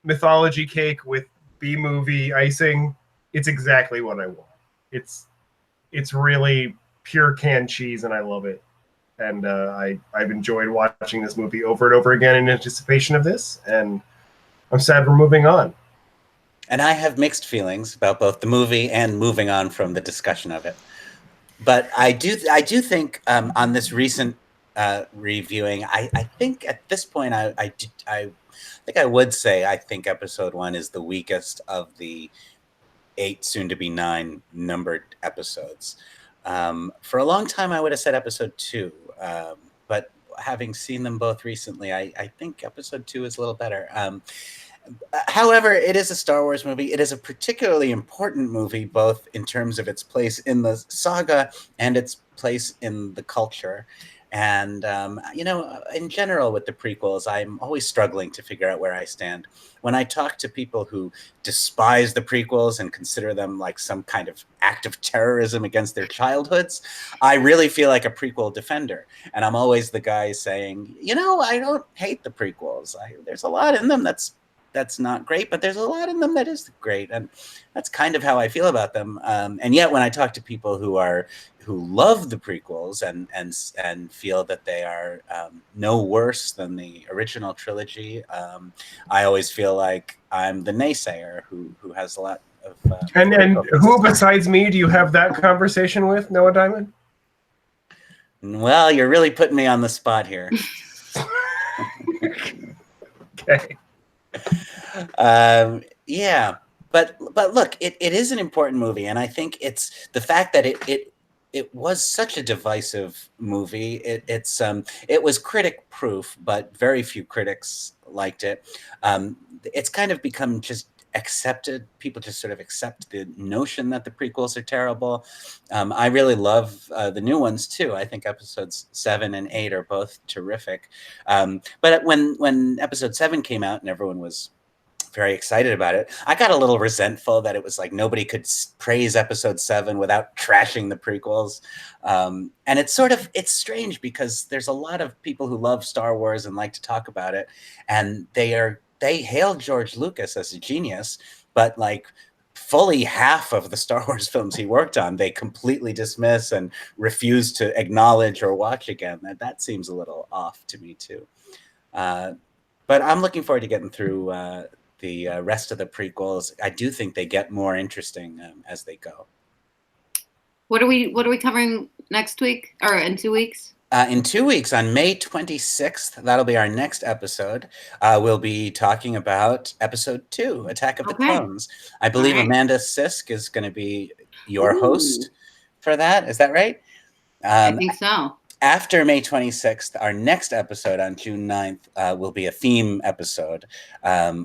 mythology cake with B-movie icing, it's exactly what I want. It's really pure canned cheese, and I love it. And I've enjoyed watching this movie over and over again in anticipation of this, and I'm sad we're moving on. And I have mixed feelings about both the movie and moving on from the discussion of it. But I do think on this recent reviewing, I think at this point I think I would say I think episode 1 is the weakest of the 8, soon to be 9 numbered episodes. For a long time I would have said episode 2, but having seen them both recently, I think episode 2 is a little better. However, it is a Star Wars movie. It is a particularly important movie, both in terms of its place in the saga and its place in the culture. And, in general with the prequels, I'm always struggling to figure out where I stand. When I talk to people who despise the prequels and consider them like some kind of act of terrorism against their childhoods, I really feel like a prequel defender. And I'm always the guy saying, I don't hate the prequels. There's a lot in them that's not great, but there's a lot in them that is great, and that's kind of how I feel about them. And yet, when I talk to people who love the prequels and feel that they are no worse than the original trilogy, I always feel like I'm the naysayer who has a lot of. And who besides me do you have that conversation with, Noah Diamond? Well, you're really putting me on the spot here. Okay. Yeah, but look, it is an important movie, and I think it's the fact that it was such a divisive movie. It was critic proof, but very few critics liked it. It's kind of become just accepted. People just sort of accept the notion that the prequels are terrible. I really love the new ones too. I think episodes 7 and 8 are both terrific. But when episode 7 came out and everyone was very excited about it, I got a little resentful that it was like nobody could praise episode 7 without trashing the prequels. And it's strange because there's a lot of people who love Star Wars and like to talk about it, and they hail George Lucas as a genius, but like fully half of the Star Wars films he worked on, they completely dismiss and refuse to acknowledge or watch again. That seems a little off to me too. But I'm looking forward to getting through the rest of the prequels. I do think they get more interesting as they go. What are we covering next week or in 2 weeks? In 2 weeks, on May 26th, that'll be our next episode. We'll be talking about episode 2, Attack of the Clones. I believe Amanda Sisk is going to be your host for that. Is that right? I think so. After May 26th, our next episode on June 9th will be a theme episode, a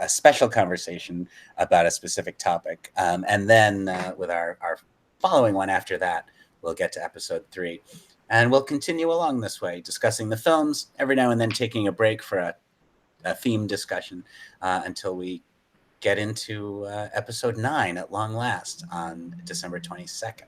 special conversation about a specific topic. And then with our following one after that, we'll get to episode 3. And we'll continue along this way, discussing the films, every now and then taking a break for a theme discussion until we get into episode 9 at long last on December 22nd.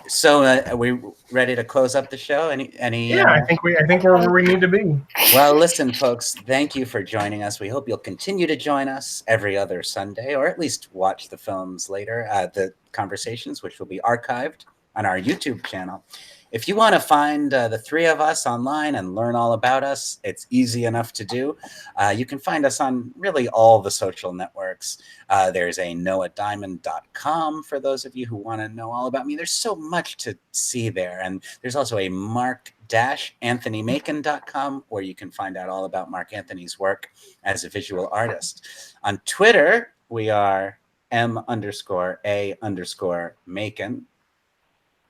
So are we ready to close up the show? Yeah, I think we're where we need to be. Well, listen, folks, thank you for joining us. We hope you'll continue to join us every other Sunday, or at least watch the films later, the conversations, which will be archived on our YouTube channel. If you want to find the three of us online and learn all about us, it's easy enough to do. You can find us on really all the social networks. There's a noahdiamond.com for those of you who want to know all about me. There's so much to see there. And there's also a marc-anthony-macon.com where you can find out all about Marc-Anthony's work as a visual artist. On Twitter, we are M_A_Macon,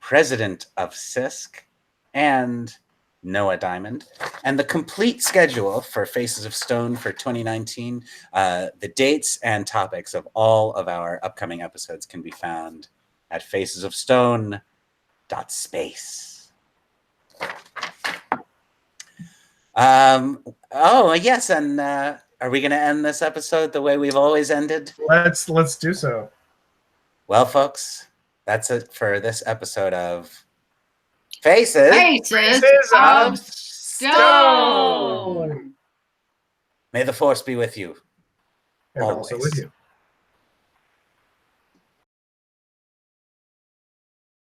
president of Sisk, and Noah Diamond. And the complete schedule for Faces of Stone for 2019, the dates and topics of all of our upcoming episodes can be found at facesofstone.space. Oh, yes, and are we going to end this episode the way we've always ended? Let's do so. Well, folks, that's it for this episode of Faces of Stone. May the Force be with you. And also with you.